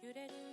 揺れる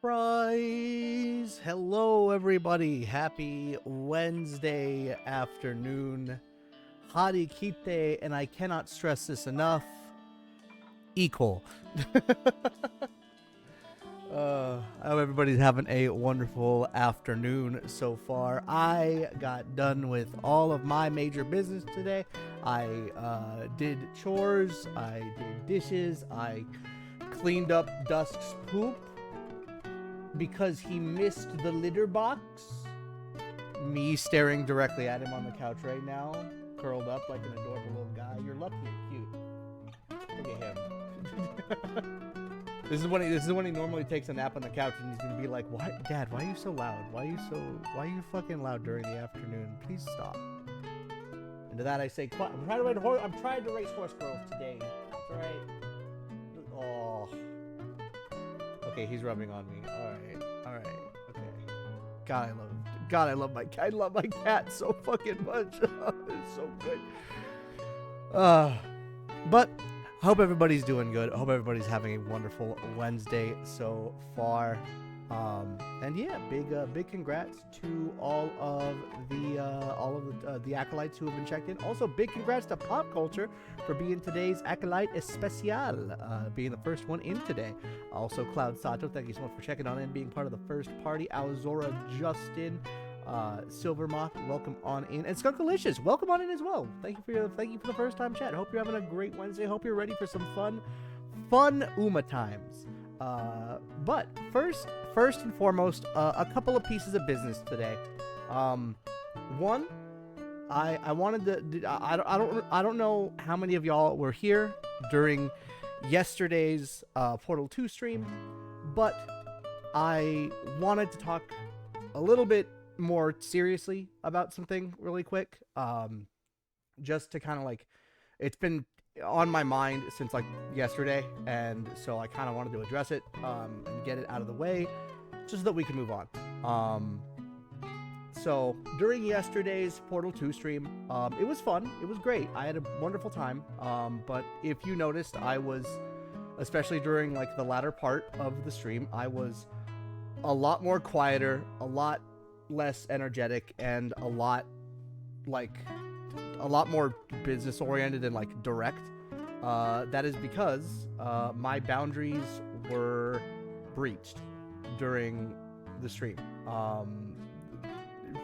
Surprise! Hello, everybody. Happy Wednesday afternoon. Harikite, and I cannot stress this enough. Equal. I hope everybody's having a wonderful afternoon so far. I got done with all of my major business today. I did chores, I did dishes, I cleaned up Dusk's poop because he missed the litter box. Me staring directly at him on the couch right now, curled up like an adorable little guy. You're lucky and cute. Look at him. This is when he normally takes a nap on the couch, and he's gonna be like, "Why, Dad? Why are you so loud? Why are you fucking loud during the afternoon? Please stop." And to that I say, I'm trying to race horse girls today. That's right. Oh. Okay, he's rubbing on me. All right. Okay. God, I love my cat. I love my cat so fucking much. It's so good. But I hope everybody's doing good. I hope everybody's having a wonderful Wednesday so far. And yeah, big congrats to all of the acolytes who have been checked in. Also, big congrats to Pop Culture for being today's acolyte especial, being the first one in today. Also, Cloud Sato, thank you so much for checking on in, being part of the first party. Alzora Justin, Silvermoth, welcome on in, and Skunkalicious, welcome on in as well. Thank you for the first time chat. Hope you're having a great Wednesday. Hope you're ready for some fun Uma times. But first and foremost, a couple of pieces of business today. One, I wanted to. I don't know how many of y'all were here during yesterday's Portal 2 stream, but I wanted to talk a little bit more seriously about something really quick. Just to kind of like, it's been on my mind since like yesterday, and so I kind of wanted to address it and get it out of the way just so that we can move on. So during yesterday's Portal 2 stream, it was fun, it was great, I had a wonderful time, but if you noticed, I was, especially during like the latter part of the stream, I was a lot more quieter, a lot less energetic, and a lot more business oriented and like direct. That is because my boundaries were breached during the stream.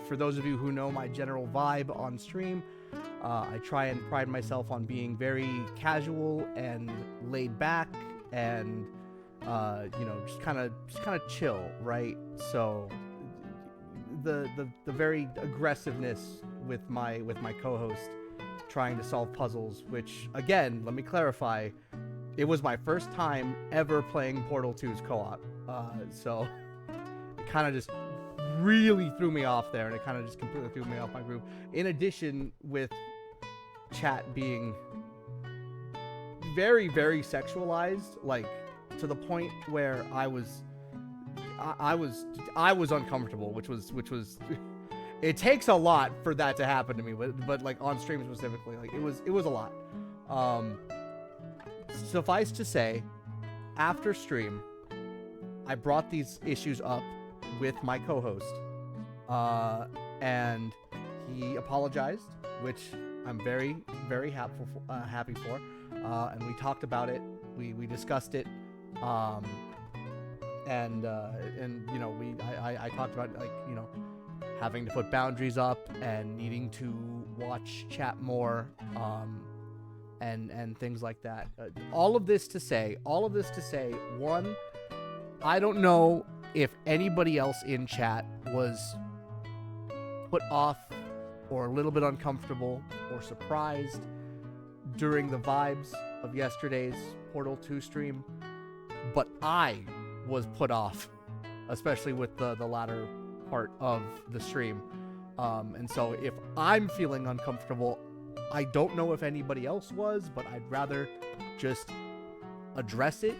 For those of you who know my general vibe on stream, I try and pride myself on being very casual and laid back and just kind of chill, right? So the very aggressiveness with my co-host trying to solve puzzles, which again, let me clarify, it was my first time ever playing Portal 2's co-op, so it kind of just really threw me off there, and it kind of just completely threw me off my groove, in addition with chat being very, very sexualized, like to the point where I was uncomfortable, which was it takes a lot for that to happen to me, but like on stream specifically, like it was a lot. Suffice to say, after stream, I brought these issues up with my co-host, and he apologized, which I'm very, very happy for. And we talked about it. We discussed it. And I talked about, like, having to put boundaries up and needing to watch chat more, and things like that. All of this to say, one, I don't know if anybody else in chat was put off or a little bit uncomfortable or surprised during the vibes of yesterday's Portal 2 stream, but I was put off, especially with the latter part of the stream. And so if I'm feeling uncomfortable, I don't know if anybody else was, but I'd rather just address it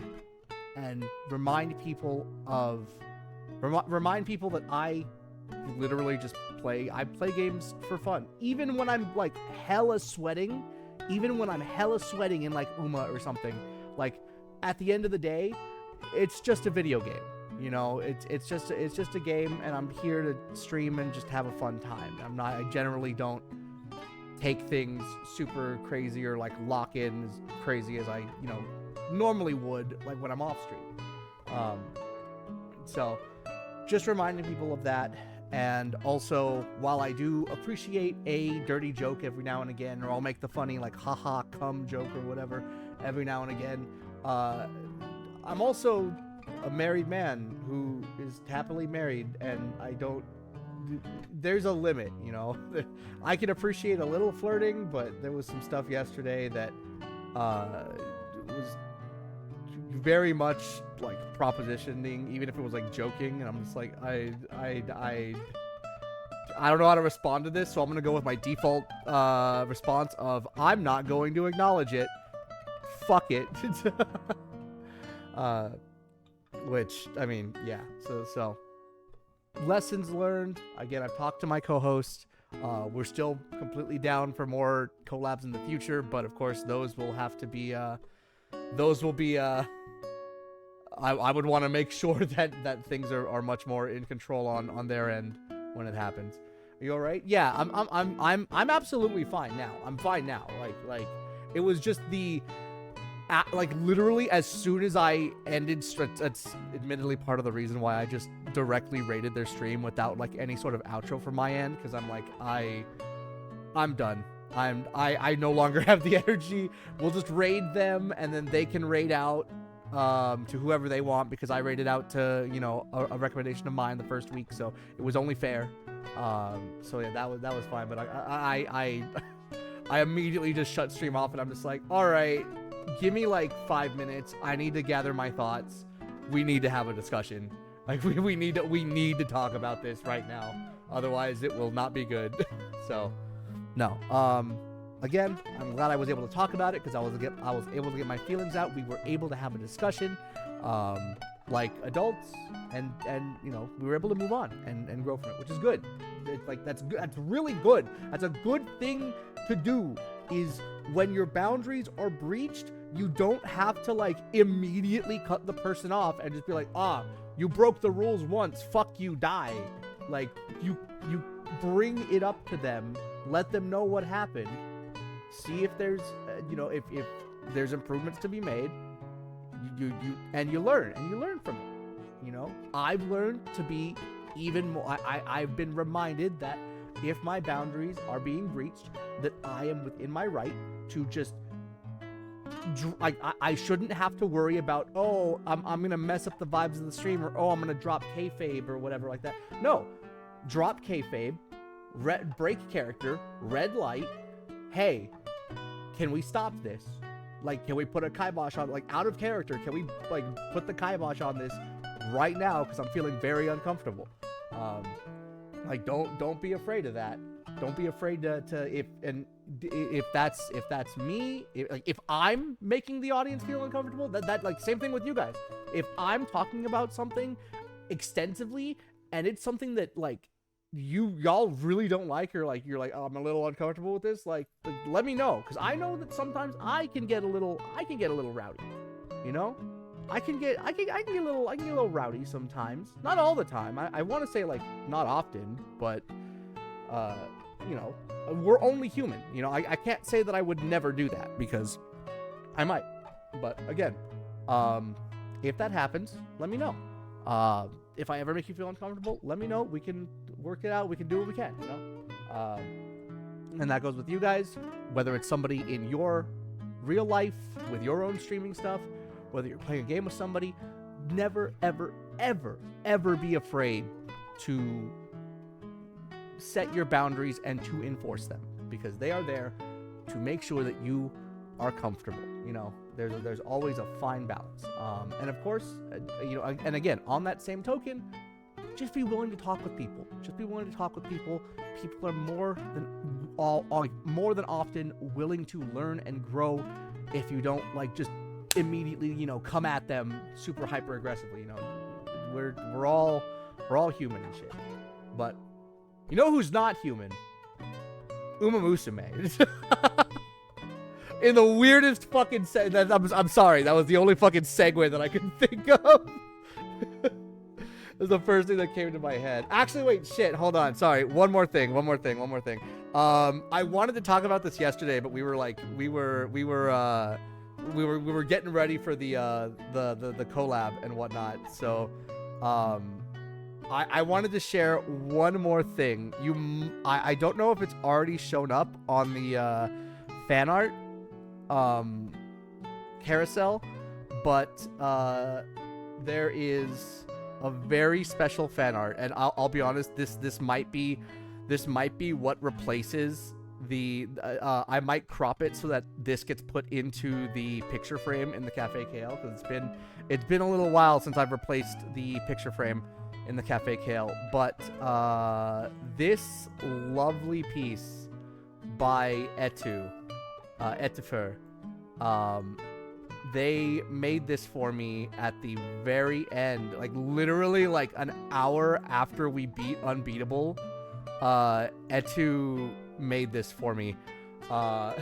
and remind people that I literally just play games for fun. Even when I'm like hella sweating in like Uma or something, like at the end of the day, it's just a video game. You know, it's just a game, and I'm here to stream and just have a fun time. I generally don't take things super crazy or like lock in as crazy as I, normally would, like when I'm off stream. So just reminding people of that. And also, while I do appreciate a dirty joke every now and again, or I'll make the funny like haha cum joke or whatever every now and again, I'm also a married man who is happily married, and there's a limit, I can appreciate a little flirting, but there was some stuff yesterday that was very much like propositioning, even if it was like joking, and I'm just like, I don't know how to respond to this, so I'm gonna go with my default response of I'm not going to acknowledge it. Fuck it. Which, I mean, yeah. So lessons learned. Again, I've talked to my co-host. We're still completely down for more collabs in the future, but of course those will have to be I would want to make sure that things are much more in control on their end when it happens. Are you all right? Yeah, I'm absolutely fine now. I'm fine now. Like it was just literally as soon as I ended, that's admittedly part of the reason why I just directly rated their stream without like any sort of outro from my end, because I'm like, I'm done. I no longer have the energy. We'll just raid them, and then they can raid out to whoever they want, because I rated out to a recommendation of mine the first week, so it was only fair. So yeah, that was fine. But I immediately just shut stream off, and I'm just like, all right, give me like 5 minutes. I need to gather my thoughts. We need to have a discussion. Like we need to talk about this right now. Otherwise, it will not be good. So, no. Again, I'm glad I was able to talk about it, because I was able to get my feelings out. We were able to have a discussion, like adults, and we were able to move on and grow from it, which is good. That's good. That's really good. That's a good thing to do. Is when your boundaries are breached, you don't have to like immediately cut the person off and just be like, you broke the rules once, fuck you, die. Like you bring it up to them, let them know what happened, see if there's if there's improvements to be made, you learn from it. I've learned to be even more. I've been reminded that if my boundaries are being breached, that I am within my right to just I shouldn't have to worry about, I'm gonna mess up the vibes of the stream, or I'm gonna drop kayfabe or whatever like that. No, drop kayfabe, break character, red light. Hey, can we stop this? Like, can we put a kibosh on, like, out of character? Can we like put the kibosh on this right now, because I'm feeling very uncomfortable. Like, don't be afraid of that. Don't be afraid to if that's me, if I'm making the audience feel uncomfortable, that like same thing with you guys. If I'm talking about something extensively and it's something that like y'all really don't like, or like you're like, I'm a little uncomfortable with this, like let me know, because I know that sometimes I can get a little rowdy, I can get a little rowdy sometimes. Not all the time. I want to say like not often, but we're only human. I can't say that I would never do that, because I might. But again, if that happens, let me know. If I ever make you feel uncomfortable, let me know. We can work it out. We can do what we can, and that goes with you guys, whether it's somebody in your real life with your own streaming stuff, whether you're playing a game with somebody. Never, ever, ever, ever be afraid to set your boundaries and to enforce them, because they are there to make sure that you are comfortable. There's always a fine balance. And of course, and again, on that same token, just be willing to talk with people. People are more than often willing to learn and grow if you don't like just immediately, come at them super hyper aggressively. We're all human and shit. But who's not human? UmaMusume. In the weirdest fucking I'm sorry, that was the only fucking segue that I could think of. That's the first thing that came to my head. Actually, wait, shit, hold on. Sorry, one more thing. I wanted to talk about this yesterday, but we were getting ready for the collab and whatnot. So, I wanted to share one more thing. I don't know if it's already shown up on the fan art carousel, but there is a very special fan art, and I'll be honest, this might be what replaces the I might crop it so that this gets put into the picture frame in the Cafe Kale, because it's been a little while since I've replaced the picture frame in the Cafe Kale. But this lovely piece by Etifer, they made this for me at the very end, like literally like an hour after we beat Unbeatable. Etu made this for me. So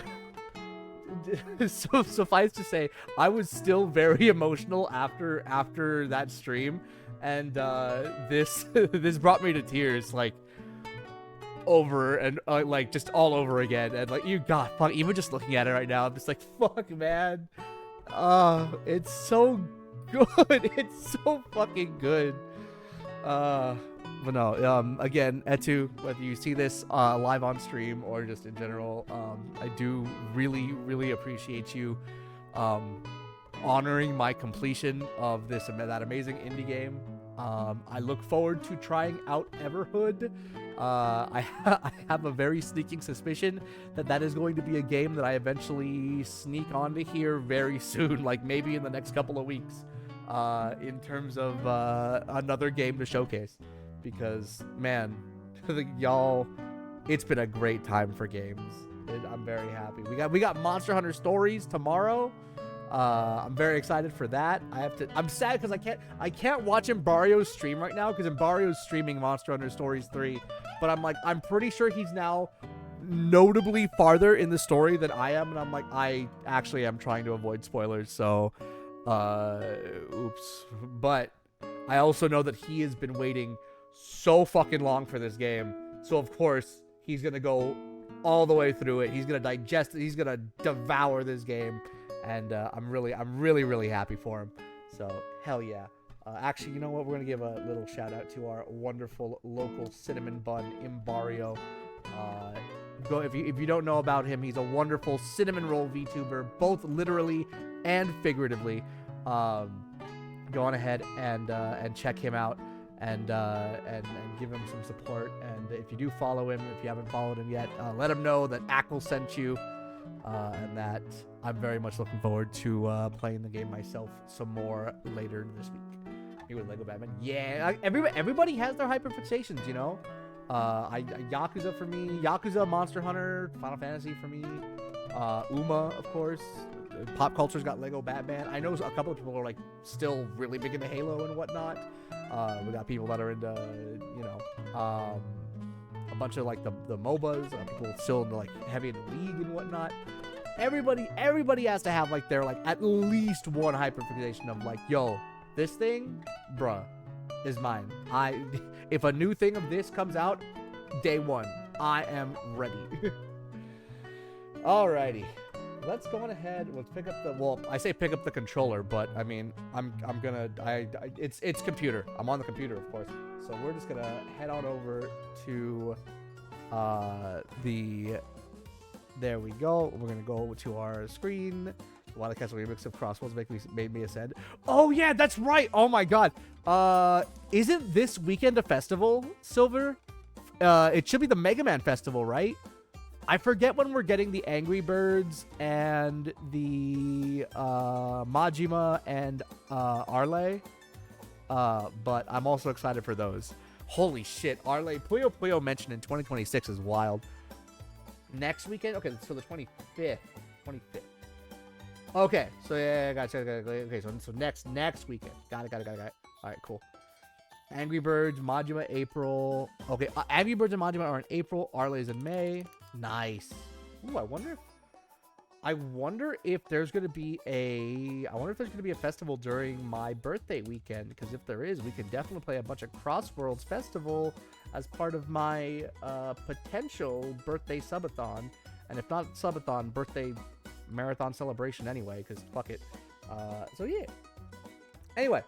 suffice to say, I was still very emotional after that stream, and this brought me to tears, like over and like just all over again. And like, you got fuck, even just looking at it right now, I'm just like, fuck, man. It's so good. It's so fucking good. But no, again, Etu, whether you see this live on stream or just in general, I do really, really appreciate you honoring my completion of that amazing indie game. I look forward to trying out Everhood. I have a very sneaking suspicion that is going to be a game that I eventually sneak onto here very soon, like maybe in the next couple of weeks, in terms of another game to showcase. Because, man, y'all, it's been a great time for games. I'm very happy. We got Monster Hunter Stories tomorrow. I'm very excited for that. I'm sad because I can't watch Embario's stream right now, because Embario's streaming Monster Hunter Stories 3. But I'm pretty sure he's now notably farther in the story than I am, and I'm like, I actually am trying to avoid spoilers, so oops. But I also know that he has been waiting so fucking long for this game, so of course he's gonna go all the way through it. He's gonna digest it. He's gonna devour this game, and I'm really happy for him. So hell yeah. Actually, you know what? We're gonna give a little shout out to our wonderful local cinnamon bun, Imbario. If you don't know about him, he's a wonderful cinnamon roll VTuber, both literally and figuratively. Go on ahead and check him out. And give him some support. And if you do follow him, if you haven't followed him yet, let him know that Ackle sent you, and that I'm very much looking forward to playing the game myself some more later this week. Me with Lego Batman. Yeah, everybody has their hyperfixations, you know. Yakuza for me, Yakuza, Monster Hunter, Final Fantasy for me, Uma, of course. Pop culture's got Lego Batman. I know a couple of people are like still really big into Halo and whatnot. We got people that are into, you know, a bunch of like the MOBAs. People still into like heavy into League and whatnot. Everybody has to have like their like at least one hyperfixation of like, yo, this thing, bruh, is mine. If a new thing of this comes out, day one, I am ready. Alrighty. Let's go on ahead. Let's pick up the, well, I say pick up the controller, but I mean, it's computer. I'm on the computer, of course. So we're just gonna head on over to there we go. We're gonna go to our screen. While I catch a remix of Crossbones made me ascend. Oh yeah, that's right. Oh my god. Isn't this weekend a festival, Silver? It should be the Mega Man Festival, right? I forget when we're getting the Angry Birds and the Majima and Arle. But I'm also excited for those. Holy shit, Arle. Puyo Puyo mentioned in 2026 is wild. Next weekend? Okay, so the 25th. 25th. Okay, so yeah, gotcha. Okay, so next weekend. Got it. All right, cool. Angry Birds, Majima, April. Okay, Angry Birds and Majima are in April. Arle's in May. Nice. Ooh, I wonder if I wonder if there's gonna be a festival during my birthday weekend. Because if there is, we can definitely play a bunch of Crossworlds Festival as part of my potential birthday subathon. And if not subathon, birthday marathon celebration anyway. Because fuck it. So yeah. Anyway,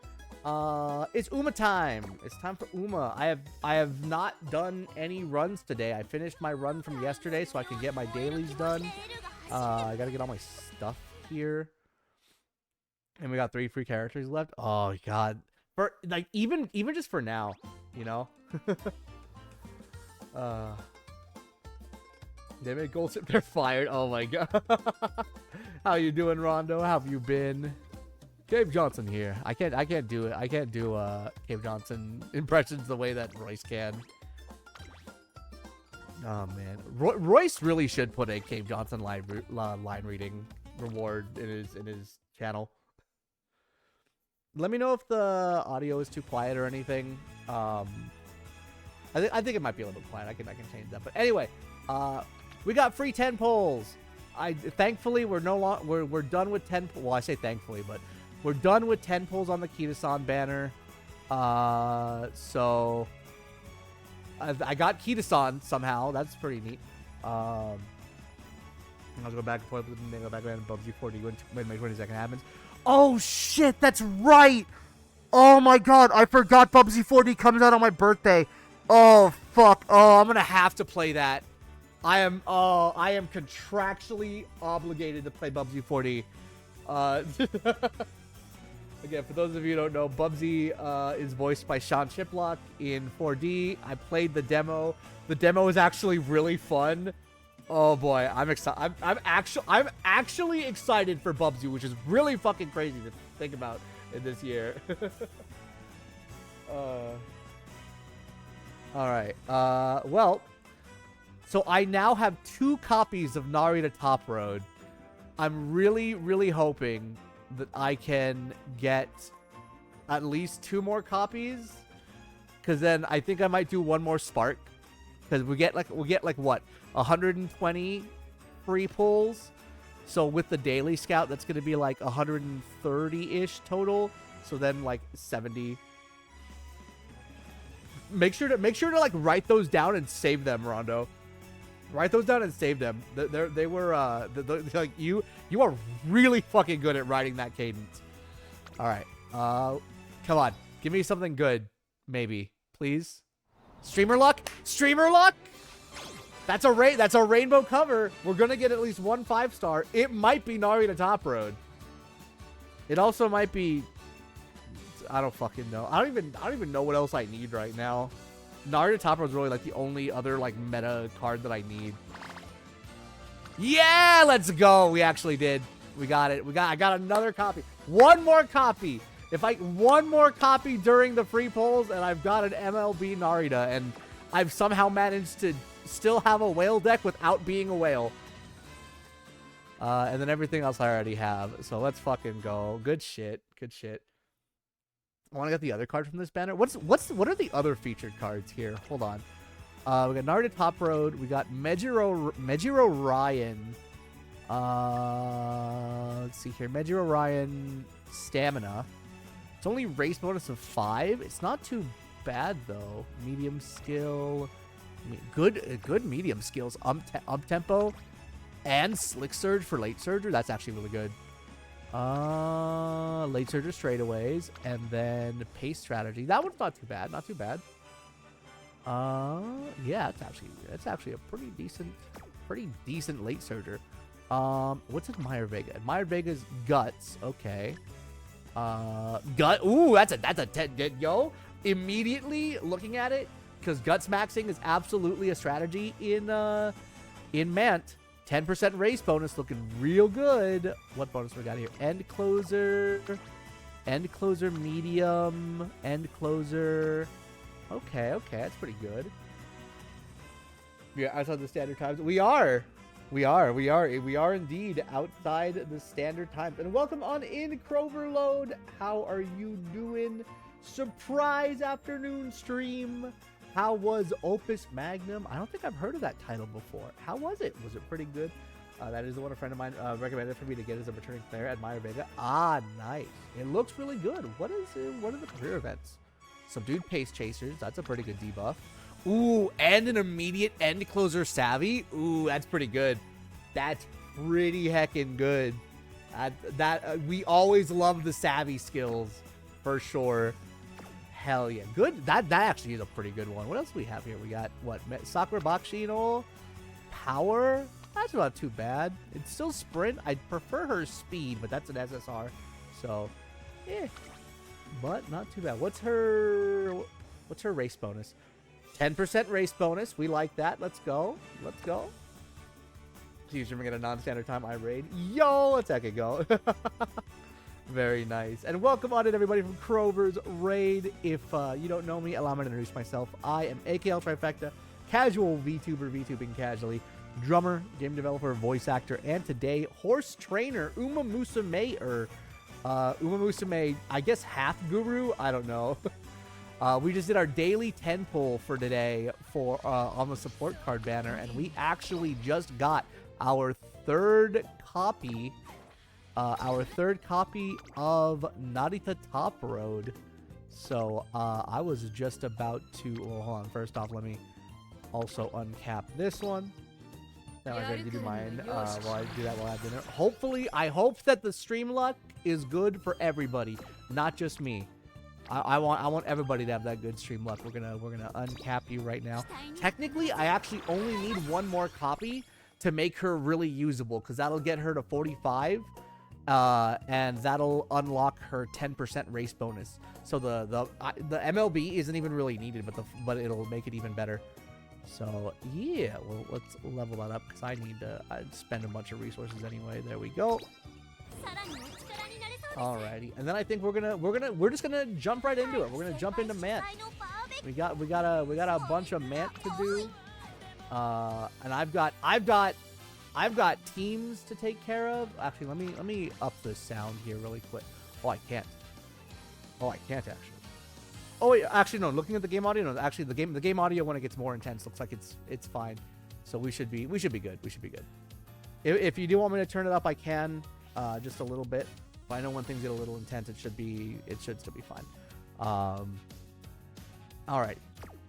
it's Uma time. It's time for Uma. I have not done any runs today. I finished my run from yesterday so I can get my dailies done. I gotta get all my stuff here. And we got 3 free characters left. Oh god. For like even just for now, you know? They made gold sip, they're fired. Oh my god. How you doing, Rondo? How have you been? Gabe Johnson here. I can't do it. I can't do Gabe Johnson impressions the way that Royce can. Oh man, Royce really should put a Gabe Johnson line reading reward in his channel. Let me know if the audio is too quiet or anything. I think it might be a little bit quiet. I can change that. But anyway, we got free 10 polls. Thankfully we're done with 10. Well, I say thankfully, but we're done with 10 polls on the Kita-san banner. So I got Kita-san somehow. That's pretty neat. I'll go back and forth with the back and Bubsy 40 when my 22nd happens. Oh shit, that's right. Oh my god, I forgot Bubsy 40 comes out on my birthday. Oh fuck. Oh, I'm gonna have to play that. I am contractually obligated to play Bubsy 40. Again, for those of you who don't know, Bubsy is voiced by Sean Chiplock in 4D. I played the demo. The demo is actually really fun. Oh boy, I'm excited. I'm actually excited for Bubsy, which is really fucking crazy to think about in this year. All right. Well, so I now have 2 copies of Narita Top Road. I'm really hoping that I can get at least 2 more copies, because then I think I might do 1 more Spark, because we'll get like what, 120 free pulls. So with the daily scout, that's going to be like 130-ish total. So then like 70. Make sure to like write those down and save them, Rondo. Write those down and save them. They were like you are really fucking good at writing that cadence. All right, come on, give me something good, maybe, please. Streamer luck. That's a rainbow cover. We're gonna get at least 1 5-star. It might be Narita Top Road. It also might be. I don't fucking know. I don't even know what else I need right now. Narita Top Road is really like the only other like meta card that I need. Yeah, let's go. We actually did. We got it. I got another copy. 1 more copy. If I 1 more copy during the free polls, and I've got an MLB Narita, and I've somehow managed to still have a whale deck without being a whale. And then everything else I already have. So let's fucking go. Good shit. I want to get the other card from this banner. What are the other featured cards here? Hold on. We got Narita Top Road. We got Mejiro Ryan. Let's see here. Mejiro Ryan Stamina. It's only race bonus of 5. It's not too bad though. Medium skill. Good medium skills. Up tempo. And Slick Surge for late surger. That's actually really good. Late surger straightaways, and then pace strategy. That one's not too bad. Yeah, it's actually a pretty decent late surger. What's Admire Vega? Admire Vega's Guts. Okay. Ooh, that's a 10. Yo, immediately looking at it, because Guts maxing is absolutely a strategy in Mant. 10% race bonus, looking real good. What bonus we got here? End closer, medium, end closer. Okay, that's pretty good. Yeah, outside the standard times. We are indeed outside the standard times. And welcome on in, Croverload. How are you doing? Surprise afternoon stream. How was Opus Magnum? I don't think I've heard of that title before. How was it? Was it pretty good? That is the one a friend of mine recommended for me to get as a returning player at Meyer Vega. Ah, nice. It looks really good. What are the career events? Subdued Pace Chasers. That's a pretty good debuff. Ooh, and an immediate end closer savvy. Ooh, that's pretty good. That's pretty heckin' good. We always love the savvy skills for sure. Hell yeah, good. That actually is a pretty good one. What else do we have here? We got what? Sakura Bakshino, Power. That's not too bad. It's still sprint. I'd prefer her speed, but that's an SSR. So, yeah. But not too bad. What's her race bonus? 10% race bonus. We like that. Let's go. Let's go. She's streaming at a non-standard time. I raid. Yo, let's heck it go. Very nice. And welcome on in, everybody, from Crover's Raid. If you don't know me, allow me to introduce myself. I am AKL Trifecta, casual VTuber, VTubing casually, drummer, game developer, voice actor, and today, horse trainer, UmaMusume, UmaMusume, I guess half guru? I don't know. We just did our daily 10 pull for today for on the support card banner, and we actually just got our third copy of Narita Top Road. So I was just about to, well, hold on, first off, let me also uncap this one. Now I'm going to do mine while I do that while I have dinner. Hopefully, I hope that the stream luck is good for everybody, not just me. I want everybody to have that good stream luck. We're gonna uncap you right now. Technically, I actually only need one more copy to make her really usable, because that'll get her to 45, and that'll unlock her 10% race bonus. So the MLB isn't even really needed, but it'll make it even better. So yeah, well, let's level that up, because I'd spend a bunch of resources anyway. There we go. Alrighty, and then I think we're just gonna jump right into it. We're gonna jump into Mant. We got a bunch of Mant to do, and I've got teams to take care of. Actually, let me up the sound here really quick. Oh, I can't actually. Oh wait, actually no. Looking at the game audio, no. Actually, the game audio when it gets more intense looks like it's fine. So we should be good. We should be good. If you do want me to turn it up, I can, just a little bit. But I know when things get a little intense, it should still be fine. All right.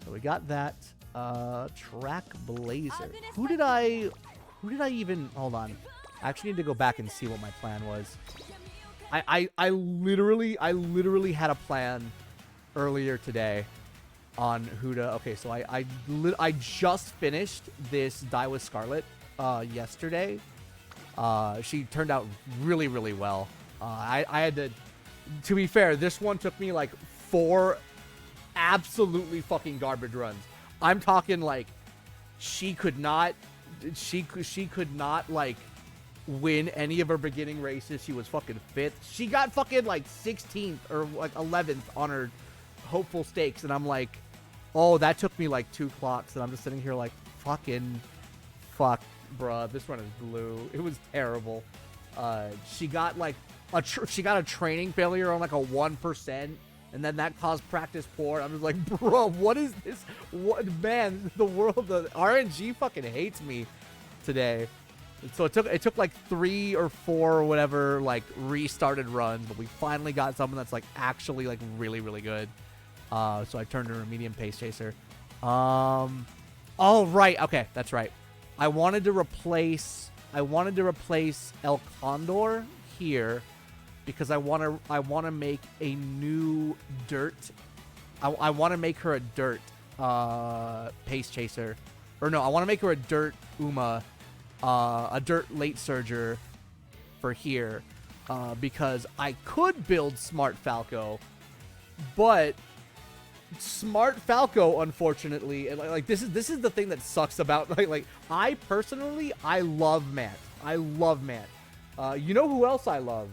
So we got that. Trackblazer. Who did I even? Hold on. I actually need to go back and see what my plan was. I literally had a plan earlier today on who to. Okay, so I just finished this Die with Scarlet yesterday. She turned out really well. I had to be fair, this one took me like 4 absolutely fucking garbage runs. I'm talking like she could not like win any of her beginning races. She was fucking 5th. She got fucking like 16th or like 11th on her hopeful stakes, and I'm like, oh, that took me like 2 clocks, and I'm just sitting here like, fuck, bruh, this run is blue. It was terrible. She got like a training failure on like a 1%, and then that caused practice poor. I'm just like, bro, what is this? What, man, the RNG fucking hates me today. So it took like 3 or 4 or whatever like restarted runs, but we finally got something that's like actually like really good. So I turned her a medium pace chaser. Oh right, okay, that's right. I wanted to replace El Condor here because I want to make a new dirt. I want to make her a dirt pace chaser, or no, I want to make her a dirt a dirt late surger for here, because I could build Smart Falco, but Smart Falco, unfortunately, and like this is the thing that sucks about like I personally love Mant. I love Mant. You know who else I love?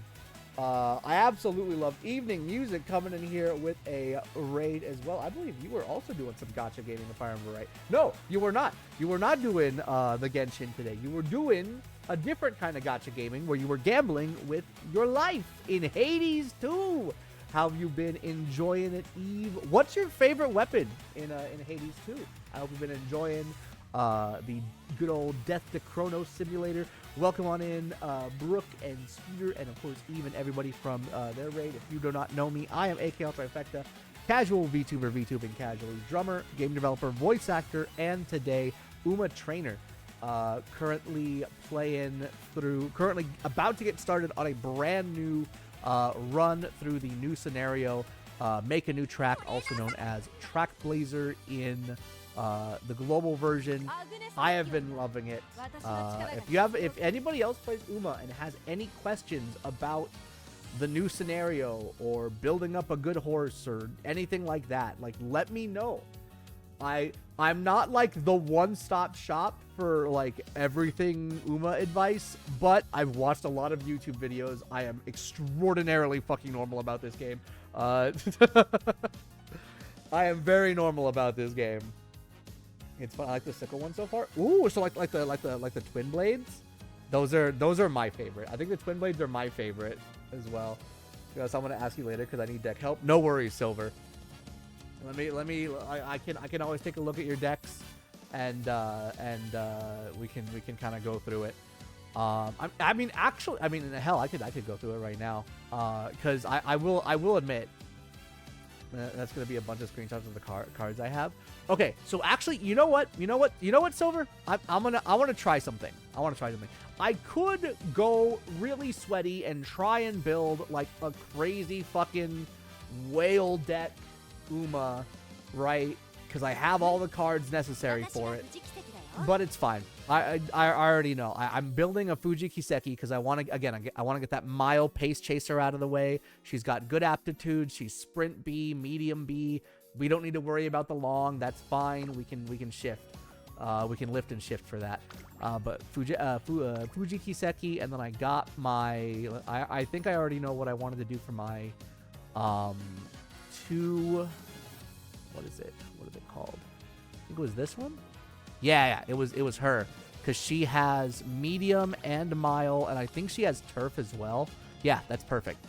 I absolutely love Evening Music coming in here with a raid as well. I believe you were also doing some gacha gaming, if I remember right. No, you were not. You were not doing the Genshin today. You were doing a different kind of gacha gaming where you were gambling with your life in Hades 2. How have you been enjoying it, Eve? What's your favorite weapon in Hades 2? I hope you've been enjoying the good old Death to Chronos simulator. Welcome on in, Brooke and Scooter, and of course even everybody from their raid. If you do not know me, I am AK Trifecta, casual VTuber, VTubing casually, drummer, game developer, voice actor, and today Uma trainer. Currently about to get started on a brand new run through the new scenario, Make a New Track, also known as Trackblazer in the global version. I have been loving it. If anybody else plays Uma and has any questions about the new scenario or building up a good horse or anything like that, like, let me know. I'm not like the one-stop shop for like everything Uma advice, but I've watched a lot of YouTube videos. I am extraordinarily fucking normal about this game. I am very normal about this game. It's fun. I like the sickle one so far. Ooh, so like the twin blades. Those are my favorite. I think the twin blades are my favorite as well. So I'm gonna ask you later because I need deck help. No worries, Silver. I can always take a look at your decks, and we can kind of go through it. I mean, hell, I could go through it right now. Because I will admit that's gonna be a bunch of screenshots of the cards I have. Okay, so actually, you know what, Silver? I want to try something. I could go really sweaty and try and build like a crazy fucking whale deck Uma, right? Because I have all the cards necessary for it. But it's fine. I already know. I'm building a Fuji Kiseki because I want to get that mile pace chaser out of the way. She's got good aptitude. She's sprint B, medium B. We don't need to worry about the long. That's fine. We can shift. We can lift and shift for that. But Fuji Kiseki, and then I got my. I think I already know what I wanted to do for my two. What is it? What is it called? I think it was this one. Yeah, it was her, because she has medium and mile, and I think she has turf as well. Yeah, that's perfect.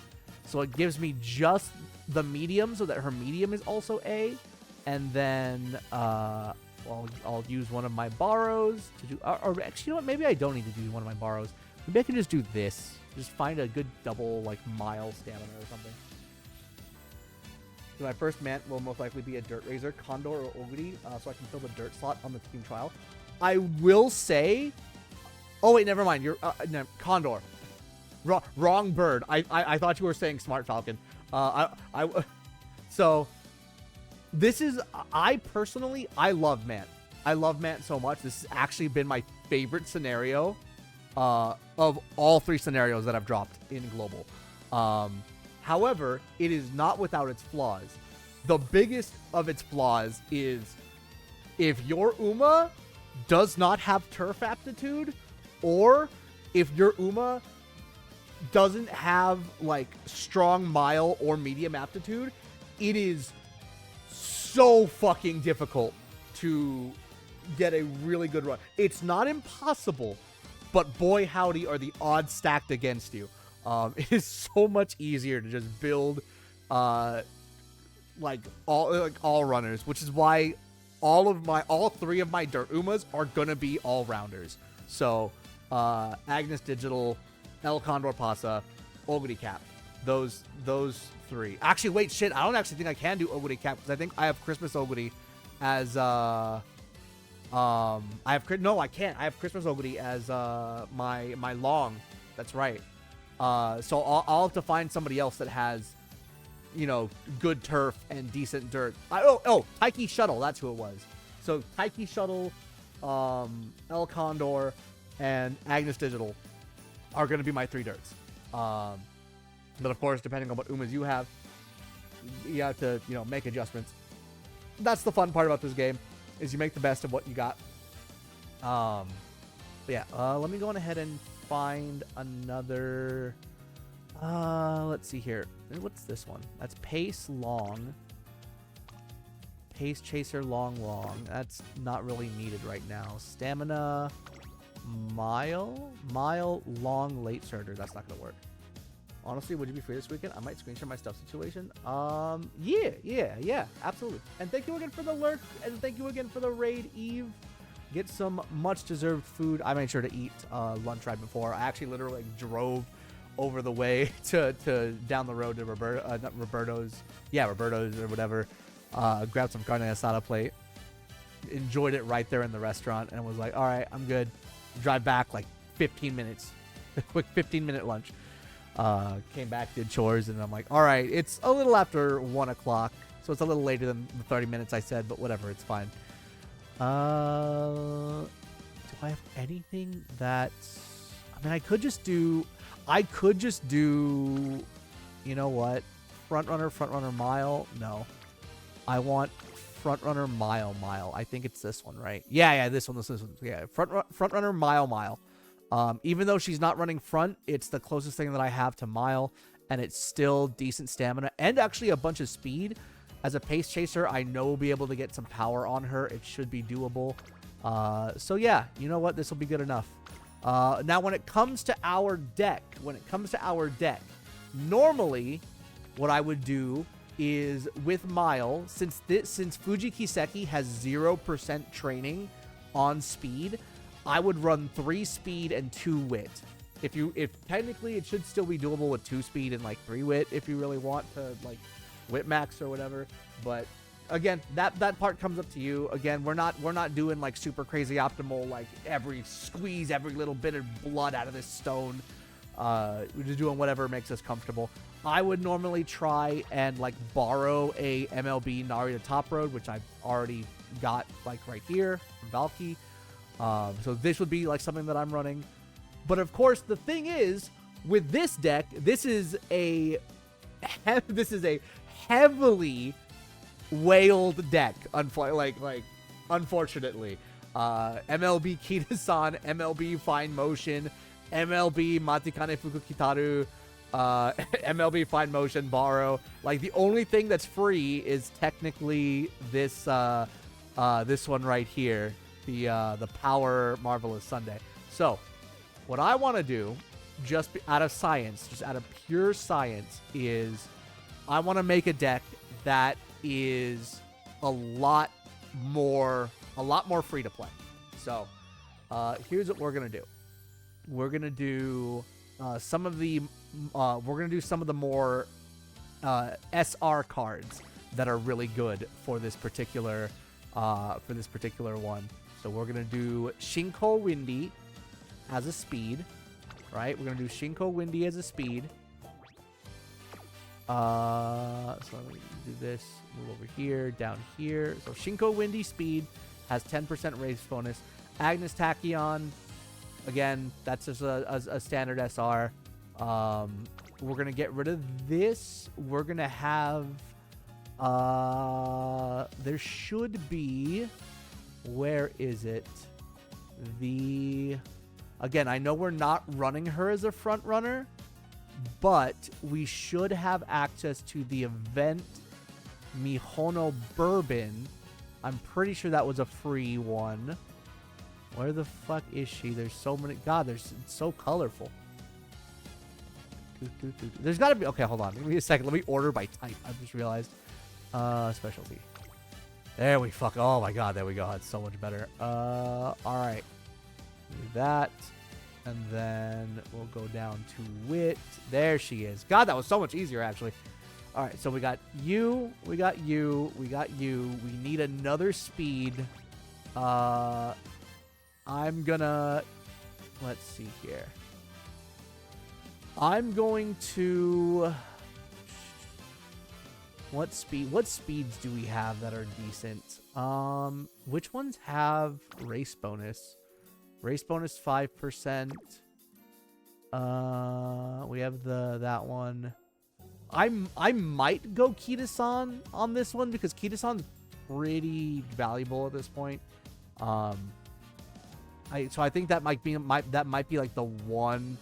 So it gives me just the medium, so that her medium is also A, and then I'll use one of my borrows to do. Or actually, you know what? Maybe I don't need to do one of my borrows. Maybe I can just do this. Just find a good double like mile stamina or something. So my first mant will most likely be a Dirt Razor, Condor, or Oguri, so I can fill the dirt slot on the team trial. I will say... Oh, wait, never mind. You're... no, Condor. Wrong bird. I thought you were saying Smart Falcon. So, this is... I personally love Mant. I love Mant so much. This has actually been my favorite scenario of all three scenarios that I've dropped in Global. However, it is not without its flaws. The biggest of its flaws is if your Uma does not have turf aptitude, or if your Uma doesn't have like strong mile or medium aptitude, it is so fucking difficult to get a really good run. It's not impossible, but boy howdy are the odds stacked against you. It is so much easier to just build like all runners, which is why all three of my Dirt Umas are gonna be all rounders. So Agnes Digital, El Condor Pasa, Oguri Cap, those three. Actually, wait, shit, I don't actually think I can do Oguri Cap because I think I have Christmas Oguri as I can't. I have Christmas Oguri as my long. That's right. So I'll have to find somebody else that has, you know, good turf and decent dirt. Taiki Shuttle, that's who it was. So Taiki Shuttle, El Condor, and Agnes Digital are going to be my three dirts. But of course, depending on what Umas you have to, you know, make adjustments. That's the fun part about this game, is you make the best of what you got. Let me go on ahead and find another. Let's see here. What's this one? That's Pace Long. Pace Chaser Long. That's not really needed right now. Stamina Mile Long Late Starter. That's not gonna work. Honestly, would you be free this weekend? I might screen share my stuff situation. Yeah, absolutely. And thank you again for the lurk, and thank you again for the raid, Eve. get some much-deserved food. I made sure to eat lunch right before. I actually literally like, drove over the way to down the road to Roberto's or whatever. Grabbed some carne asada plate. Enjoyed it right there in the restaurant and was like, all right, I'm good. Drive back like 15 minutes. A quick 15-minute lunch. Came back, did chores, and I'm like, all right, it's a little after 1 o'clock, so it's a little later than the 30 minutes I said, but whatever, it's fine. Do I have anything that... I mean, I could just do, you know what? Front runner, mile? No. I want front runner, mile. I think it's this one, right? Yeah, this one. Yeah, front runner, mile. Even though she's not running front, it's the closest thing that I have to mile, and it's still decent stamina and actually a bunch of speed. As a pace chaser, I know we'll be able to get some power on her. It should be doable. So yeah, you know what? This will be good enough. Now, when it comes to our deck, normally what I would do is with Mile, since Fuji Kiseki has 0% training on speed, I would run 3 speed and 2 wit. If technically it should still be doable with 2 speed and like 3 wit if you really want to like wit max or whatever. But again, that part comes up to you. Again, we're not doing like super crazy optimal, like squeeze every little bit of blood out of this stone. We're just doing whatever makes us comfortable. I would normally try and like borrow a MLB Narita Top Road, which I've already got like right here from Valky. So this would be like something that I'm running. But of course, the thing is, with this deck, this is a heavily whaled deck. Unfortunately, MLB Kita-san, MLB Fine Motion, MLB Matikane Fukukitaru, MLB Fine Motion borrow. Like the only thing that's free is technically this this one right here. The Power Marvelous Sunday. So, what I want to do, just out of pure science, is I want to make a deck that is a lot more free to play. So, here's what we're gonna do. We're gonna do some of the more SR cards that are really good for this particular one. So we're going to do Shinko Windy as a speed, right? We're going to do Shinko Windy as a speed. So let me do this, move over here, down here. So Shinko Windy speed has 10% raise bonus. Agnes Tachyon, again, that's just a standard SR. We're going to get rid of this. We're going to have... there should be... Where is it? Again, I know we're not running her as a front runner, but we should have access to the event Mihono Bourbon. I'm pretty sure that was a free one. Where the fuck is she? There's so many. God, it's so colorful. There's got to be. Okay, hold on. Give me a second. Let me order by type. I just realized. Specialty. There we fuck. Oh my god, there we go. It's so much better. Alright. Do that. And then we'll go down to wit. There she is. God, that was so much easier, actually. Alright, so we got you. We got you. We got you. We need another speed. I'm gonna... Let's see here. I'm going to... What speeds do we have that are decent? Which ones have race bonus? Race bonus 5%. We have that one. I might go Kita-san on this one because Kita-san's pretty valuable at this point. So I think that might be like the one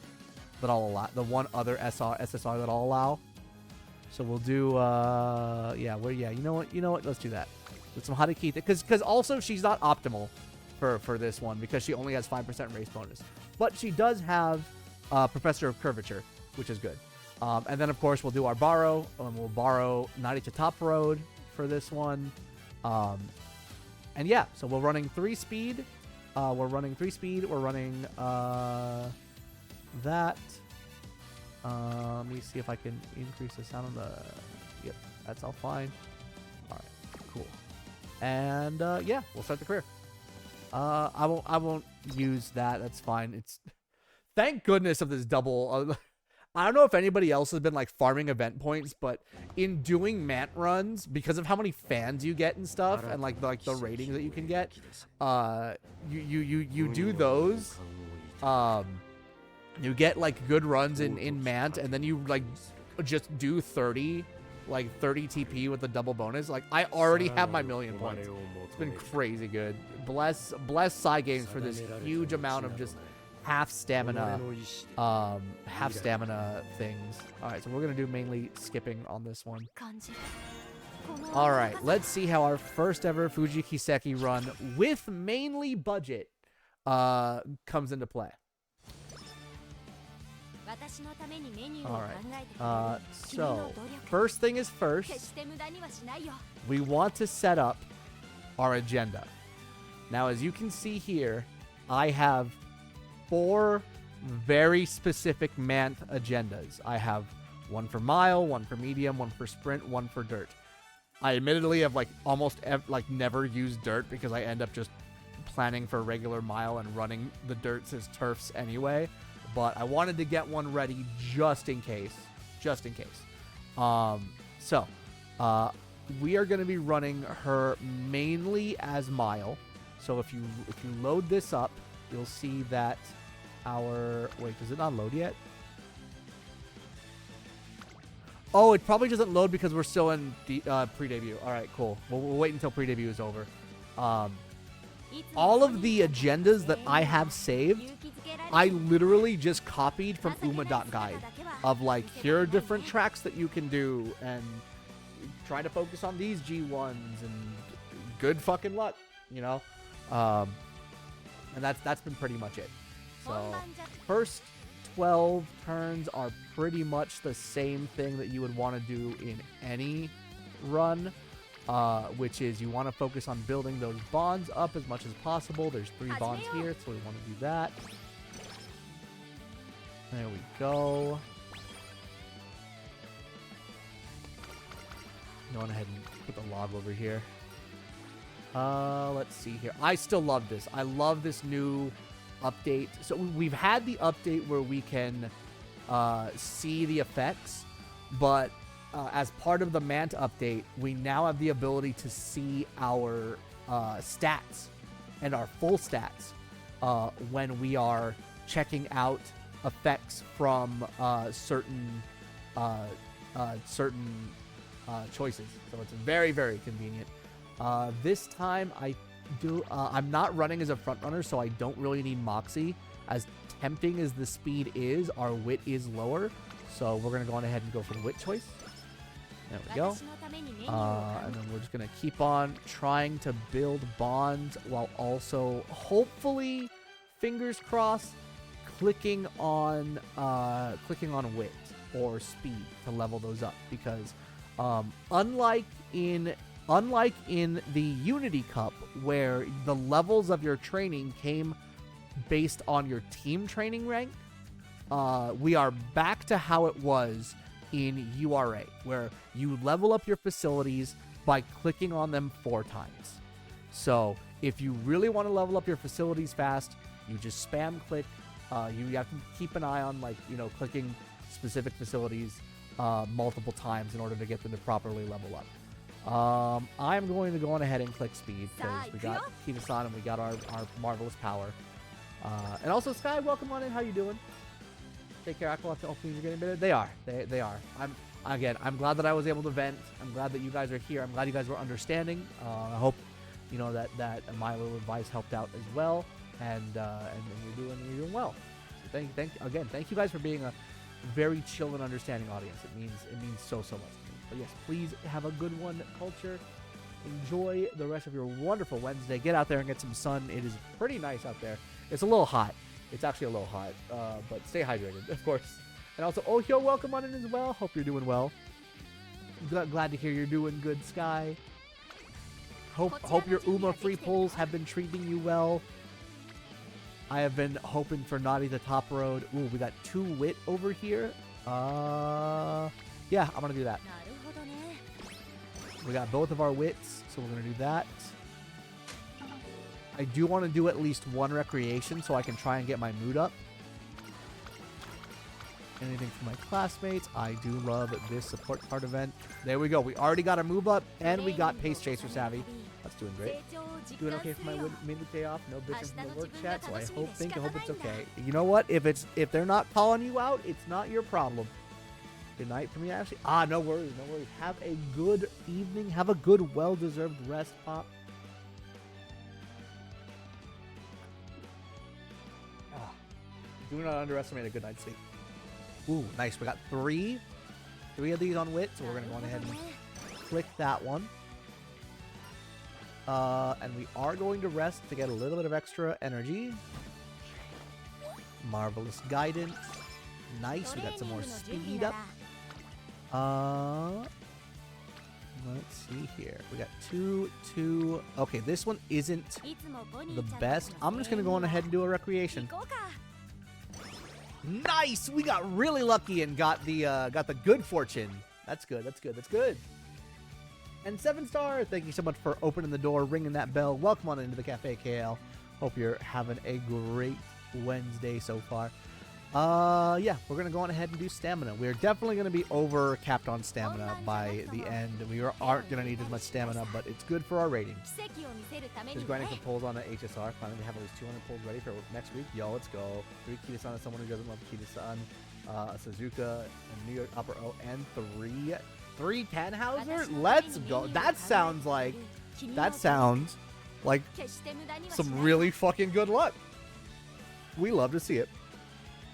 that I'll allow, the one other SSR that I'll allow. So we'll do, you know what, let's do that. With some Harakita, because also she's not optimal for this one, because she only has 5% race bonus. But she does have Professor of Curvature, which is good. And then, of course, we'll do our borrow, and we'll borrow Narita Top Road for this one. And yeah, so we're running 3 speed, We're running 3-speed. We're running that. Let me see if I can increase the sound on the... Yep, that's all fine. All right, cool. And yeah, we'll start the career. I won't use that. That's fine. It's thank goodness of this double. I don't know if anybody else has been like farming event points, but in doing mant runs, because of how many fans you get and stuff, and like the ratings that you can get, you do those. You get like good runs in Mant, and then you like just do 30 TP with the double bonus. Like I already have my 1,000,000 points. It's been crazy good. Bless Psy Games for this huge amount of just half stamina things. All right, so we're gonna do mainly skipping on this one. All right, let's see how our first ever Fuji Kiseki run with mainly budget comes into play. All right. So first thing is first, we want to set up our agenda. Now, as you can see here, I have 4 very specific Mant agendas. I have one for mile, one for medium, one for sprint, one for dirt. I admittedly have like almost never used dirt because I end up just planning for regular mile and running the dirts as turfs anyway. But I wanted to get one ready just in case. So we are going to be running her mainly as mile. So if you load this up, you'll see that our... Wait, does it not load yet? Oh, it probably doesn't load because we're still in pre-debut. All right, cool. We'll wait until pre-debut is over. All of the agendas that I have saved, I literally just copied from Uma.guide of like, here are different tracks that you can do, and try to focus on these G1s, and good fucking luck, you know? And that's been pretty much it. So first 12 turns are pretty much the same thing that you would want to do in any run. Which is you want to focus on building those bonds up as much as possible. There's 3 bonds here, so we want to do that. There we go. Go on ahead and put the log over here. Let's see here. I still love this. I love this new update. So we've had the update where we can see the effects, but as part of the Mant update, we now have the ability to see our stats and our full stats when we are checking out effects from certain choices. So it's very, very convenient. This time I'm not running as a front runner, so I don't really need Moxie. As tempting as the speed is, our wit is lower, so we're gonna go on ahead and go for the wit choice. There we go. And then we're just going to keep on trying to build bonds while also, hopefully, fingers crossed, clicking on wit or speed to level those up. Because unlike in the Unity Cup, where the levels of your training came based on your team training rank, we are back to how it was in URA, where you level up your facilities by clicking on them 4 times. So if you really want to level up your facilities fast, you just spam click. You have to keep an eye on, like, you know, clicking specific facilities multiple times in order to get them to properly level up. I'm going to go on ahead and click speed because we got Kina-san and we got our marvelous power. And also, Sky, welcome on in. How you doing? Take care, Aqua. Hopefully you're getting better. They are. They are. I'm glad that I was able to vent. I'm glad that you guys are here. I'm glad you guys were understanding. I hope, you know, that my little advice helped out as well. And you're doing well. So thank you guys for being a very chill and understanding audience. It means so much to me. But yes, please have a good one, Culture. Enjoy the rest of your wonderful Wednesday. Get out there and get some sun. It is pretty nice out there. It's a little hot. It's actually a little hot, but stay hydrated, of course. And also, Ohyo, welcome on in as well. Hope you're doing well. Glad to hear you're doing good, Sky. Hope your Uma free pulls have been treating you well. I have been hoping for Naughty the top road. Ooh, we got 2 wit over here. Yeah, I'm gonna do that. We got both of our wits, so we're gonna do that. I do want to do at least 1 recreation so I can try and get my mood up. Anything for my classmates. I do love this support card event. There we go. We already got a move up, and we got Pace Chaser Savvy. That's doing great. Doing okay for my midday off. No bitching from the work chat, so I hope it's okay. You know what? If they're not calling you out, it's not your problem. Good night for me, Ashley. No worries, no worries. Have a good evening. Have a good, well-deserved rest, Pop. Do not underestimate a good night's sleep. Ooh, nice. We got 3 of these on wit, so we're going to go ahead and click that one. And we are going to rest to get a little bit of extra energy. Marvelous guidance. Nice. We got some more speed up. Let's see here. We got 2. Okay, this one isn't the best. I'm just going to go on ahead and do a recreation. Nice! We got really lucky and got the good fortune. That's good. That's good. That's good. And 7 stars. Thank you so much for opening the door, ringing that bell. Welcome on into the Cafe KL. Hope you're having a great Wednesday so far. Yeah, we're gonna go on ahead and do stamina. We're definitely gonna be over capped on stamina by the end. We aren't gonna need as much stamina, but it's good for our rating. Just grinding for pulls on the HSR. Finally, we have at least 200 pulls ready for next week. Yo, let's go. 3 Kita-san is someone who doesn't love Kita-san. Suzuka and New York Upper O, and 3 Tannhauser. Let's go. That sounds like some really fucking good luck. We love to see it.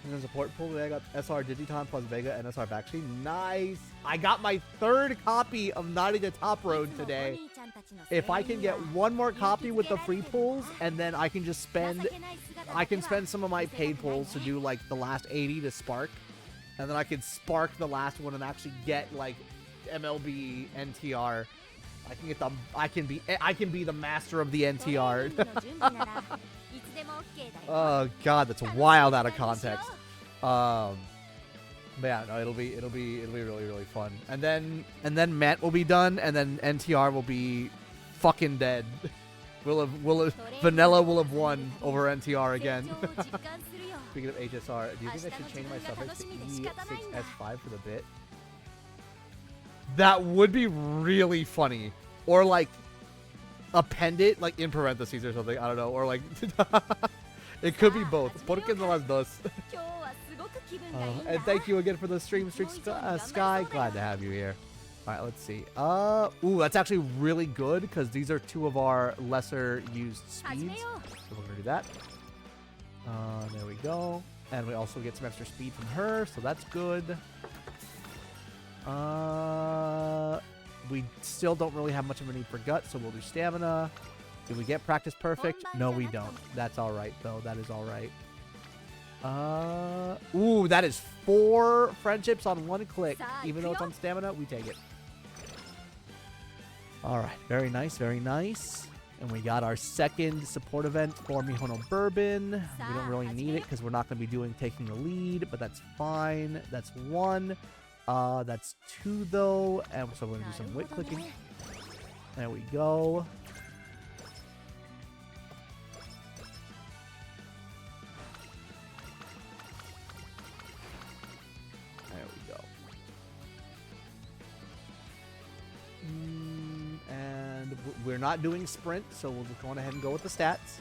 And then support pull today, I got SR Digiton plus Vega and SR Backstreet. Nice! I got my 3rd copy of Naughty the Top Road today. If I can get 1 more copy with the free pulls, and then I can just spend some of my paid pulls to do like the last 80 to spark. And then I can spark the last one and actually get like MLB NTR. I can be the master of the NTR. Oh god, that's wild out of context. But yeah, no, it'll be really, really fun. And then Matt will be done, and then NTR will be fucking dead. Vanilla will have won over NTR again. Speaking of HSR, do you think I should change my suffix to E6S5 for the bit? That would be really funny. Or like append it like in parentheses or something. I don't know. Or like it could be both. Porque no las dos. And thank you again for the stream streak, Sky. Glad to have you here. All right, let's see. Ooh, that's actually really good because these are 2 of our lesser used speeds. So we're gonna do that. There we go. And we also get some extra speed from her, so that's good. We still don't really have much of a need for gut, so we'll do stamina. Do we get practice perfect? No, we don't. That's all right, though. That is all right. Ooh, that is 4 friendships on 1 click. Even though it's on stamina, we take it. All right. Very nice. Very nice. And we got our 2nd support event for Mihono Bourbon. We don't really need it because we're not going to be taking the lead, but that's fine. That's 1. That's 2 though, and so we're gonna do some wit clicking. There we go. There we go. And we're not doing sprint, so we'll just go on ahead and go with the stats.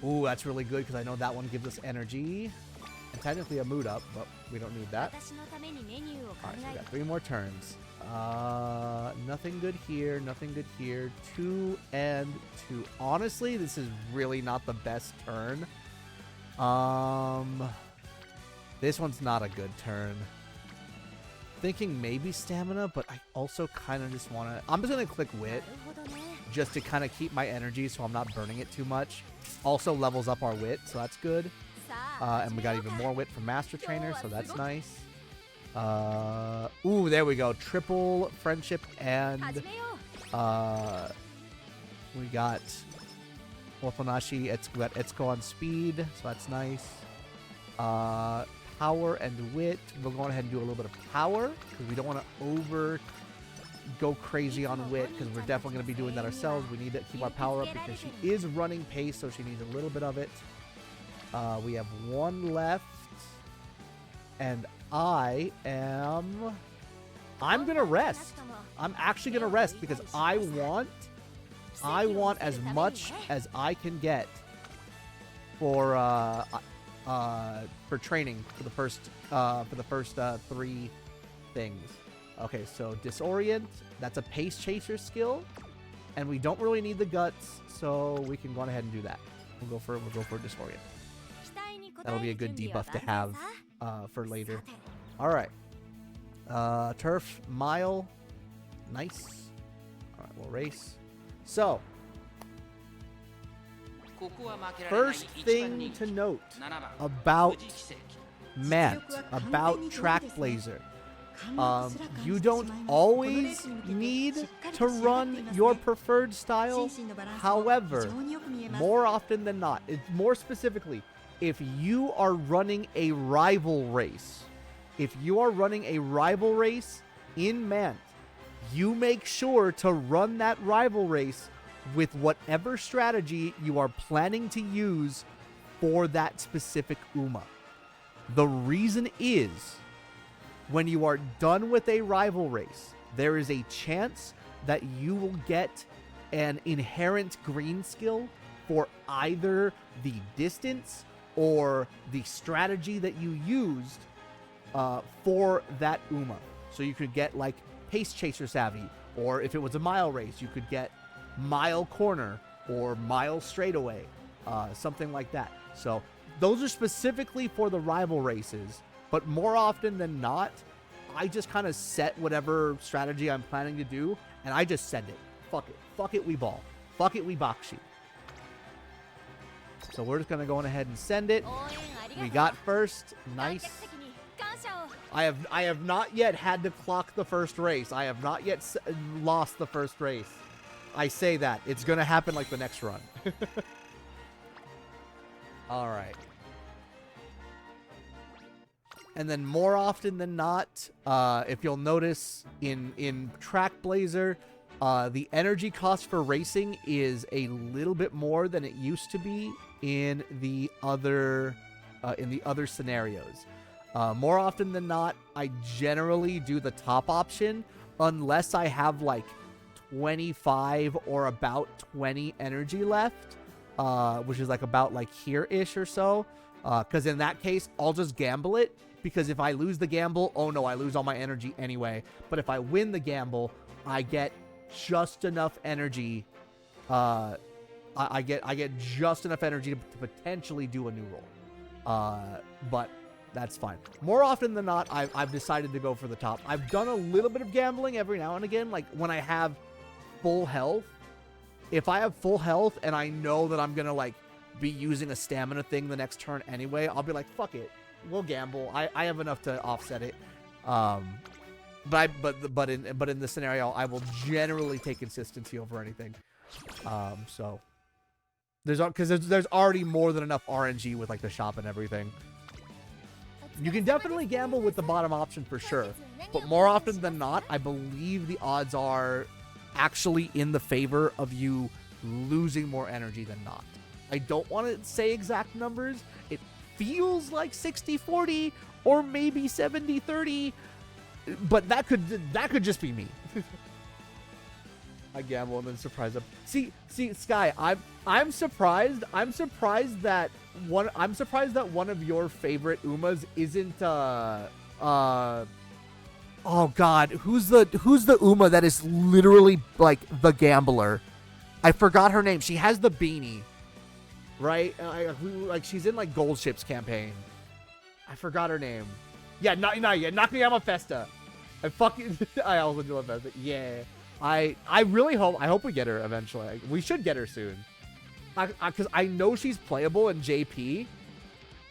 Ooh, that's really good because I know that one gives us energy. And technically a mood up, but we don't need that. Alright, so we got 3 more turns. Nothing good here, nothing good here. 2 and 2. Honestly, this is really not the best turn. This one's not a good turn. Thinking maybe stamina, but I also kind of just want to... I'm just going to click wit, just to kind of keep my energy so I'm not burning it too much. Also levels up our wit, so that's good. And we got even more wit from Master Trainer, so that's nice. Ooh, there we go. Triple friendship, and we got Orphonashi, it's got Etsuko on speed, so that's nice. Power and wit. We'll go ahead and do a little bit of power because we don't want to go crazy on wit because we're definitely going to be doing that ourselves. We need to keep our power up because she is running pace, so she needs a little bit of it. We have one left, and I'm gonna rest. I'm actually gonna rest because I want as much as I can get for training for the first 3 things. Okay, so disorient. That's a pace chaser skill, and we don't really need the guts, so we can go ahead and do that. We'll go for disorient. That'll be a good debuff to have for later. All right. Turf, mile. Nice. All right, we'll race. So, first thing to note about Mant, about Trackblazer. You don't always need to run your preferred style. However, more often than not, more specifically, if you are running a rival race, in Mant, you make sure to run that rival race with whatever strategy you are planning to use for that specific Uma. The reason is, when you are done with a rival race, there is a chance that you will get an inherent green skill for either the distance or the strategy that you used for that Uma. So you could get like Pace Chaser Savvy, or if it was a mile race, you could get Mile Corner or Mile Straightaway, something like that. So those are specifically for the rival races, but more often than not, I just kind of set whatever strategy I'm planning to do, and I just send it. Fuck it. Fuck it, we ball. Fuck it, we Bakshi. So we're just going to go on ahead and send it. We got first. Nice. I have not yet had to clock the first race. I have not yet lost the first race. I say that. It's going to happen like the next run. All right. And then more often than not, if you'll notice in Trackblazer, the energy cost for racing is a little bit more than it used to be in the other scenarios. More often than not, I generally do the top option unless I have like 25 or about 20 energy left, which is like about like here-ish or so. Because in that case, I'll just gamble it. Because if I lose the gamble, oh no, I lose all my energy anyway. But if I win the gamble, I get just enough energy. I get just enough energy to potentially do a new roll. But that's fine. More often than not, I've decided to go for the top. I've done a little bit of gambling every now and again, like when I have full health. If I have full health and I know that I'm gonna like be using a stamina thing the next turn anyway, I'll be like, fuck it. We'll gamble. I have enough to offset it. But in this scenario, I will generally take consistency over anything. So there's already more than enough RNG with like the shop and everything. You can definitely gamble with the bottom option for sure, but more often than not, I believe the odds are actually in the favor of you losing more energy than not. I don't want to say exact numbers. It feels like 60-40 or maybe 70-30, but that could just be me. I gamble and then surprise them. See, Sky, I'm surprised that one of your favorite Umas isn't oh god, who's the Uma that is literally like the gambler? I forgot her name. She has the beanie. Right? Like she's in like Gold Ship's campaign. I forgot her name. Yeah, Nakayama Festa. I also do love Festa. Yeah. I really hope we get her eventually. We should get her soon. Because I know she's playable in JP.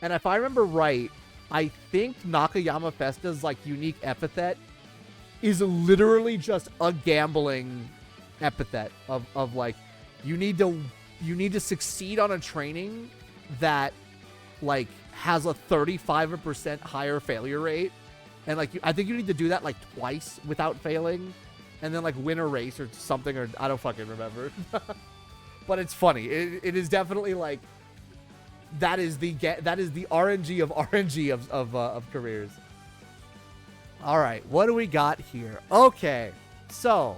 And if I remember right, I think Nakayama Festa's like unique epithet is literally just a gambling epithet of like, you need to you need to succeed on a training that like has a 35% higher failure rate, and like I think you need to do that like twice without failing, and then like win a race or something, or I don't fucking remember. But it's funny. It is definitely like that is the RNG of RNG of careers. All right, what do we got here? Okay, so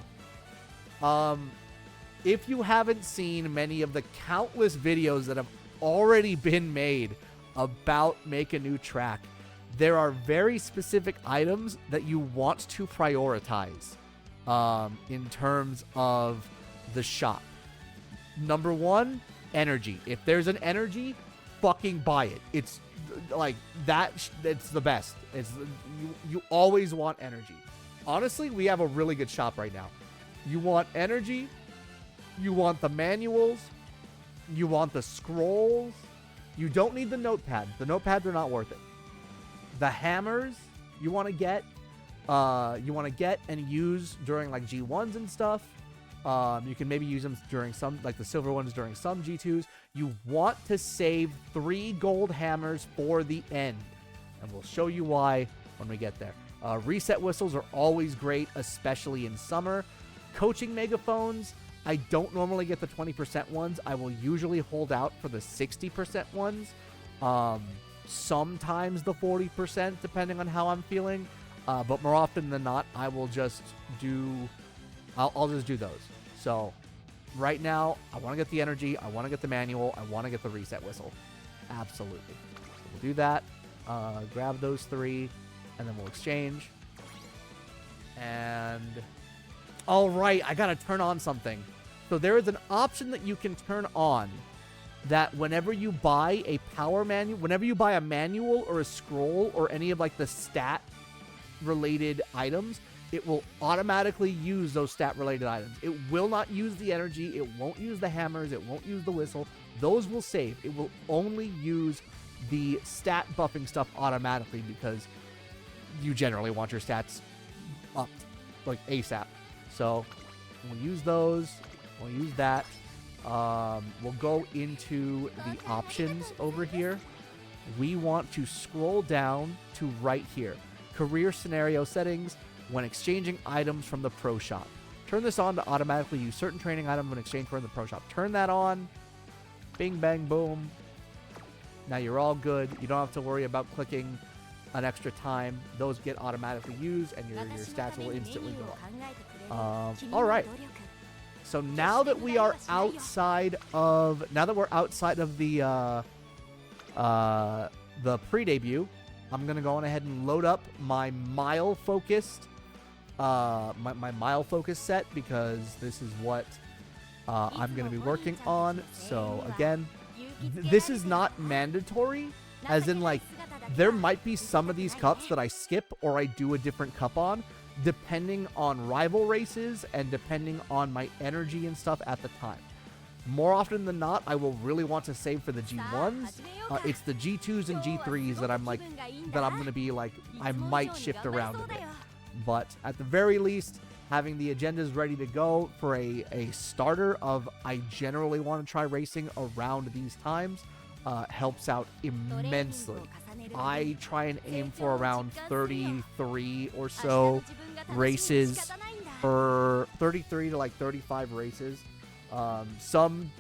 if you haven't seen many of the countless videos that have already been made about Make a New Track, there are very specific items that you want to prioritize in terms of the shop. Number one, energy. If there's an energy, fucking buy it. It's like that. It's the best. It's you always want energy. Honestly, we have a really good shop right now. You want energy. You want the manuals. You want the scrolls. You don't need the notepad. The notepads are not worth it. The hammers you want to get and use during like G1s and stuff. You can maybe use them during some, like the silver ones during some G2s. You want to save 3 gold hammers for the end. And we'll show you why when we get there. Reset whistles are always great, especially in summer. Coaching megaphones, I don't normally get the 20% ones. I will usually hold out for the 60% ones. Sometimes the 40%, depending on how I'm feeling. But more often than not, I will just do... I'll just do those. So right now, I want to get the energy. I want to get the manual. I want to get the reset whistle. Absolutely. So we'll do that. Grab those 3, and then we'll exchange. And all right, I got to turn on something. So there is an option that you can turn on that whenever you buy a power manual, whenever you buy a manual or a scroll or any of like the stat related items, it will automatically use those stat-related items. It will not use the energy. It won't use the hammers. It won't use the whistle. Those will save. It will only use the stat buffing stuff automatically because you generally want your stats up, like ASAP. So we'll use those. We'll use that. We'll go into the options over here. We want to scroll down to right here. Career scenario settings. When exchanging items from the Pro Shop. Turn this on to automatically use certain training items when exchanged from the Pro Shop. Turn that on. Bing, bang, boom. Now you're all good. You don't have to worry about clicking an extra time. Those get automatically used, and your stats will instantly go up. All right. So now that we are outside of... Now that we're outside of the pre-debut, I'm going to go on ahead and load up my mile-focused... my mile focus set, because this is what I'm going to be working on. So again, this is not mandatory, as in like there might be some of these cups that I skip or I do a different cup on, depending on rival races and depending on my energy and stuff at the time. More often than not, I will really want to save for the G1s. It's the G2s and G3s that I'm going to be like, I might shift around a bit. But at the very least, having the agendas ready to go for a starter of I generally want to try racing around these times helps out immensely. I try and aim for around 33 or so races, or 33 to like 35 races. Some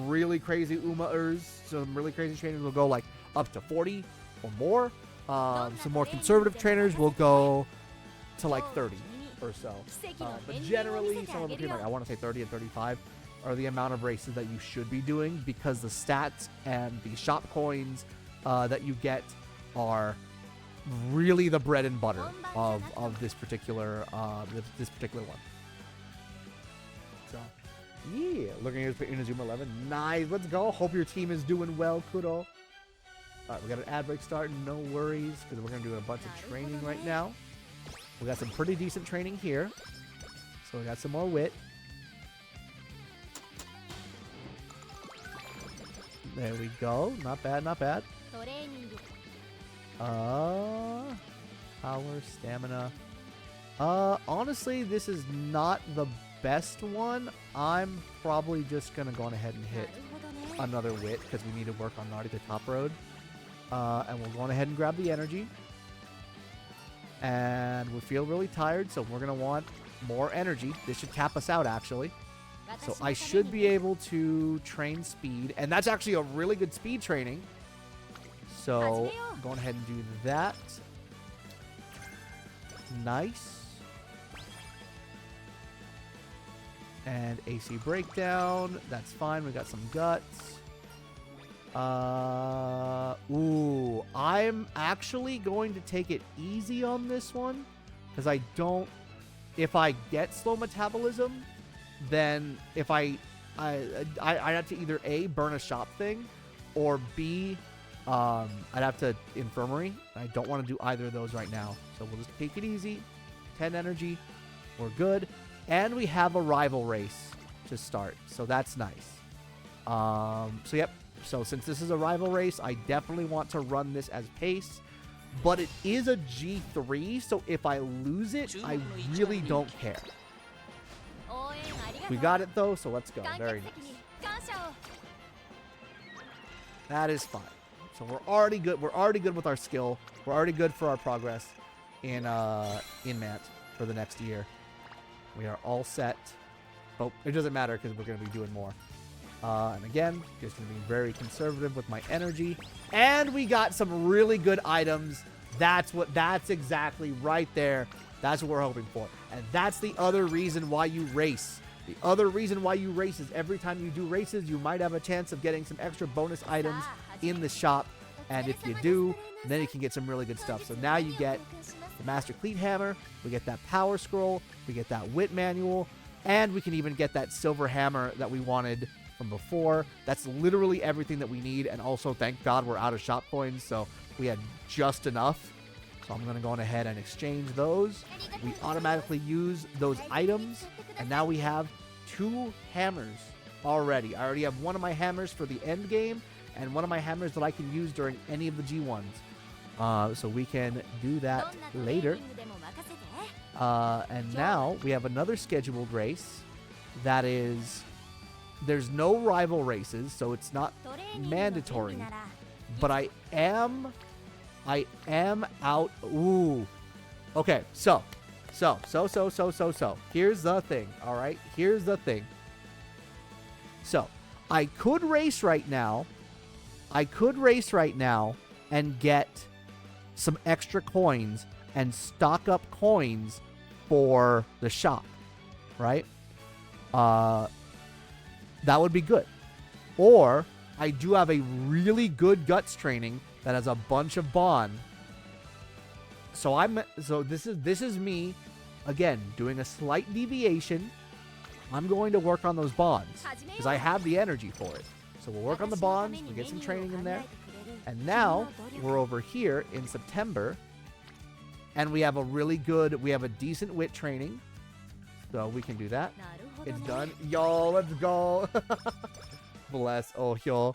really crazy Umaers, some really crazy trainers will go like up to 40 or more. Some more conservative trainers will go to like 30 or so. But generally, somewhere between like, I want to say 30 and 35 are the amount of races that you should be doing, because the stats and the shop coins that you get are really the bread and butter of this particular one. So yeah, looking at UmaMusume 11. Nice, let's go. Hope your team is doing well, Kuro. All right, we got an ad break starting. No worries, because we're gonna do a bunch of training right now. We got some pretty decent training here. So we got some more wit. There we go. Not bad, not bad. Power, stamina. Honestly, this is not the best one, I'm probably just going to go on ahead and hit another wit because we need to work on Nautica Top Road. And we'll go on ahead and grab the energy. And we feel really tired, so we're going to want more energy. This should cap us out, actually. So I should be able to train speed. And that's actually a really good speed training. So going ahead and do that. Nice. And AC breakdown. That's fine. We got some guts. Ooh. I'm actually going to take it easy on this one. Because I don't... If I get slow metabolism, then if I have to either A, burn a shop thing, or B, I'd have to infirmary. I don't want to do either of those right now. So we'll just take it easy. 10 energy. We're good. And we have a rival race to start. So that's nice. So yep. So since this is a rival race, I definitely want to run this as pace. But it is a G3, so if I lose it, I really don't care. We got it though, so let's go. Very nice. That is fine. So we're already good. We're already good with our skill. We're already good for our progress in MANT for the next year. We are all set. Oh, it doesn't matter because we're going to be doing more. And again, just going to be very conservative with my energy. And we got some really good items. That's exactly right there. That's what we're hoping for. And that's the other reason why you race. The other reason why you race is every time you do races, you might have a chance of getting some extra bonus items in the shop. And if you do, then you can get some really good stuff. So now you get the Master Cleat Hammer. We get that Power Scroll. We get that Wit Manual. And we can even get that Silver Hammer that we wanted from before. That's literally everything that we need. And also, thank God, we're out of shop coins, so we had just enough. So I'm going to go on ahead and exchange those. We automatically use those items, and now we have 2 hammers already. I already have one of my hammers for the end game, and one of my hammers that I can use during any of the G1s. So we can do that later. And now we have another scheduled race that is... There's no rival races, so it's not mandatory. But I am out. Ooh. Okay, so. Here's the thing, all right? Here's the thing. So, I could race right now. And get some extra coins and stock up coins for the shop, right? That would be good. Or I do have a really good guts training that has a bunch of bond. So this is me again doing a slight deviation. I'm going to work on those bonds because I have the energy for it. So we'll work on the bonds, we get some training in there. And now we're over here in September and we have a decent wit training. So we can do that. It's done. Yo, let's go. Bless. Oh, yo.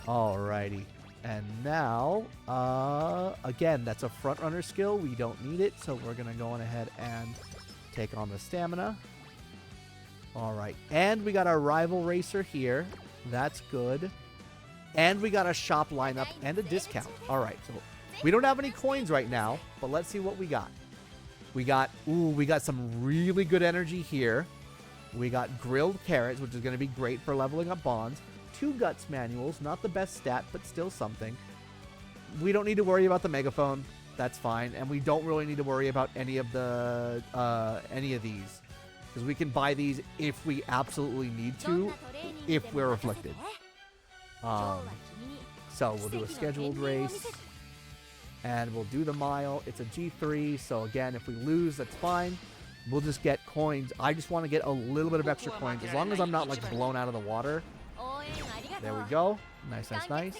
Alrighty. And now, again, that's a front runner skill. We don't need it, so we're going to go on ahead and take on the stamina. Alright. And we got our rival racer here. That's good. And we got a shop lineup and a discount. Alright, so we don't have any coins right now, but let's see what we got. We got some really good energy here. We got grilled carrots, which is going to be great for leveling up bonds. 2 guts manuals, not the best stat, but still something. We don't need to worry about the megaphone. That's fine. And we don't really need to worry about any of these. Because we can buy these if we absolutely need to, if we're afflicted. So we'll do a scheduled race. And we'll do the mile. It's a G3, so again, if we lose, that's fine. We'll just get coins. I just want to get a little bit of extra coins, as long as I'm not, like, blown out of the water. There we go. Nice, nice, nice.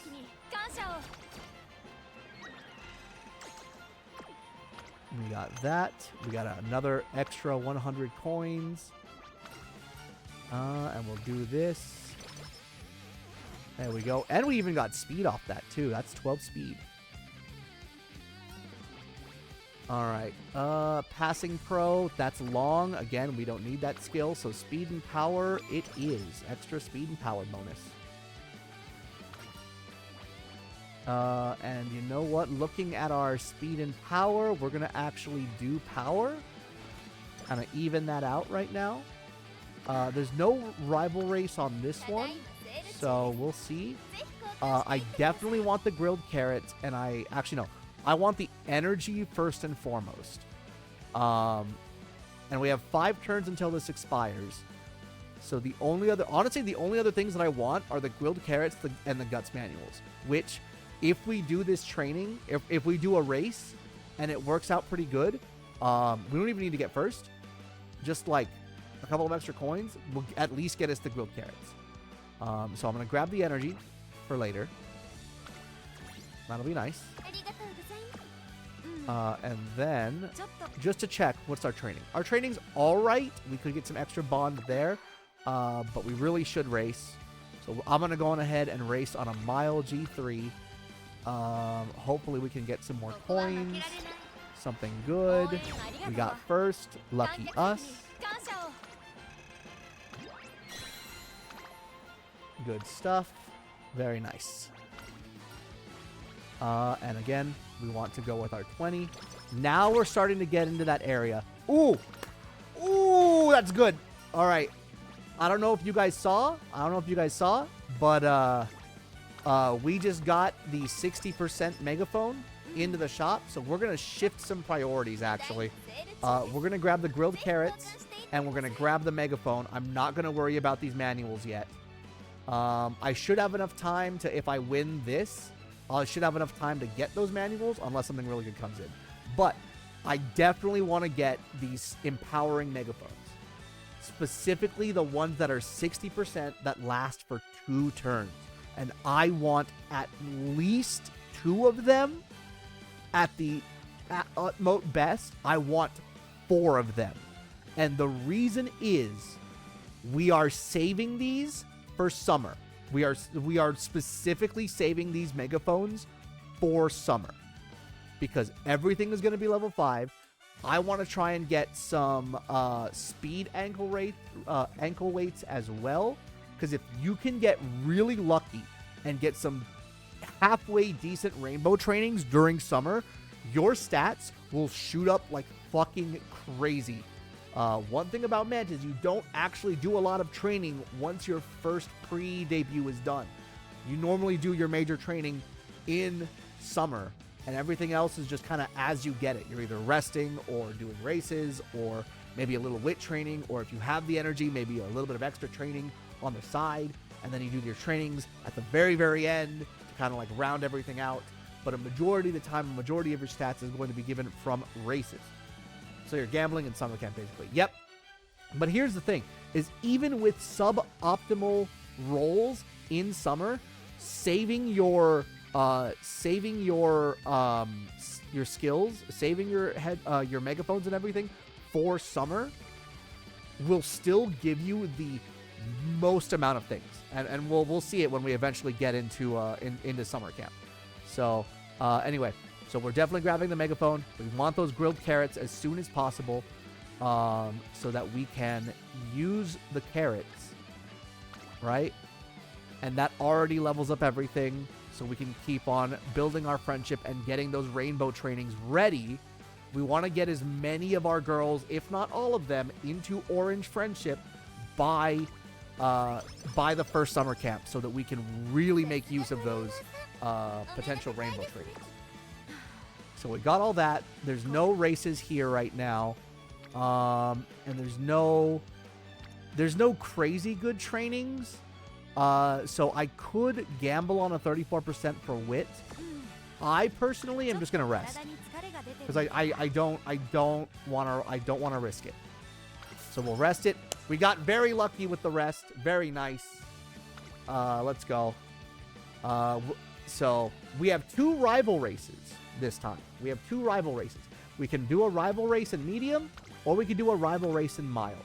We got that. We got another extra 100 coins. And we'll do this. There we go. And we even got speed off that, too. That's 12 speed. All right. Passing pro, that's long. Again, we don't need that skill, so speed and power it is. Extra speed and power bonus. And you know what? Looking at our speed and power, we're going to actually do power. Kind of even that out right now. There's no rival race on this one, so we'll see. I definitely want the grilled carrots, and actually, no. I want the energy first and foremost. And we have 5 turns until this expires. So the only other things that I want are the grilled carrots and the guts manuals. Which, if we do this training, if we do a race and it works out pretty good, we don't even need to get first. Just like a couple of extra coins will at least get us the grilled carrots. So I'm gonna grab the energy for later. That'll be nice. And then, just to check, what's our training? Our training's alright. We could get some extra bond there, but we really should race. So I'm going to go on ahead and race on a mile G3. Hopefully we can get some more coins. Something good. We got first. Lucky us. Good stuff. Very nice. And again, we want to go with our 20. Now we're starting to get into that area. Ooh! Ooh, that's good. All right. I don't know if you guys saw. But we just got the 60% megaphone into the shop. So we're going to shift some priorities, actually. We're going to grab the grilled carrots, and we're going to grab the megaphone. I'm not going to worry about these manuals yet. I should have enough time to, if I win this, I should have enough time to get those manuals unless something really good comes in. But I definitely want to get these empowering megaphones. Specifically the ones that are 60% that last for 2 turns. And I want at least 2 of them. At utmost best, I want 4 of them. And the reason is we are saving these for summer. We are specifically saving these megaphones for summer because everything is going to be level 5. I want to try and get some speed ankle weights as well, because if you can get really lucky and get some halfway decent rainbow trainings during summer, your stats will shoot up like fucking crazy. One thing about Mant is you don't actually do a lot of training once your first pre-debut is done. You normally do your major training in summer, and everything else is just kind of as you get it. You're either resting or doing races or maybe a little wit training, or if you have the energy, maybe a little bit of extra training on the side, and then you do your trainings at the very, very end to kind of like round everything out. But a majority of the time, a majority of your stats is going to be given from races. So you're gambling in summer camp, basically. Yep. But here's the thing, is even with suboptimal rolls in summer, saving your skills, saving your megaphones and everything for summer will still give you the most amount of things. And we'll see it when we eventually get into summer camp. So anyway. So we're definitely grabbing the megaphone. We want those grilled carrots as soon as possible so that we can use the carrots, right? And that already levels up everything so we can keep on building our friendship and getting those rainbow trainings ready. We want to get as many of our girls, if not all of them, into orange friendship by the first summer camp so that we can really make use of those potential rainbow trainings. So we got all that. There's no races here right now. And there's no crazy good trainings. So I could gamble on a 34% for wit. I personally am just gonna rest. Because I don't wanna risk it. So we'll rest it. We got very lucky with the rest. Very nice. Let's go. So we have 2 rival races this time. We have 2 rival races. We can do a rival race in medium, or we can do a rival race in mile.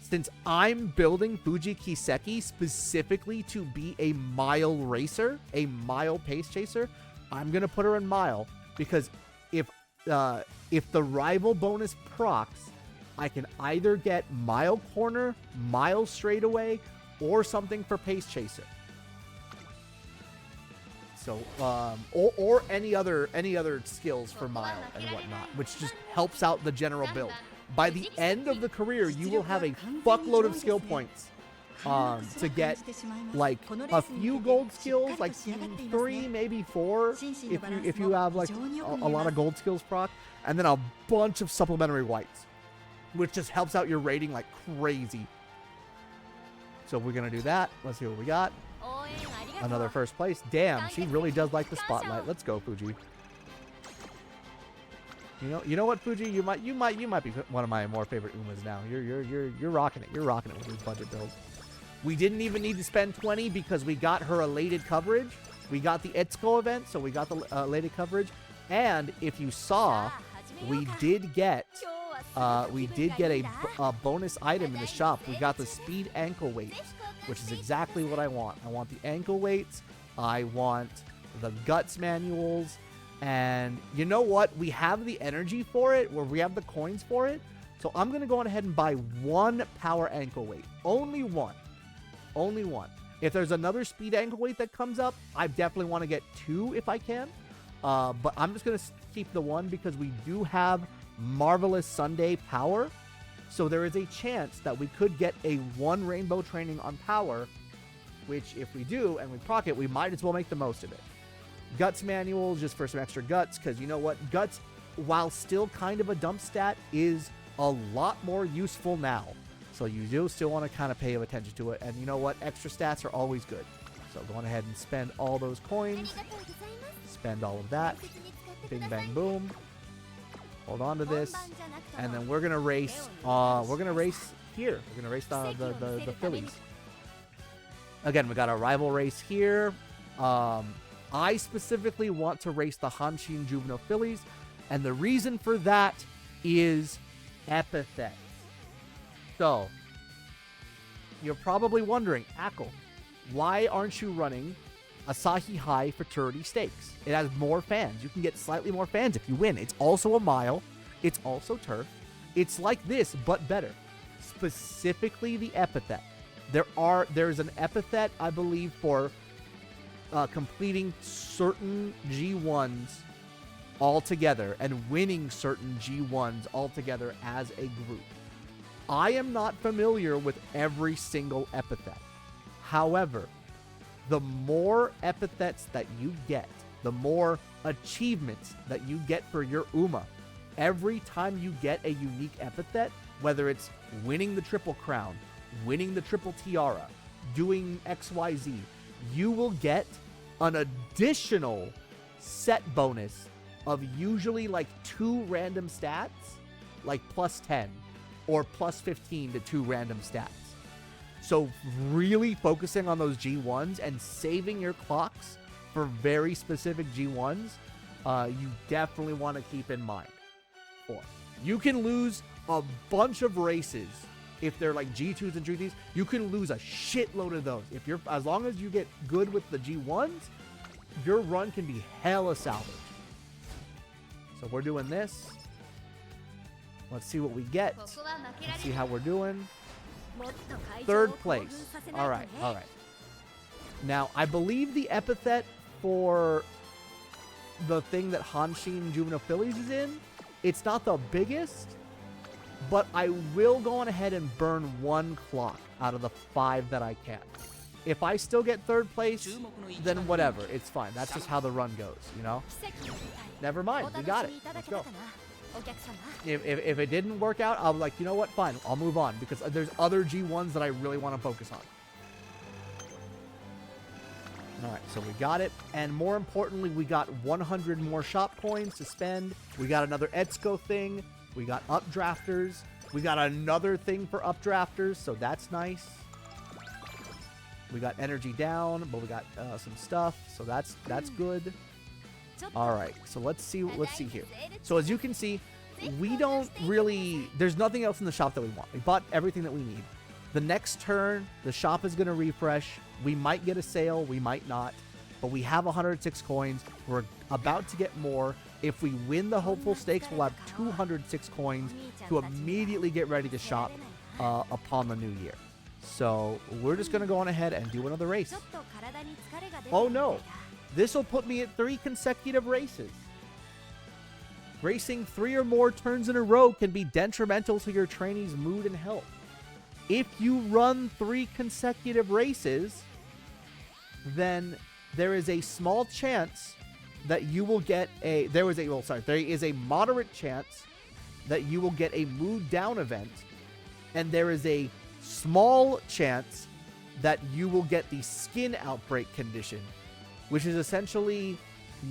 Since I'm building Fuji Kiseki specifically to be a mile racer, a mile pace chaser, I'm going to put her in mile, because if if the rival bonus procs, I can either get Mile Corner, Mile Straightaway, or something for Pace Chaser. So, or any other skills for Mile and whatnot, which just helps out the general build. By the end of the career, you will have a fuckload of skill points to get like a few gold skills, like 3, maybe 4, if you have like a lot of gold skills proc, and then a bunch of supplementary whites, which just helps out your rating like crazy. So we're gonna do that. Let's see what we got. Another first place. Damn, she really does like the spotlight. Let's go, Fuji. You know what, Fuji? You might be one of my more favorite Umas now. You're rocking it. You're rocking it with this budget build. We didn't even need to spend 20 because we got her elated coverage. We got the Etsuko event, so we got the elated coverage. And if you saw, we did get a bonus item in the shop. We got the speed ankle weights, which is exactly what I want. I want the ankle weights. I want the guts manuals. And you know what? We have the energy for it, where we have the coins for it. So I'm going to go on ahead and buy 1 power ankle weight. Only one. Only one. If there's another speed ankle weight that comes up, I definitely want to get 2 if I can. But I'm just going to keep the 1 because we do have Marvelous Sunday power. So there is a chance that we could get a 1 rainbow training on power, which if we do and we proc it, we might as well make the most of it. Guts manual just for some extra guts, because you know what? Guts, while still kind of a dump stat, is a lot more useful now. So you do still want to kind of pay attention to it. And you know what? Extra stats are always good. So go on ahead and spend all those coins. Spend all of that. Bing, bang, boom. Hold on to this. And then we're going to race. We're going to race here. We're going to race the fillies. Again, we got a rival race here. I specifically want to race the Hanshin Juvenile fillies. And the reason for that is epithets. So, you're probably wondering, Ackle, why aren't you running Asahi High Futurity Stakes? It has more fans. You can get slightly more fans if you win. It's also a mile. It's also turf. It's like this, but better. Specifically the epithet. There's an epithet, I believe, for completing certain G1s all together and winning certain G1s all together as a group. I am not familiar with every single epithet. However, the more epithets that you get, the more achievements that you get for your Uma. Every time you get a unique epithet, whether it's winning the triple crown, winning the triple tiara, doing XYZ, you will get an additional set bonus of usually like 2 random stats, like plus 10 or plus 15 to 2 random stats. So really focusing on those G1s and saving your clocks for very specific G1s, you definitely want to keep in mind. You can lose a bunch of races if they're like G2s and G3s. You can lose a shitload of those. As long as you get good with the G1s, your run can be hella salvaged. So we're doing this. Let's see what we get. Let's see how we're doing. 3rd place. All right. Now, I believe the epithet for the thing that Hanshin Juvenile Phillies is in, it's not the biggest, but I will go on ahead and burn 1 clock out of the 5 that I can. If I still get 3rd place, then whatever. It's fine. That's just how the run goes, you know? Never mind. We got it. Let's go. If it didn't work out, I'll be like, you know what? Fine. I'll move on because there's other G1s that I really want to focus on. All right, so we got it. And more importantly, we got 100 more shop coins to spend. We got another Etsuko thing. We got updrafters. We got another thing for updrafters, so that's nice. We got energy down, but we got some stuff, so that's good. All right, so let's see here. So as you can see, we don't really, there's nothing else in the shop that we want. We bought everything that we need. The next turn, the shop is going to refresh. We might get a sale, we might not, but we have 106 coins. We're about to get more. If we win the hopeful stakes, we'll have 206 coins to immediately get ready to shop upon the new year. So we're just going to go on ahead and do another race. Oh no, this will put me at 3 consecutive races. Racing 3 or more turns in a row can be detrimental to your trainee's mood and health. If you run 3 consecutive races, then there is a small chance that you will get there is a moderate chance that you will get a mood down event, and there is a small chance that you will get the skin outbreak condition, which is essentially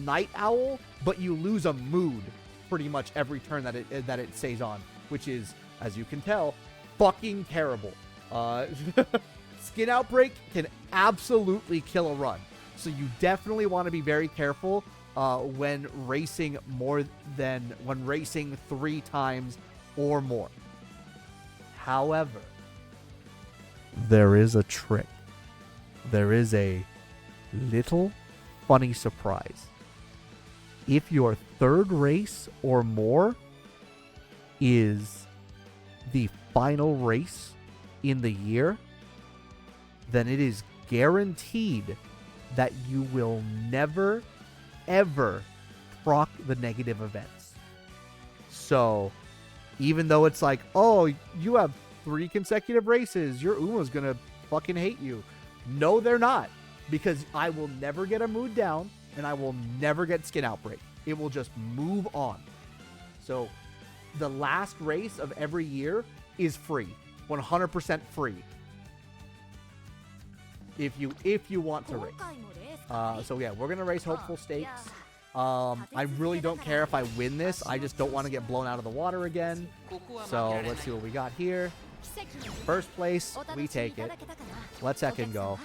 Night Owl, but you lose a mood pretty much every turn that it stays on, which is, as you can tell, fucking terrible. Skin outbreak can absolutely kill a run, so you definitely want to be very careful when racing 3 times or more. However, there is a trick. There is a little funny surprise. If your 3rd race or more is the final race in the year, then it is guaranteed that you will never, ever proc the negative events. So, even though it's like, oh, you have 3 consecutive races, your Uma's gonna fucking hate you. No, they're not. Because I will never get a mood down, and I will never get skin outbreak. It will just move on. So, the last race of every year is free. 100% free. If you want to race. So yeah, we're gonna race Hopeful Stakes. I really don't care if I win this. I just don't want to get blown out of the water again. So let's see what we got here. First place, we take it. Let's heckin' go.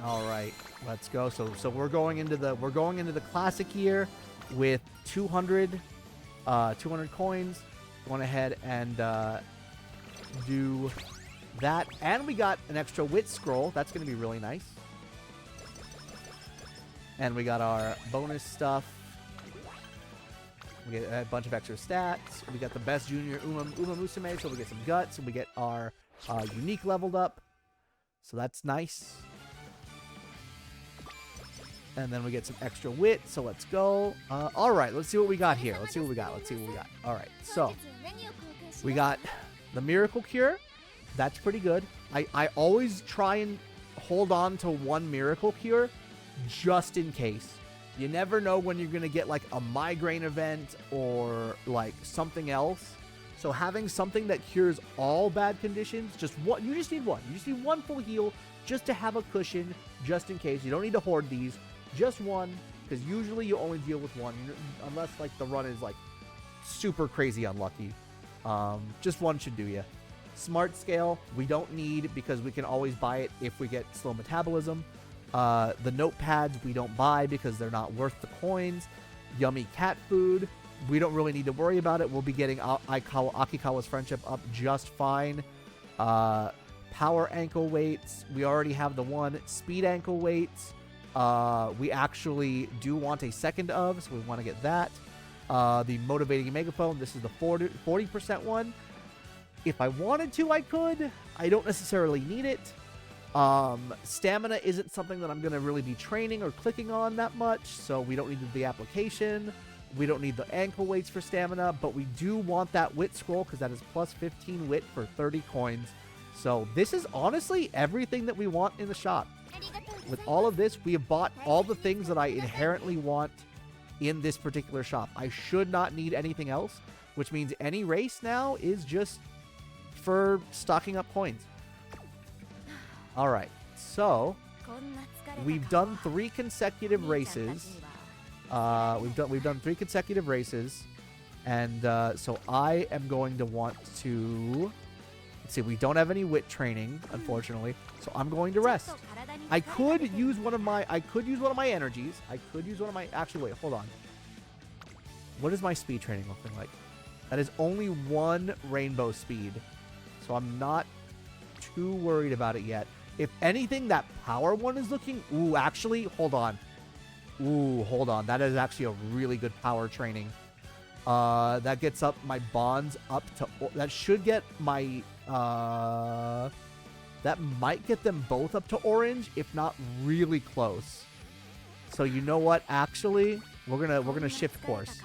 All right, let's go. So we're going into the classic year with 200 coins. Went ahead and do that, and we got an extra wit scroll. That's going to be really nice. And we got our bonus stuff. We get a bunch of extra stats. We got the best junior UmaMusume, so we get some guts, and we get our unique leveled up. So that's nice. And then we get some extra wit, so let's go. All right, let's see what we got here. Let's see what we got. All right, so we got the Miracle Cure. That's pretty good. I always try and hold on to one Miracle Cure just in case. You never know when you're going to get like a migraine event or like something else. So having something that cures all bad conditions, you just need one. You just need one full heal just to have a cushion just in case. You don't need to hoard these. Just one, because usually you only deal with one, unless like the run is like super crazy unlucky. Just one should do you. Smart Scale, we don't need because we can always buy it if we get slow metabolism. The notepads we don't buy because they're not worth the coins. Yummy cat food, we don't really need to worry about it. We'll be getting Akikawa's friendship up just fine. Power ankle weights, we already have the one. Speed ankle weights, we actually do want a second of, so we want to get that. The motivating megaphone, this is the 40% one. If I wanted to, I could. I don't necessarily need it. Stamina isn't something that I'm going to really be training or clicking on that much, so we don't need the application. We don't need the ankle weights for stamina, but we do want that wit scroll because that is plus 15 wit for 30 coins. So this is honestly everything that we want in the shop. With all of this, we have bought all the things that I inherently want in this particular shop. I should not need anything else, which means any race now is just for stocking up coins. All right, so we've done 3 consecutive races. We've done 3 consecutive races, and so I am going to want to. Let's see, we don't have any wit training, unfortunately, so I'm going to rest. I could use one of my energies. Actually, wait, hold on. What is my speed training looking like? That is only 1 rainbow speed, so I'm not too worried about it yet. If anything, that power one is looking... Ooh, actually, hold on. Ooh, hold on. That is actually a really good power training. That gets up my bonds up to... That should get my... That might get them both up to orange, if not really close. So you know what? Actually, we're gonna shift course.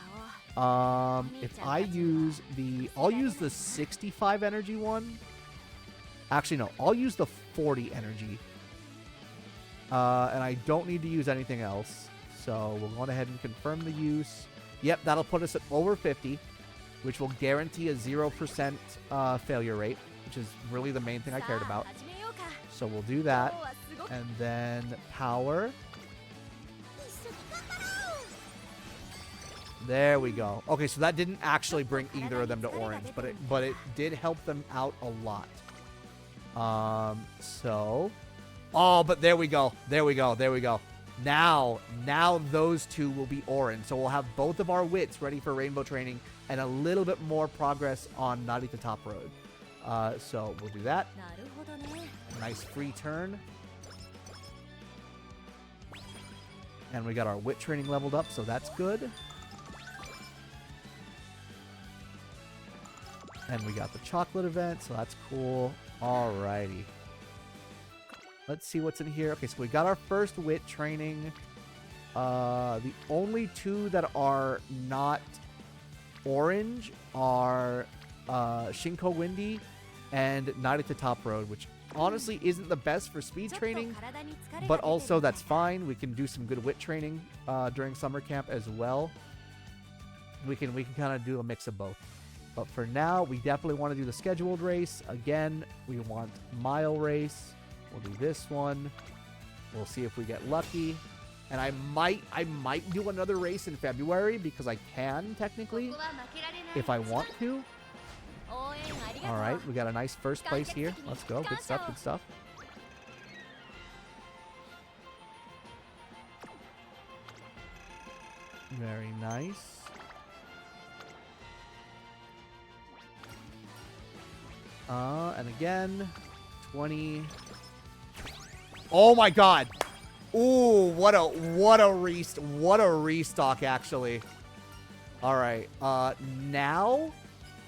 If I use the... I'll use the 65 energy one. Actually, no. I'll use the 40 energy. And I don't need to use anything else. So we'll go ahead and confirm the use. Yep, that'll put us at over 50, which will guarantee a 0% failure rate, which is really the main thing I cared about. So we'll do that. And then power. There we go. Okay, so that didn't actually bring either of them to orange, but it did help them out a lot. So... Oh, but there we go. There we go. There we go. Now those two will be orange. So we'll have both of our wits ready for rainbow training and a little bit more progress on Narita Top Road. So we'll do that. Nice free turn. And we got our wit training leveled up, so that's good. And we got the chocolate event, so that's cool. Alrighty. Let's see what's in here. Okay, so we got our first wit training. The only two that are not orange are Shinko Windy and Narita Top Road, which honestly isn't the best for speed training, but also that's fine. We can do some good wit training during summer camp as well. We can kind of do a mix of both. But for now, we definitely want to do the scheduled race. Again, we want mile race. We'll do this one. We'll see if we get lucky. And I might do another race in February because I can technically if I want to. All right, we got a nice first place here. Let's go. Good stuff, good stuff. Very nice. And again, 20. Oh my god. Ooh, what a restock actually. All right. Now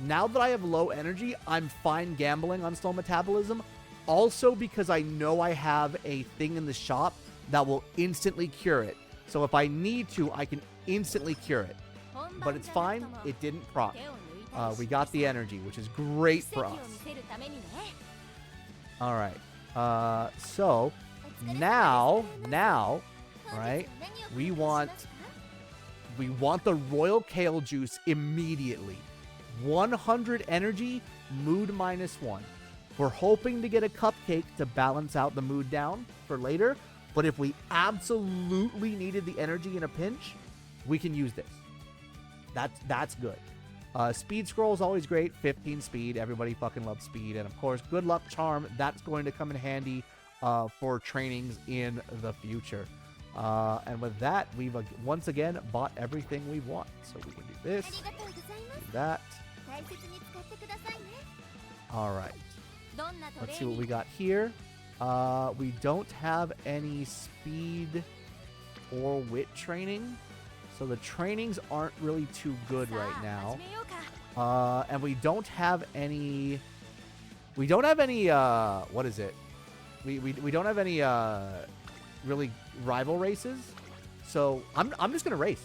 that I have low energy, I'm fine gambling on slow metabolism. Also because I know I have a thing in the shop that will instantly cure it. So if I need to, I can instantly cure it. But it's fine. It didn't proc. We got the energy, which is great for us. All right. So now, right? We want the royal kale juice immediately. 100 energy, mood -1. We're hoping to get a cupcake to balance out the mood down for later. But if we absolutely needed the energy in a pinch, we can use this. That's good. Speed scroll is always great. 15 speed. Everybody fucking loves speed. And of course, good luck charm. That's going to come in handy for trainings in the future. And with that, we've once again bought everything we want. So we can do this, do that. All right. Let's see what we got here. We don't have any speed or wit training. So the trainings aren't really too good right now. And we don't have any... what is it? We don't have any really rival races. So I'm just gonna race.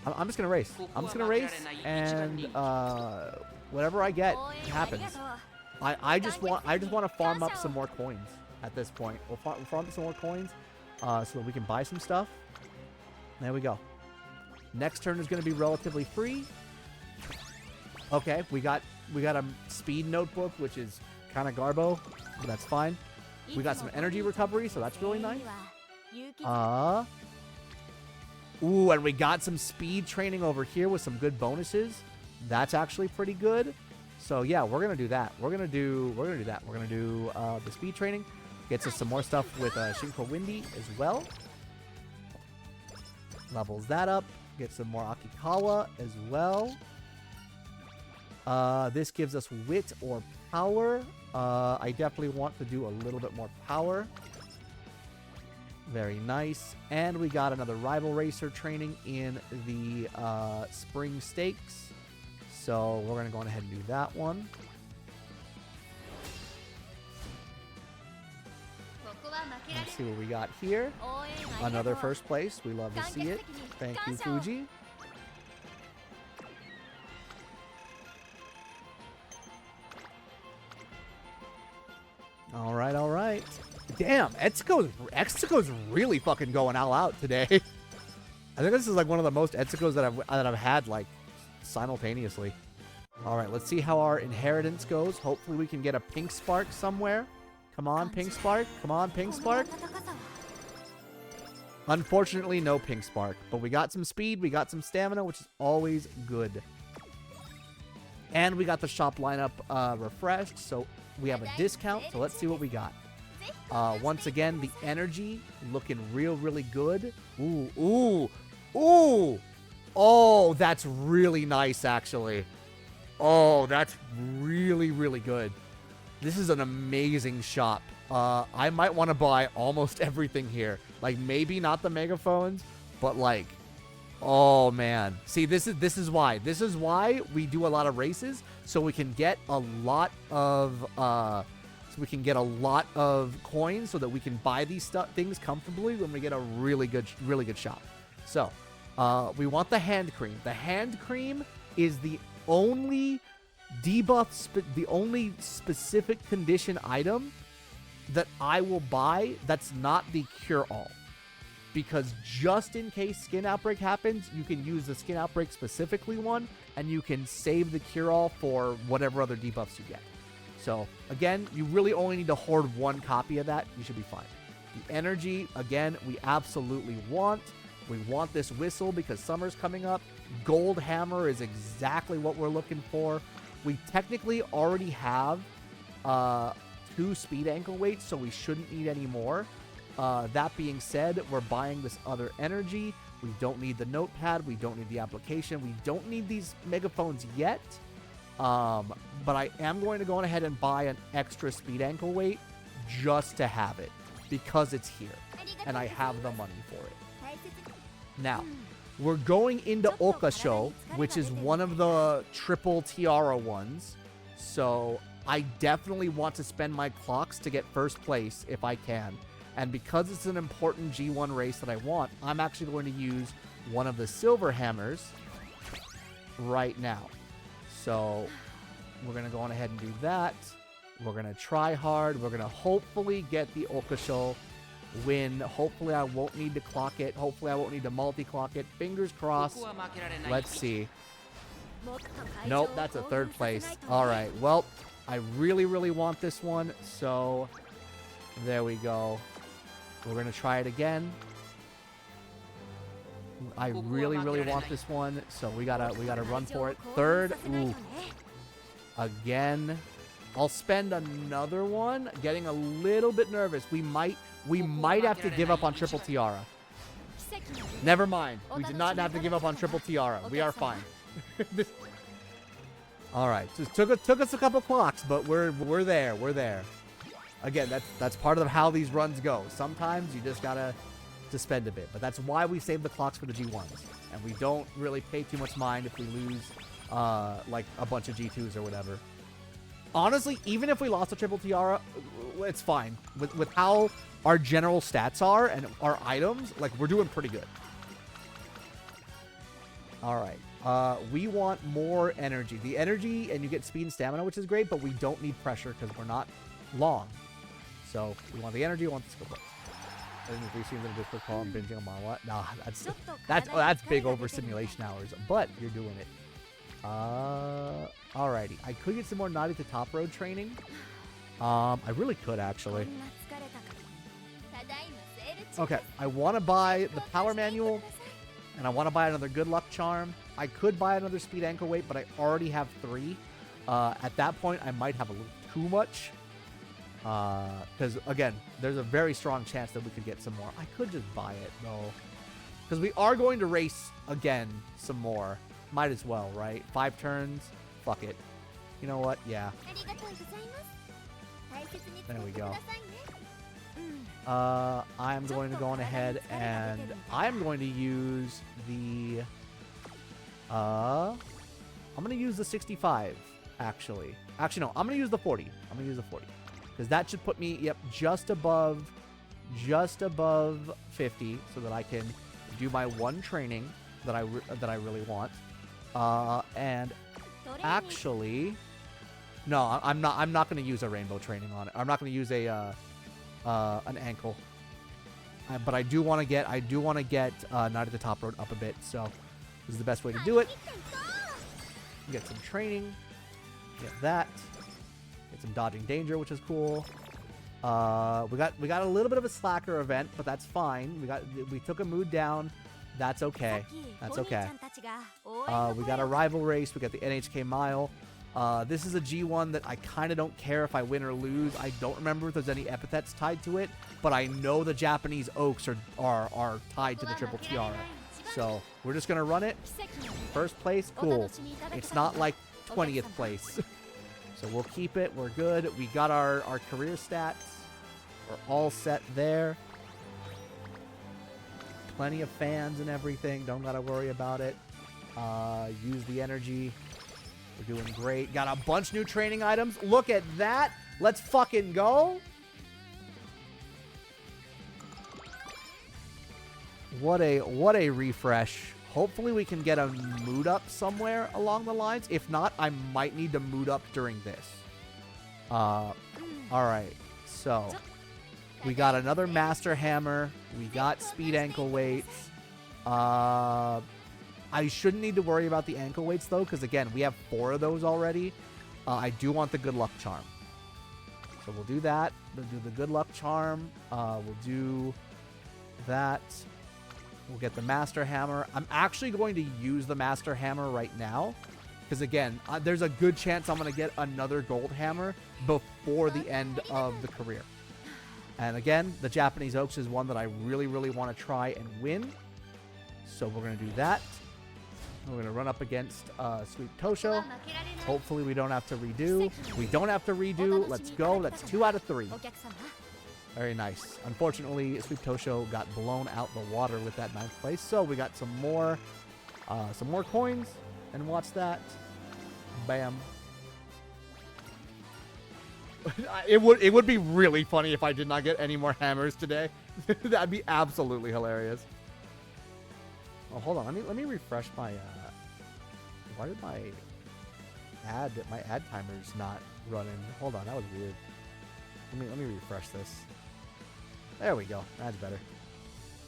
I'm just gonna race. I'm just gonna race, and whatever I get happens. I just want to farm up some more coins at this point. We'll farm up some more coins so that we can buy some stuff. There we go. Next turn is going to be relatively free. Okay, we got a speed notebook, which is kind of garbo, but that's fine. We got some energy recovery, so that's really nice. Ooh, and we got some speed training over here with some good bonuses. That's actually pretty good. So yeah, we're gonna do that. We're gonna do that. We're gonna do the speed training. Gets us some more stuff with Shinko Windy as well. Levels that up. Get some more Akikawa as well. This gives us wit or power. I definitely want to do a little bit more power. Very nice. And we got another rival racer training in the spring stakes. So we're going to go on ahead and do that one. Let's see what we got here. Another first place. We love to see it. Thank you, Fuji. All right, all right. Damn, Etsuko's really fucking going all out today. I think this is like one of the most Etsukos that I've had like simultaneously. All right, let's see how our inheritance goes. Hopefully we can get a pink spark somewhere. Come on, pink spark. Come on, pink spark. Unfortunately, no pink spark, but we got some speed, we got some stamina, which is always good. And we got the shop lineup refreshed, so we have a discount. So let's see what we got. Once again, the energy looking really good. Ooh, ooh, ooh. Oh, that's really nice, actually. Oh, that's really good. This is an amazing shop. I might want to buy almost everything here. Like, maybe not the megaphones, but like, oh man. See, this is why. This is why we do a lot of races, so we can get a lot of coins, so that we can buy these things comfortably when we get a really good shop. So, we want the hand cream. The hand cream is the only debuff, the only specific condition item that I will buy that's not the cure-all. Because just in case skin outbreak happens, you can use the skin outbreak specifically one, and you can save the cure-all for whatever other debuffs you get. So, again, you really only need to hoard one copy of that. You should be fine. The energy, again, we absolutely want. We want this whistle because summer's coming up. Gold hammer is exactly what we're looking for. We technically already have 2 speed ankle weights, so we shouldn't need any more. That being said, we're buying this other energy. We don't need the notepad. We don't need the application. We don't need these megaphones yet. But I am going to go on ahead and buy an extra speed ankle weight just to have it, because it's here and I have the money for it. Now, we're going into Okasho, which is one of the triple tiara ones. So I definitely want to spend my clocks to get first place if I can. And because it's an important G1 race that I want, I'm actually going to use one of the silver hammers right now. So we're going to go on ahead and do that. We're going to try hard. We're going to hopefully get the Okasho win. Hopefully I won't need to clock it. Hopefully I won't need to multi-clock it. Fingers crossed. Let's see. Nope, that's a third place. All right, well, I really want this one. So there we go. We're going to try it again. I really want this one, so we gotta run for it. Third, ooh. Again. I'll spend another one. Getting a little bit nervous. We might have to give up on triple tiara. Never mind. We did not have to give up on triple tiara. We are fine. All right. Just took us a couple clocks, but we're there. We're there. Again, that's part of how these runs go. Sometimes you just gotta spend a bit, but that's why we save the clocks for the G1s, and we don't really pay too much mind if we lose like a bunch of G2s or whatever. Honestly, even if we lost a triple tiara, it's fine. With how our general stats are and our items, like, we're doing pretty good. All right. We want more energy. The energy, and you get speed and stamina, which is great, but we don't need pressure because we're not long. So we want the energy, we want the skill points. I think we see them just quick call and binging on my what? Nah, that's big over simulation hours, but you're doing it. Alrighty. I could get some more Naughty to Top Road training. I really could, actually. Okay, I want to buy the power manual, and I want to buy another good luck charm. I could buy another speed ankle weight, but I already have 3. At that point, I might have a little too much. Because, again, there's a very strong chance that we could get some more. I could just buy it, though. Because we are going to race, again, some more. Might as well, right? 5 turns. Fuck it. You know what? Yeah. There we go. I'm going to go on ahead and I'm going to use the I'm going to use the 65 actually. Actually no, I'm going to use the 40. I'm going to use the 40 cuz that should put me just above 50 so that I can do my one training that I really want. And actually no, I'm not going to use a rainbow training on it. I'm not going to use an ankle. But I do want to get Night at the Top Road up a bit, so this is the best way to do it. Get some training. Get that. Get some dodging danger, which is cool. We got a little bit of a slacker event, but that's fine. We took a mood down. That's okay. That's okay. We got a rival race. We got the NHK Mile. This is a G1 that I kind of don't care if I win or lose. I don't remember if there's any epithets tied to it, but I know the Japanese Oaks are tied to the Triple Tiara. So we're just going to run it. First place, cool. It's not like 20th place. So we'll keep it. We're good. We got our career stats. We're all set there. Plenty of fans and everything. Don't got to worry about it. Use the energy. We're doing great. Got a bunch new training items. Look at that. Let's fucking go. What a refresh. Hopefully we can get a mood up somewhere along the lines. If not, I might need to mood up during this. All right. So we got another Master Hammer. We got speed ankle weights. I shouldn't need to worry about the ankle weights, though, because, again, we have 4 of those already. I do want the good luck charm. So we'll do that. We'll do the good luck charm. We'll do that. We'll get the Master Hammer. I'm actually going to use the Master Hammer right now because, again, there's a good chance I'm going to get another Gold Hammer before the end of the career. And, again, the Japanese Oaks is one that I really, really want to try and win. So we're going to do that. We're going to run up against Sweet Tosho. Hopefully we don't have to redo. We don't have to redo. Let's go. That's 2 out of 3. Very nice. Unfortunately, Sweet Tosho got blown out the water with that 9th place. So we got some more coins. And watch that. Bam. It would be really funny if I did not get any more hammers today. That'd be absolutely hilarious. Oh, hold on. Let me refresh my. Why did my ad timer's not running? Hold on, that was weird. Let me refresh this. There we go. That's better.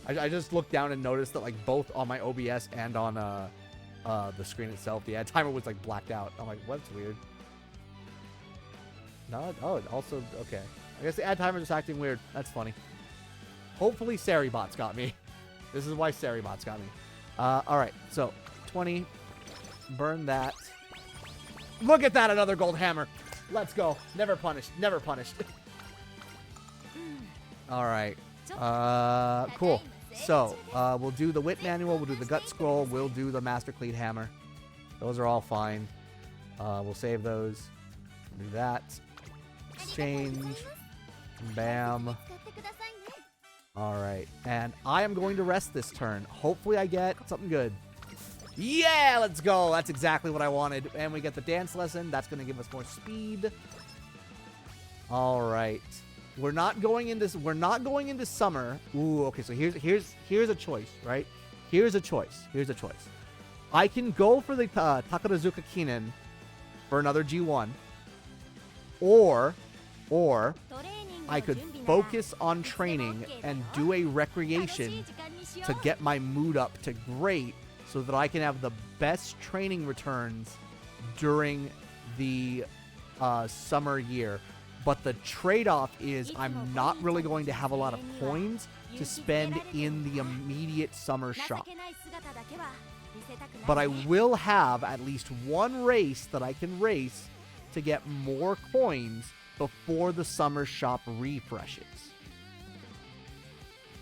I just looked down and noticed that like both on my OBS and on the screen itself, the ad timer was like blacked out. I'm like, what's weird? No. Oh, it also okay. I guess the ad timer's just acting weird. That's funny. Hopefully, Saribot's got me. This is why Saribot's got me. All right, so 20, burn that. Look at that, another gold hammer. Let's go. Never punished. Never punished. All right. Cool. So we'll do the Wit Manual. We'll do the Gut Scroll. We'll do the Master Cleat Hammer. Those are all fine. We'll save those. Do that. Exchange. Bam. All right, and I am going to rest this turn. Hopefully I get something good. Yeah, let's go. That's exactly what I wanted. And we get the dance lesson. That's going to give us more speed. All right. We're not going into summer. Ooh, okay. So here's a choice, right? Here's a choice. I can go for the Takarazuka Kinen for another G1, or I could focus on training and do a recreation to get my mood up to great so that I can have the best training returns during the summer year. But the trade-off is I'm not really going to have a lot of coins to spend in the immediate summer shop. But I will have at least one race that I can race to get more coins before the summer shop refreshes.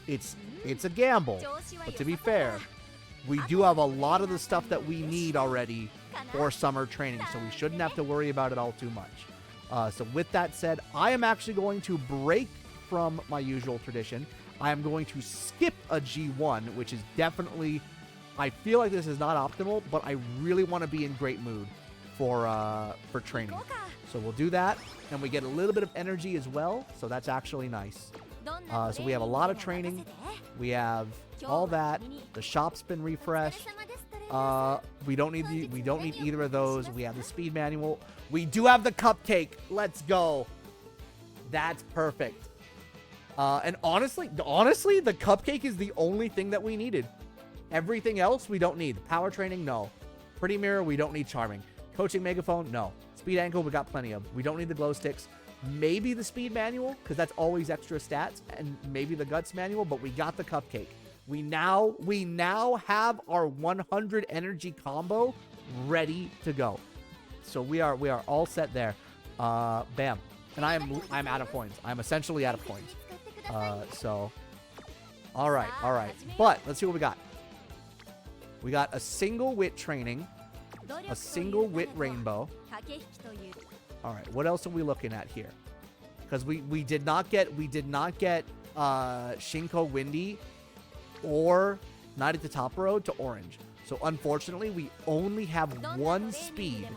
It's a gamble, but to be fair, we do have a lot of the stuff that we need already for summer training, so we shouldn't have to worry about it all too much. So with that said, I am actually going to break from my usual tradition. I am going to skip a G1, which is definitely, I feel like this is not optimal, but I really want to be in great mood for training. So we'll do that, and we get a little bit of energy as well, so that's actually nice. So we have a lot of training. We have all that. The shop's been refreshed. We don't need either of those. We have the speed manual. We do have the cupcake. Let's go. That's perfect. And honestly, the cupcake is the only thing that we needed. Everything else we don't need. Power training, no. Pretty mirror, we don't need charming. Coaching megaphone, no. Speed ankle, we got plenty of. We don't need the glow sticks. Maybe the speed manual, because that's always extra stats, and maybe the guts manual, but we got the cupcake. We now have our 100 energy combo ready to go. So we are all set there. Bam. And I'm out of coins. I'm essentially out of coins. So all right. But let's see what we got. We got a single wit training, a single wit rainbow. All right, what else are we looking at here? Because we did not get Shinko Windy or Night at the Top Road to orange. So unfortunately, we only have one speed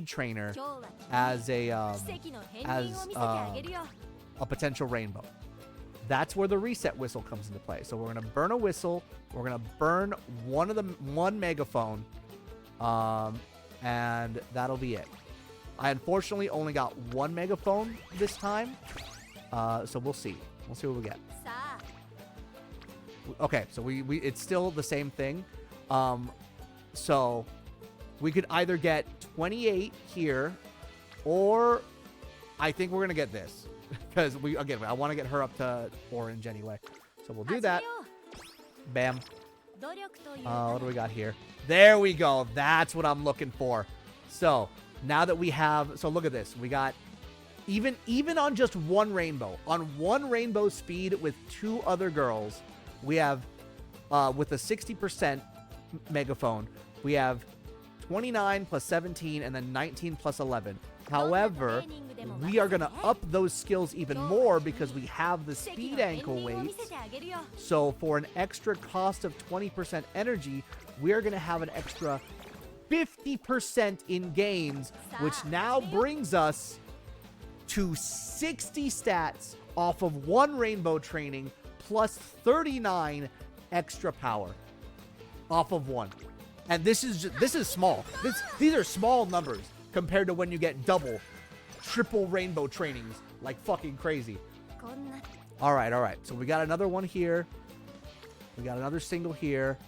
trainer as a potential rainbow. That's where the reset whistle comes into play. So we're gonna burn a whistle. We're gonna burn one megaphone, and that'll be it. I unfortunately only got one megaphone this time, so we'll see. We'll see what we get. Okay, so we it's still the same thing. So we could either get 28 here, or I think we're gonna get this because I want to get her up to orange anyway. So we'll do that. Bam. What do we got here? There we go. That's what I'm looking for. So now that we have, so look at this. We got even on just one rainbow speed with two other girls, we have with a 60% megaphone, we have 29 plus 17 and then 19 plus 11. However, we are going to up those skills even more because we have the speed ankle weight. So for an extra cost of 20% energy, we are going to have an extra 50% in gains, which now brings us to 60 stats off of one rainbow training plus 39 extra power off of one. And this is small. These are small numbers compared to when you get double, triple rainbow trainings like fucking crazy. All right. So we got another one here. We got another single here.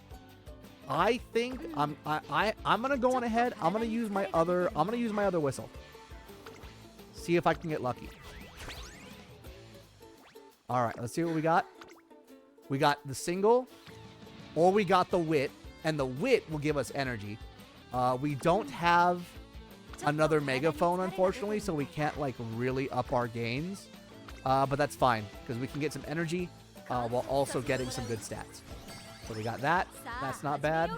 I think I'm gonna go on ahead. I'm gonna use my other whistle. See if I can get lucky. All right, let's see what we got. We got the single, or we got the wit, and the wit will give us energy. We don't have another megaphone, unfortunately, so we can't like really up our gains. But that's fine because we can get some energy while also getting some good stats. So we got that. That's not bad.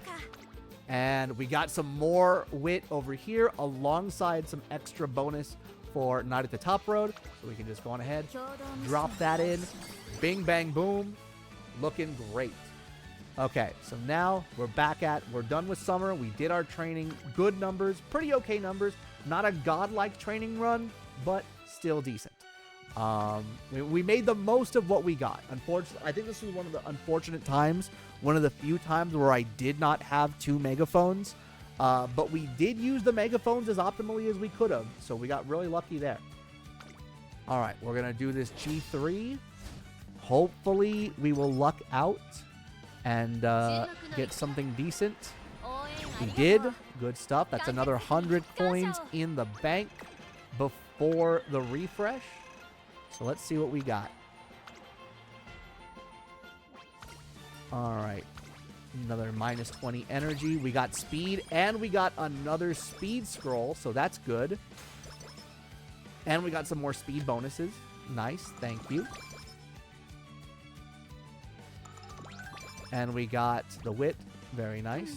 And we got some more wit over here alongside some extra bonus for Night at the Top Road. So we can just go on ahead, drop that in. Bing, bang, boom. Looking great. Okay, so now we're done with summer. We did our training. Good numbers. Pretty okay numbers. Not a godlike training run, but still decent. We made the most of what we got. Unfortunately, I think this was one of the unfortunate times, one of the few times where I did not have two megaphones, but we did use the megaphones as optimally as we could have, so we got really lucky there. All right, we're gonna do this G3. Hopefully, we will luck out and get something decent. We did. Good stuff. That's another 100 coins in the bank before the refresh. So let's see what we got. All right. Another minus 20 energy. We got speed, and we got another speed scroll, so that's good. And we got some more speed bonuses. Nice. Thank you. And we got the wit. Very nice.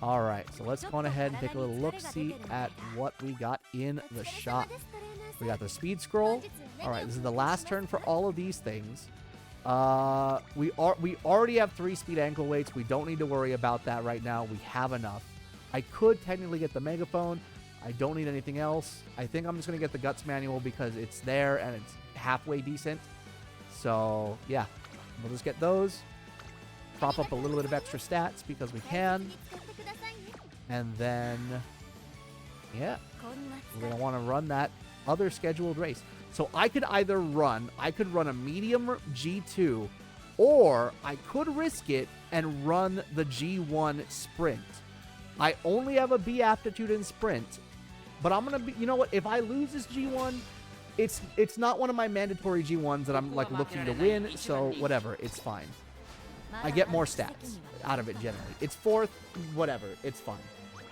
All right, so let's go on ahead and take a little look-see at what we got in the shop. We got the speed scroll. All right, this is the last turn for all of these things. We already have 3 speed ankle weights. We don't need to worry about that right now. We have enough. I could technically get the megaphone. I don't need anything else. I think I'm just going to get the Guts Manual because it's there and it's halfway decent. So, yeah. We'll just get those. Prop up a little bit of extra stats because we can. And then, yeah. We're going to want to run that other scheduled race. So I could either run a medium G2, or I could risk it and run the G1 sprint. I only have a B aptitude in sprint, but I'm going to be, you know what, if I lose this G1, it's not one of my mandatory G1s that I'm like looking to win, so whatever, it's fine. I get more stats out of it generally. It's 4th, whatever, it's fine.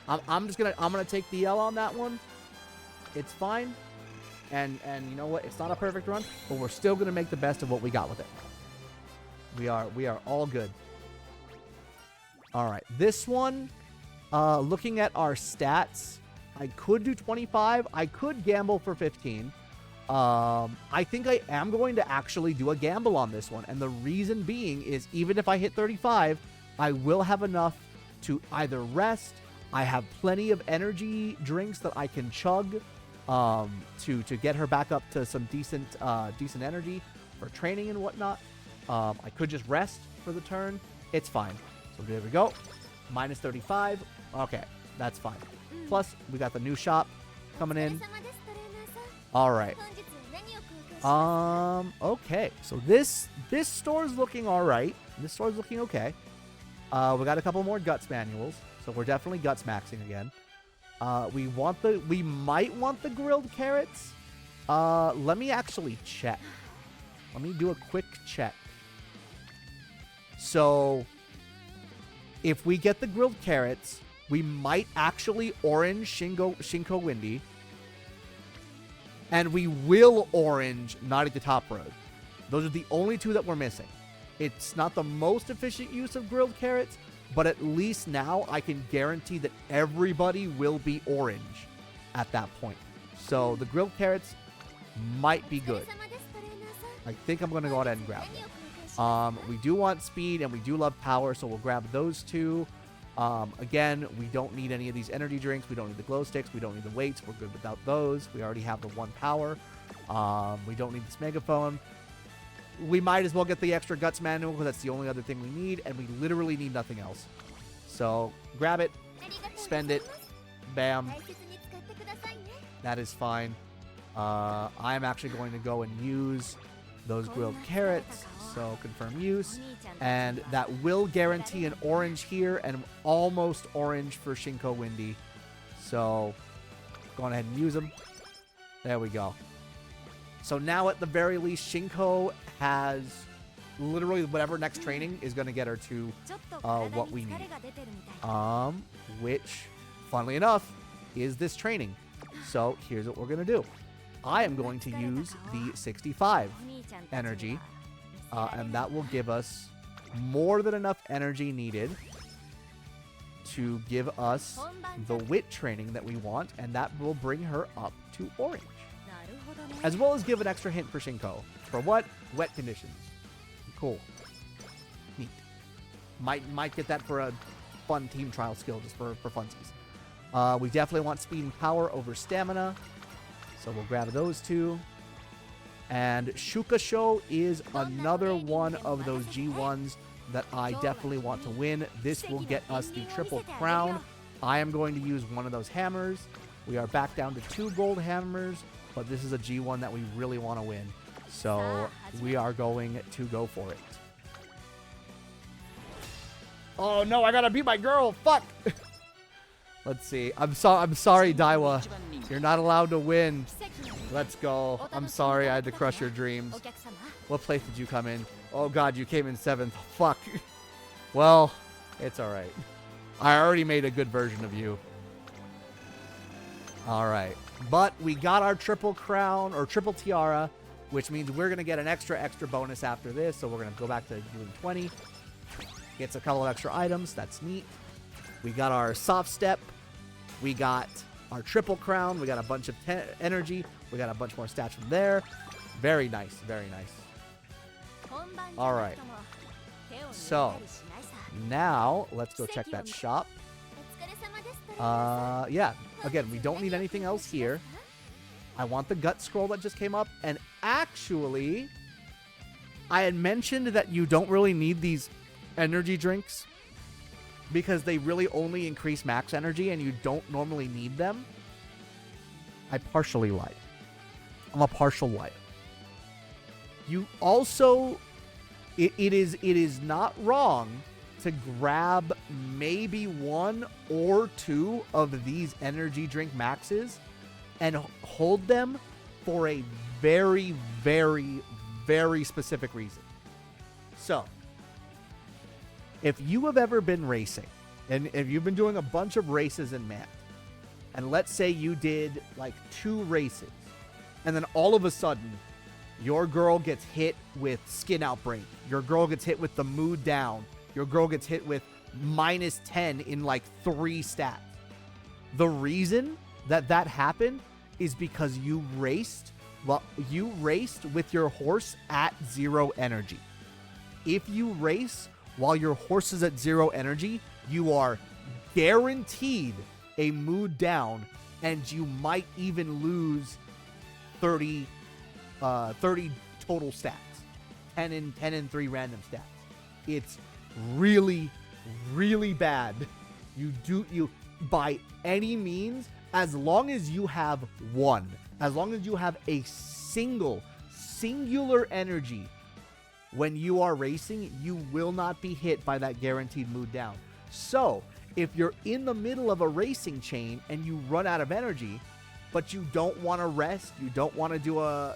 I'm gonna take the L on that one. It's fine. And you know what? It's not a perfect run, but we're still gonna make the best of what we got with it. We are all good. All right, this one, looking at our stats, I could do 25. I could gamble for 15. I think I am going to actually do a gamble on this one. And the reason being is even if I hit 35, I will have enough to either rest. I have plenty of energy drinks that I can chug to get her back up to some decent energy for training and whatnot. I could just rest for the turn. It's fine. So there we go. Minus 35. Okay, that's fine. Plus, we got the new shop coming in. All right. Okay. So this store's looking all right. This store's looking okay. We got a couple more Guts manuals, so we're definitely Guts maxing again. We might want the grilled carrots. Let me actually check. Let me do a quick check. So, if we get the grilled carrots, we might actually orange Shinko Windy. And we will orange Naughty the Top Road. Those are the only 2 that we're missing. It's not the most efficient use of grilled carrots, but at least now I can guarantee that everybody will be orange at that point. So the grilled carrots might be good. I think I'm going to go ahead and grab them. We do want speed and we do love power, so we'll grab those 2. Again, we don't need any of these energy drinks. We don't need the glow sticks. We don't need the weights. We're good without those. We already have the 1 power. We don't need this megaphone. We might as well get the extra Guts manual because that's the only other thing we need, and we literally need nothing else. So grab it, spend it, bam. That is fine. I'm actually going to go and use those grilled carrots. So confirm use, and that will guarantee an orange here and almost orange for Shinko Windy. So go ahead and use them. There we go. So now at the very least, Shinko has literally whatever next training is going to get her to what we need. Which, funnily enough, is this training. So here's what we're going to do. I am going to use the 65 energy. And that will give us more than enough energy needed to give us the wit training that we want, and that will bring her up to orange. As well as give an extra hint for Shinko. For what? Wet conditions. Cool. Neat. Might get that for a fun team trial skill just for funsies. We definitely want speed and power over stamina, so we'll grab those 2. And Shukasho is another one of those G1s that I definitely want to win. This will get us the triple crown. I am going to use one of those hammers. We are back down to 2 gold hammers, but this is a G1 that we really want to win. So we are going to go for it. Oh no, I gotta beat my girl. Fuck. Let's see. I'm sorry, Daiwa. You're not allowed to win. Let's go. I'm sorry I had to crush your dreams. What place did you come in? Oh god, you came in 7th. Fuck. Well, it's alright. I already made a good version of you. Alright. But we got our triple crown, or triple tiara, which means we're going to get an extra bonus after this. So we're going to go back to doing 20. Gets a couple of extra items. That's neat. We got our soft step. We got our triple crown. We got a bunch of energy. We got a bunch more stats from there. Very nice. Very nice. All right. So now let's go check that shop. Yeah. Again, we don't need anything else here. I want the gut scroll that just came up. And actually, I had mentioned that you don't really need these energy drinks because they really only increase max energy and you don't normally need them. I partially lied. I'm a partial liar. You also, it is not wrong to grab maybe 1 or 2 of these energy drink maxes and hold them for a very, very, very specific reason. So, if you have ever been racing, and if you've been doing a bunch of races in math, and let's say you did like 2 races, and then all of a sudden, your girl gets hit with Skin Outbreak, your girl gets hit with the Mood Down, your girl gets hit with -10 in like 3 stats. The reason that happened is because you raced with your horse at 0 energy. If you race while your horse is at 0 energy, you are guaranteed a Mood Down, and you might even lose 30 total stats, 10 and 3 random stats. It's really, really bad. You by any means, as long as you have a singular energy when you are racing, you will not be hit by that guaranteed Mood Down. So if you're in the middle of a racing chain and you run out of energy, but you don't want to rest, you don't want to do a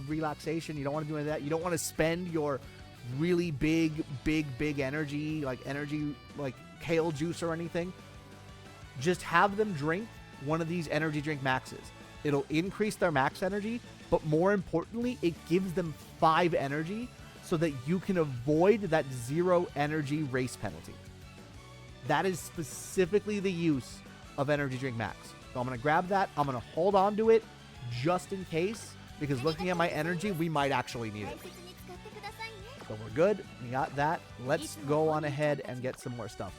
relaxation, you don't want to do any of that, you don't want to spend your really big energy like kale juice or anything, just have them drink one of these energy drink maxes. It'll increase their max energy, but more importantly, it gives them 5 energy so that you can avoid that 0 energy race penalty. That is specifically the use of energy drink max. So I'm going to grab that. I'm going to hold on to it just in case, because looking at my energy, we might actually need it. So we're good. We got that. Let's go on ahead and get some more stuff.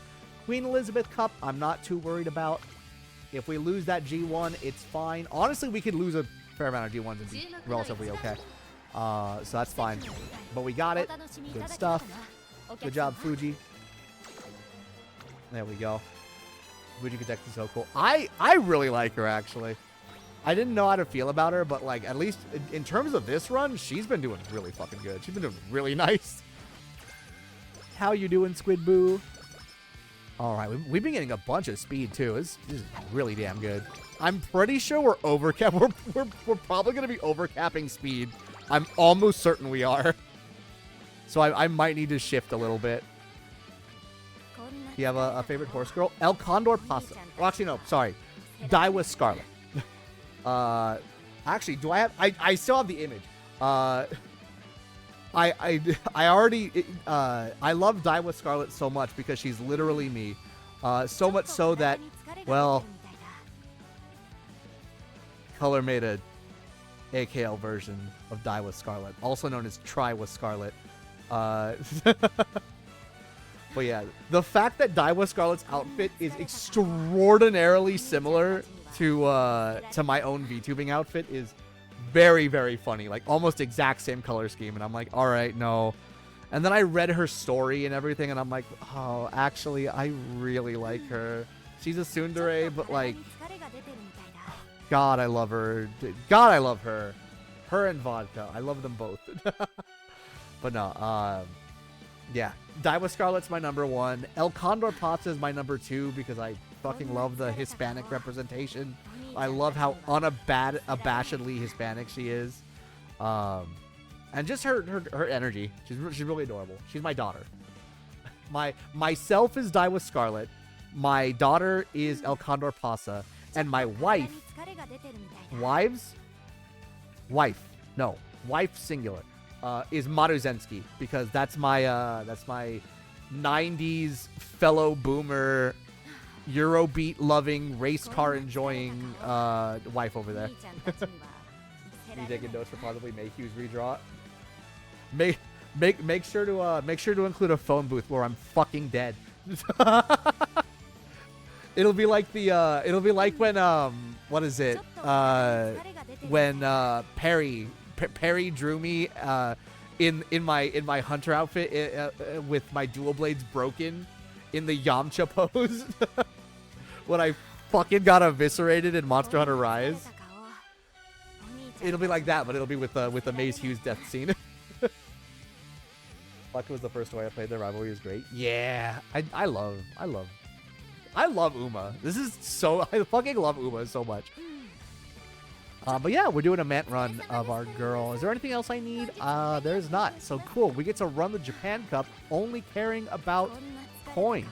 Queen Elizabeth Cup, I'm not too worried about. If we lose that G1, it's fine. Honestly, we could lose a fair amount of G1s and be relatively okay. So that's fine. But we got it. Good stuff. Good job, Fuji. There we go. Fuji Protect is so cool. I really like her, actually. I didn't know how to feel about her, but like at least in terms of this run, she's been doing really fucking good. She's been doing really nice. How you doing, Squid Boo? All right, we've been getting a bunch of speed too. This is really damn good. I'm pretty sure we're overcap. We're probably gonna be overcapping speed. I'm almost certain we are. So I might need to shift a little bit. You have a favorite horse girl? El Condor Pasa. Well, actually, no. Sorry. Daiwa Scarlet. Actually, do I have... I still have the image. I already... I love Daiwa Scarlet so much because she's literally me. So much so that, well... Color made a AKL version of Daiwa Scarlet, also known as Triwa Scarlet. But yeah, the fact that Daiwa Scarlet's outfit is extraordinarily similar to my own VTubing outfit is very, very funny. Like, almost exact same color scheme. And I'm like, all right, no. And then I read her story and everything, and I'm like, oh, actually, I really like her. She's a tsundere, but like, God, I love her. God, I love her. Her and Vodka. I love them both. But no, yeah. Daiwa Scarlet's my number 1. El Condor Pasa is my number 2 because I fucking love the Hispanic representation. I love how unabashedly Hispanic she is. And just her energy. She's really adorable. She's my daughter. Myself is Daiwa Scarlet. My daughter is El Condor Pasa. And my wife singular, is Maruzensky, because that's my 90s fellow boomer Eurobeat loving, race car enjoying wife over there. Me taking notes for possibly Mayhew's redraw. Make sure to include a phone booth where I'm fucking dead. It'll be like when what is it? When Perry drew me in my hunter outfit with my dual blades broken in the Yamcha pose when I fucking got eviscerated in Monster Hunter Rise. It'll be like that, but it'll be with the Maze Hughes death scene. Luck was the first way I played. The rivalry is great. Yeah, I love Uma. This is so, I fucking love Uma so much. But yeah, we're doing a Mant run of our girl. Is there anything else I need? There's not. So cool. We get to run the Japan Cup only caring about coins.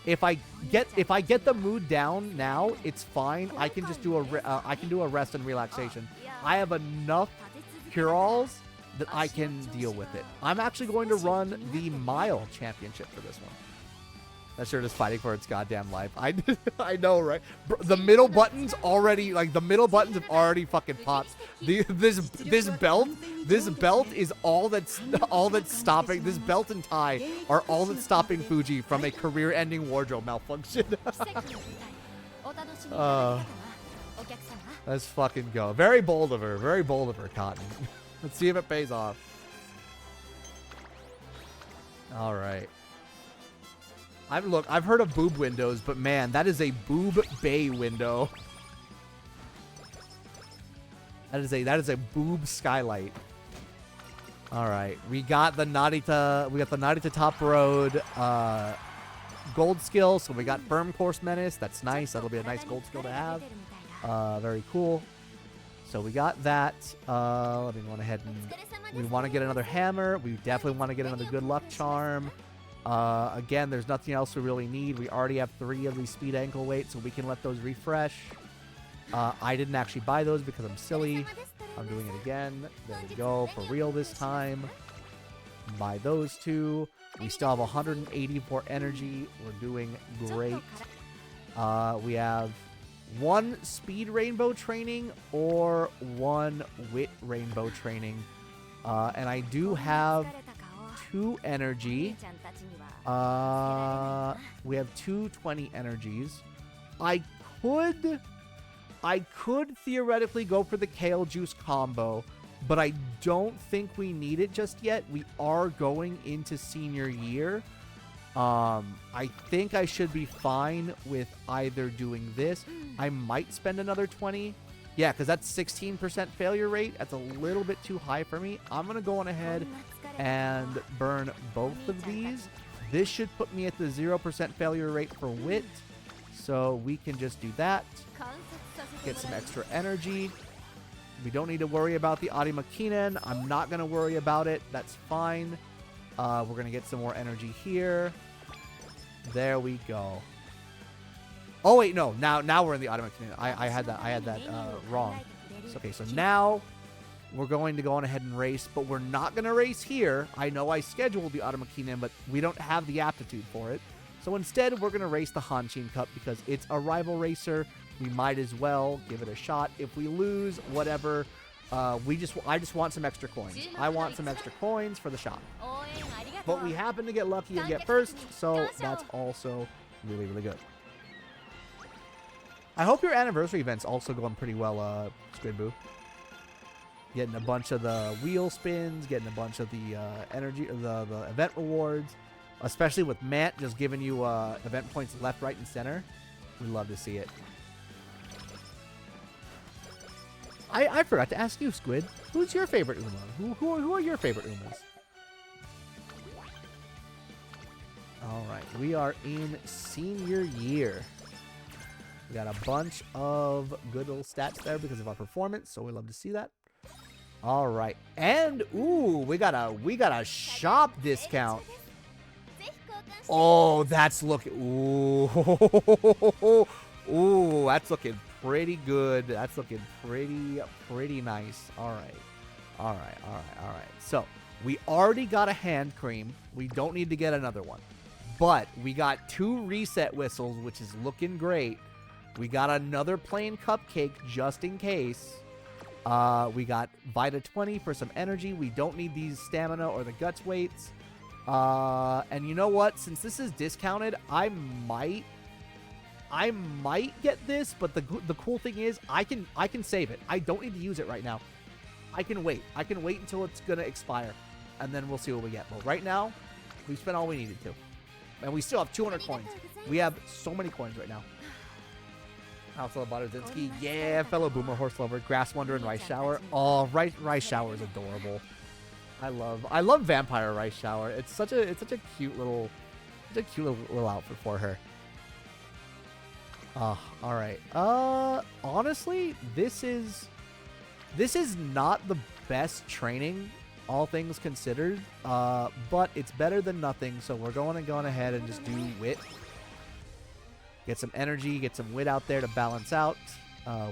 If I get the mood down now, it's fine. I can just do a rest and relaxation. I have enough cure-alls that I can deal with it. I'm actually going to run the mile championship for this one. That shirt is fighting for its goddamn life. I know, right? Bro, the middle buttons already, like, the middle buttons have already fucking popped. This belt is all that's stopping. This belt and tie are all that's stopping Fuji from a career-ending wardrobe malfunction. Let's fucking go. Very bold of her. Very bold of her, Cotton. Let's see if it pays off. All right. I've heard of boob windows, but man, that is a boob bay window. That is a boob skylight. All right, we got the Narita Top Road gold skill, so we got Firm Course Menace. That's nice. That'll be a nice gold skill to have. Very cool. So we got that. Let me go ahead and we want to get another hammer. We definitely want to get another good luck charm. Again, there's nothing else we really need. We already have 3 of these speed ankle weights, so we can let those refresh. I didn't actually buy those because I'm silly. I'm doing it again. There we go. For real this time. Buy those 2. We still have 184 energy. We're doing great. We have 1 speed rainbow training or 1 wit rainbow training. And I do have 2 energy. We have 220 energies. I could theoretically go for the kale juice combo, but I don't think we need it just yet. We are going into senior year. I think I should be fine with either doing this. I might spend another 20. Yeah, because that's 16% failure rate. That's a little bit too high for me. I'm going to go on ahead and burn both of these. This should put me at the 0% failure rate for wit. So we can just do that. Get some extra energy. We don't need to worry about the Arima Kinen. I'm not going to worry about it. That's fine. We're going to get some more energy here. There we go. Oh, wait, no. Now we're in the Arima Kinen. I had that wrong. Okay, so now we're going to go on ahead and race, but we're not going to race here. I know I scheduled the Arima Kinen, but we don't have the aptitude for it. So instead, we're going to race the Hanshin Cup because it's a rival racer. We might as well give it a shot. If we lose, whatever. I just want some extra coins. I want some extra coins for the shop. But we happen to get lucky and get first, so that's also really, really good. I hope your anniversary event's also going pretty well, Squidboo. Getting a bunch of the wheel spins, getting a bunch of the energy, the event rewards, especially with Matt just giving you event points left, right, and center. We love to see it. I forgot to ask you, Squid. Who's your favorite Uma? Who are your favorite Umas? All right, we are in senior year. We got a bunch of good little stats there because of our performance, so we love to see that. All right, and ooh, we got a shop discount. Oh, that's looking ooh, that's looking pretty good. That's looking pretty nice. All right. So we already got a hand cream. We don't need to get another one. But we got 2 reset whistles, which is looking great. We got another plain cupcake just in case. We got Vita 20 for some energy. We don't need these stamina or the guts weights. And you know what? Since this is discounted, I might get this, but the cool thing is I can save it. I don't need to use it right now. I can wait. I can wait until it's gonna expire, and then we'll see what we get. But right now, we spent all we needed to, and we still have 200 coins. We have so many coins right now. Also, Badarzinski, yeah, fellow boomer horse lover, grass wonder, and rice shower. Oh, rice shower is adorable. I love vampire rice shower. It's such a cute little outfit for her. All right. Honestly, this is not the best training, all things considered. But it's better than nothing. So we're going ahead and just do wit. Get some energy, get some wit out there to balance out.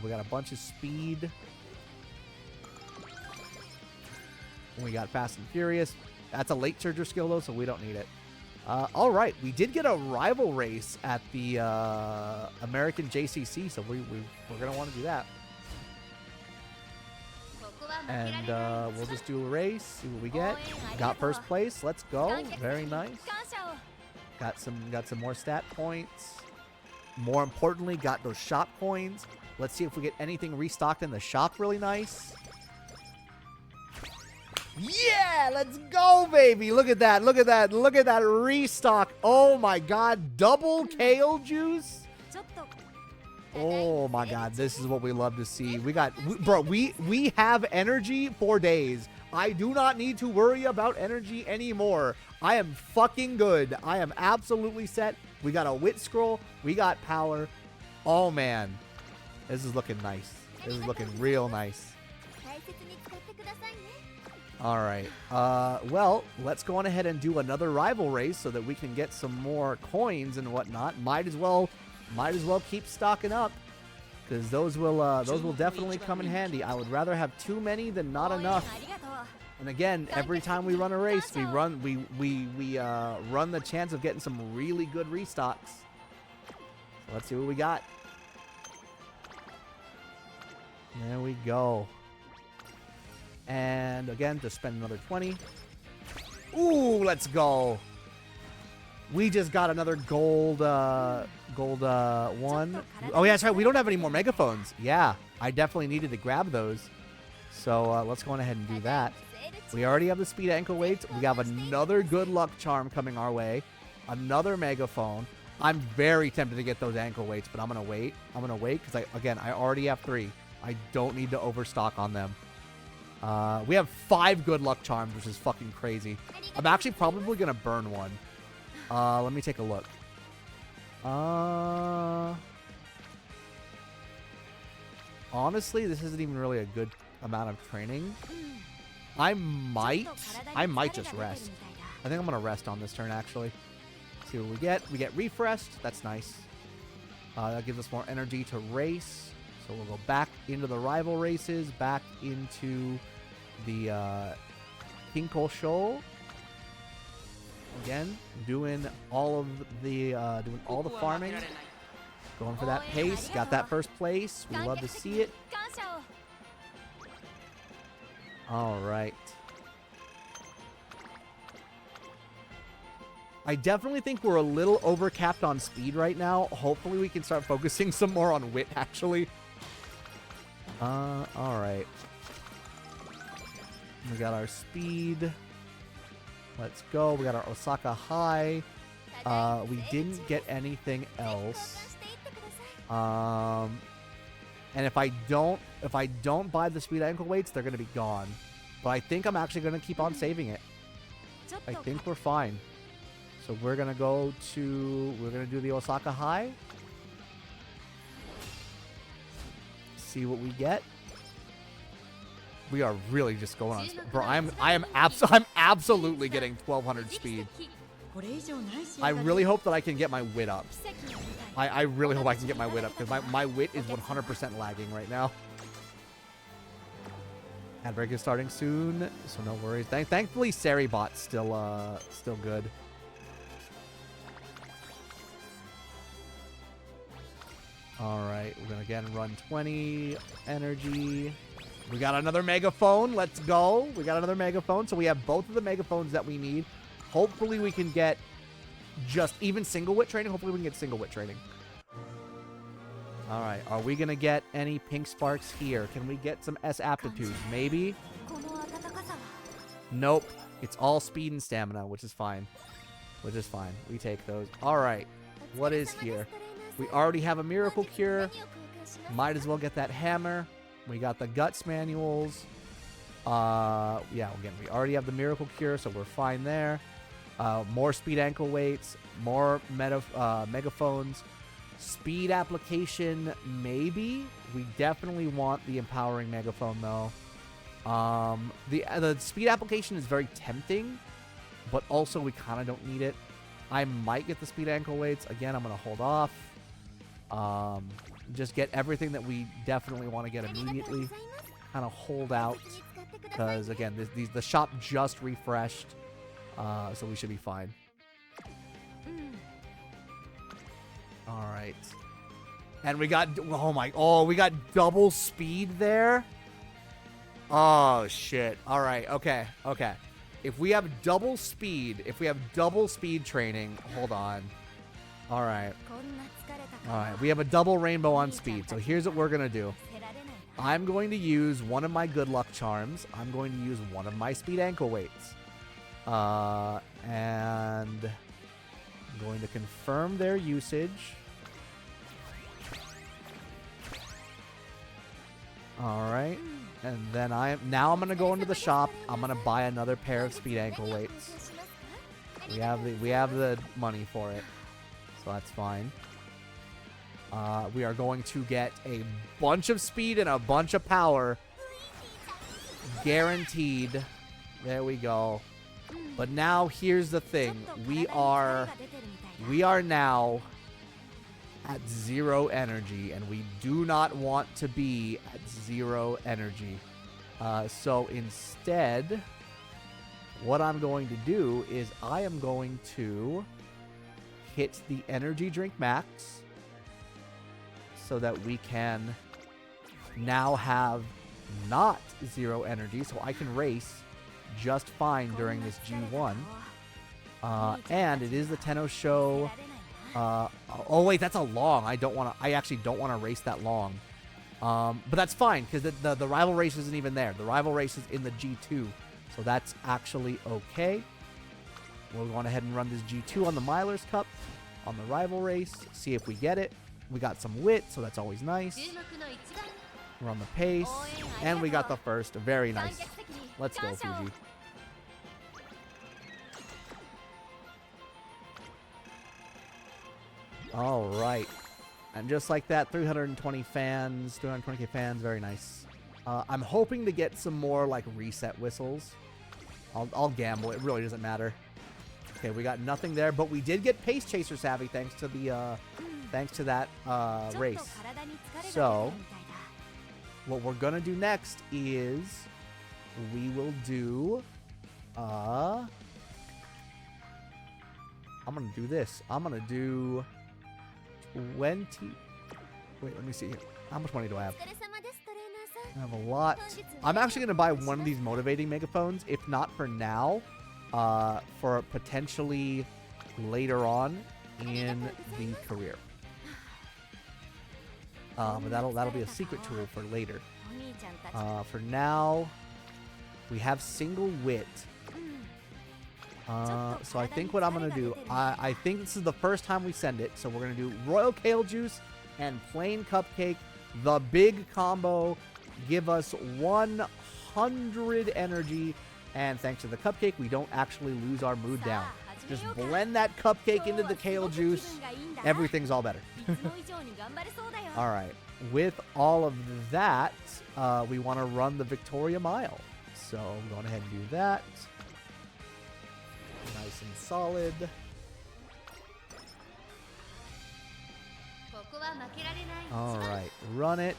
We got a bunch of speed. We got fast and furious. That's a late surger skill though, so we don't need it. All right, we did get a rival race at the American JCC, so we're gonna want to do that. And we'll just do a race, see what we get. Got first place. Let's go. Very nice. Got some more stat points. More importantly, got those shop coins. Let's see if we get anything restocked in the shop really nice. Yeah, let's go, baby. Look at that. Look at that. Look at that restock. Oh, my God. Double kale juice. Oh, my God. This is what we love to see. We have energy for days. I do not need to worry about energy anymore. I am fucking good. I am absolutely set. We got a wit scroll. We got power. Oh, man. This is looking nice. This is looking real nice. All right. Well, let's go on ahead and do another rival race so that we can get some more coins and whatnot. Might as well keep stocking up, because those will definitely come in handy. I would rather have too many than not enough. And again, every time we run a race, we run the chance of getting some really good restocks. So let's see what we got. There we go. And again, to spend another 20. Ooh, let's go. We just got another gold one. Oh yeah, that's right. We don't have any more megaphones. Yeah, I definitely needed to grab those. So let's go on ahead and do that. We already have the speed ankle weights. We have another good luck charm coming our way. Another megaphone. I'm very tempted to get those ankle weights, but I'm gonna wait. I'm gonna wait because I already have 3. I don't need to overstock on them. We have 5 good luck charms, which is fucking crazy. I'm actually probably gonna burn one. Let me take a look. Honestly, this isn't even really a good amount of training. I might just rest. I think I'm gonna rest on this turn actually. See what we get. We get refreshed. That's nice. That gives us more energy to race. So we'll go back into the rival races, back into the Kinkle Show. Again, doing all the farming. Going for that pace. Got that first place. We love to see it. All right. I definitely think we're a little overcapped on speed right now. Hopefully we can start focusing some more on wit, actually. All right. We got our speed. Let's go. We got our Osaka High. We didn't get anything else. And if I don't buy the speed ankle weights, they're gonna be gone. But I think I'm actually gonna keep on saving it. I think we're fine. So we're gonna do the Osaka High. See what we get. We are really just going on. Bro, I'm absolutely getting 1200 speed. I really hope that I can get my wit up. I really hope I can get my wit up, because my wit is 100% lagging right now. Ad break is starting soon, so no worries. Thankfully, Seribot's still good. Alright, we're gonna again run 20 energy. We got another megaphone. Let's go. We got another megaphone. So we have both of the megaphones that we need. Hopefully we can get just even single wit training. Hopefully we can get single wit training. Alright, are we gonna get any pink sparks here? Can we get some S aptitudes? Maybe? Nope. It's all speed and stamina, which is fine. Which is fine. We take those. Alright. What is here? We already have a miracle cure. Might as well get that hammer. We got the guts manuals. Yeah, again, we already have the miracle cure, so we're fine there. More speed ankle weights. More megaphones. Speed application, maybe. We definitely want the empowering megaphone, though. The speed application is very tempting, but also we kind of don't need it. I might get the speed ankle weights. Again, I'm going to hold off. Just get everything that we definitely want to get immediately. Kind of hold out. Because, again, the shop just refreshed. So we should be fine. Alright. And we got... we got double speed there? Oh, shit. Alright, okay. If we have double speed training... Hold on. Alright. Alright, we have a double rainbow on speed. So here's what we're going to do. I'm going to use one of my good luck charms. I'm going to use one of my speed ankle weights. And I'm going to confirm their usage. Alright. And then I'm going to go into the shop. I'm going to buy another pair of speed ankle weights. We have the money for it. So that's fine. We are going to get a bunch of speed and a bunch of power. Guaranteed. There we go. But now here's the thing. We are now at 0 energy, and we do not want to be at 0 energy. So instead, what I'm going to do is I am going to hit the energy drink max so that we can now have not 0 energy, so I can race just fine during this G1. And it is the Tenno show. Oh wait, that's a long. I actually don't want to race that long. But that's fine because the rival race isn't even there. The rival race is in the G2, so that's actually okay. We're going ahead and run this G2 on the Milers Cup, on the rival race, see if we get it. We got some wit, so that's always nice. We're on the pace, and we got the first. Very nice. Let's go, Fuji. All right. And just like that, 320 fans, 320k fans, very nice. I'm hoping to get some more like reset whistles. I'll gamble. It really doesn't matter. Okay, we got nothing there, but we did get Pace Chaser Savvy thanks to the thanks to that race. So what we're gonna do next is we will do I'm gonna do this. I'm gonna do 20. Wait, let me see here. How much money do I have? I have a lot. I'm actually gonna buy one of these motivating megaphones, if not for now, for potentially later on in the career. But that'll be a secret tool for later. For now, we have single wit. So I think what I'm going to do, I think this is the first time we send it, so we're going to do Royal Kale Juice and Plain Cupcake. The big combo, give us 100 energy, and thanks to the cupcake, we don't actually lose our mood down. Just blend that cupcake into the kale juice, everything's all better. Alright, with all of that, we want to run the Victoria Mile. So I'm going ahead and do that. Nice and solid. Alright, run it.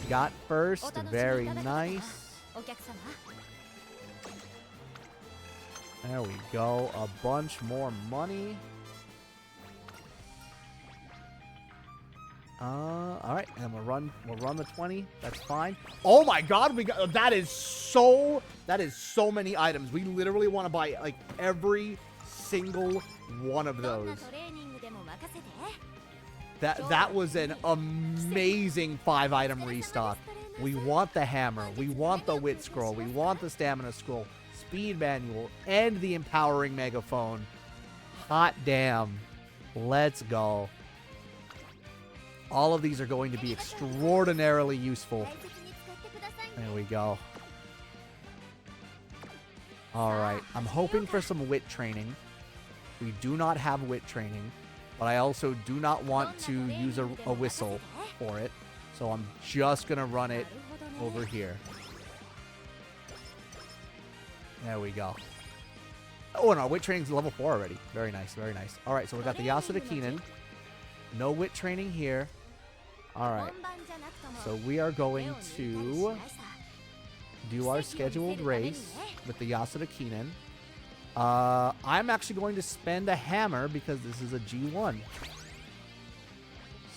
Got first, very nice. There we go, a bunch more money. All right, and we'll run the 20. That's fine. Oh my God, that is so many items. We literally want to buy like every single one of those. That was an amazing 5-item restock. We want the hammer. We want the wit scroll. We want the stamina scroll, speed manual, and the empowering megaphone. Hot damn. Let's go. All of these are going to be extraordinarily useful. There we go. All right. I'm hoping for some wit training. We do not have wit training, but I also do not want to use a whistle for it. So I'm just going to run it over here. There we go. Oh, and our wit training's level 4 already. Very nice, very nice. All right, so we got the Yasuda Keenan. No wit training here. All right. So we are going to do our scheduled race with the Yasuda Keenan. I'm actually going to spend a hammer because this is a G1.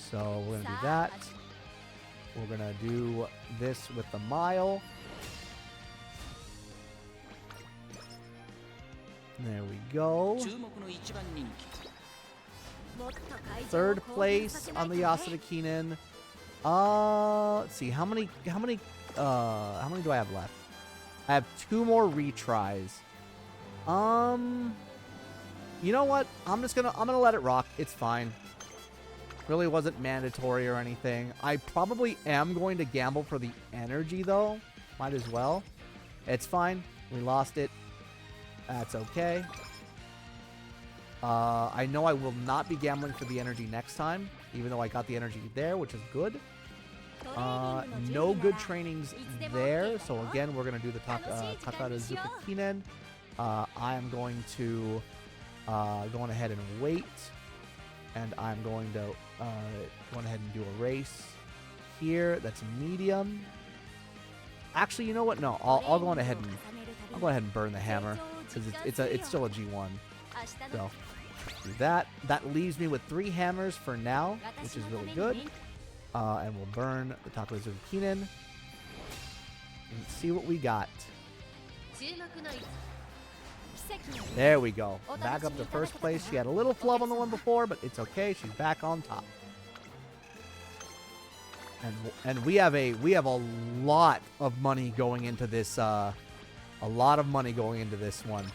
So we're going to do that. We're going to do this with the mile. There we go. 3rd place on the Yasuda Keenan. Let's see. How many do I have left? I have 2 more retries. You know what? I'm gonna let it rock. It's fine. Really wasn't mandatory or anything. I probably am going to gamble for the energy though. Might as well. It's fine. We lost it. That's okay. I know I will not be gambling for the energy next time, even though I got the energy there, which is good. No good trainings there. So again, we're going to do the Takarazuka Kinen. I am going to go ahead and wait. And I'm going to go ahead and do a race here. That's medium. Actually, you know what? No, I'll go ahead and burn the hammer because it's still a G1. So do that. That leaves me with 3 hammers for now, which is really good. And we'll burn the Takarazuka Kinen. And see what we got. There we go. Back up to 1st place. She had a little flub on the one before, but it's okay. She's back on top. And we have a lot of money going into this. A lot of money going into this one.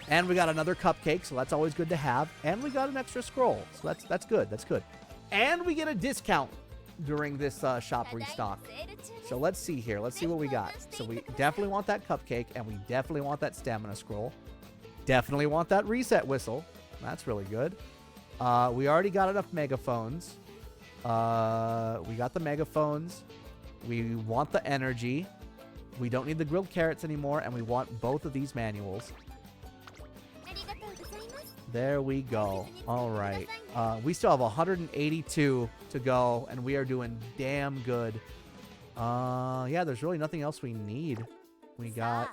And we got another cupcake, so that's always good to have. And we got an extra scroll, so that's good. That's good. And we get a discount during this shop restock. So let's see here. Let's see what we got. So we definitely want that cupcake, and we definitely want that stamina scroll. Definitely want that reset whistle. That's really good. We already got enough megaphones. We got the megaphones. We want the energy. We don't need the grilled carrots anymore, and we want both of these manuals. There we go. All right. We still have 182 to go, and we are doing damn good. Yeah, there's really nothing else we need. We got...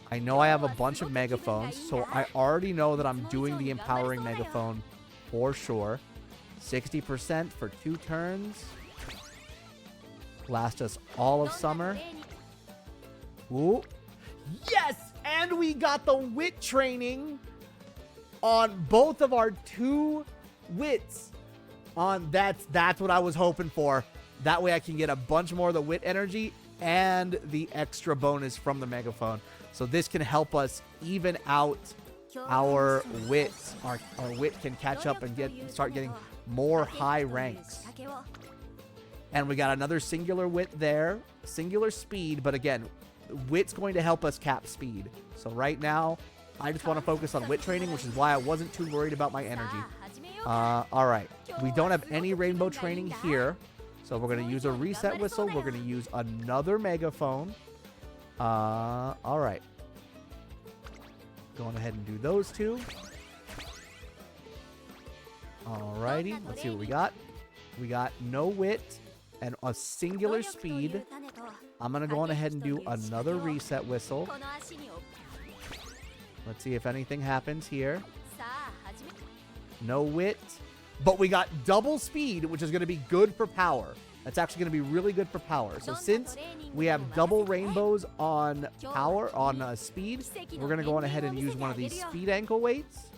I know I have a bunch of megaphones, so I already know that I'm doing the empowering megaphone for sure. 60% for 2 turns. Last us all of summer. Ooh. Yes! And we got the wit training on both of our 2 wits. That's what I was hoping for. That way I can get a bunch more of the wit energy and the extra bonus from the megaphone. So this can help us even out our wits. Our wit can catch up and start getting more high ranks. And we got another singular wit there. Singular speed, but again, wit's going to help us cap speed. So right now, I just want to focus on wit training, which is why I wasn't too worried about my energy. Alright. We don't have any rainbow training here. So we're going to use a reset whistle. We're going to use another megaphone. Alright. Going ahead and do those 2. Alrighty. Let's see what we got. We got no wit and a singular speed. I'm going to go on ahead and do another reset whistle. Let's see if anything happens here. No wit. but we got double speed, which is going to be good for power. That's actually going to be really good for power. So since we have double rainbows on power, on speed, we're going to go on ahead and use one of these speed ankle weights.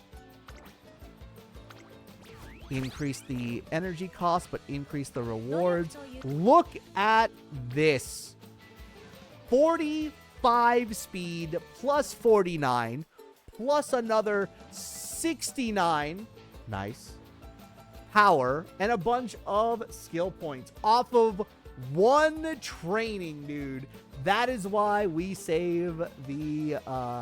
Increase the energy cost, but increase the rewards. Look at this. 45 speed plus 49 plus another 69. Nice. Power and a bunch of skill points off of one training, dude. That is why we save the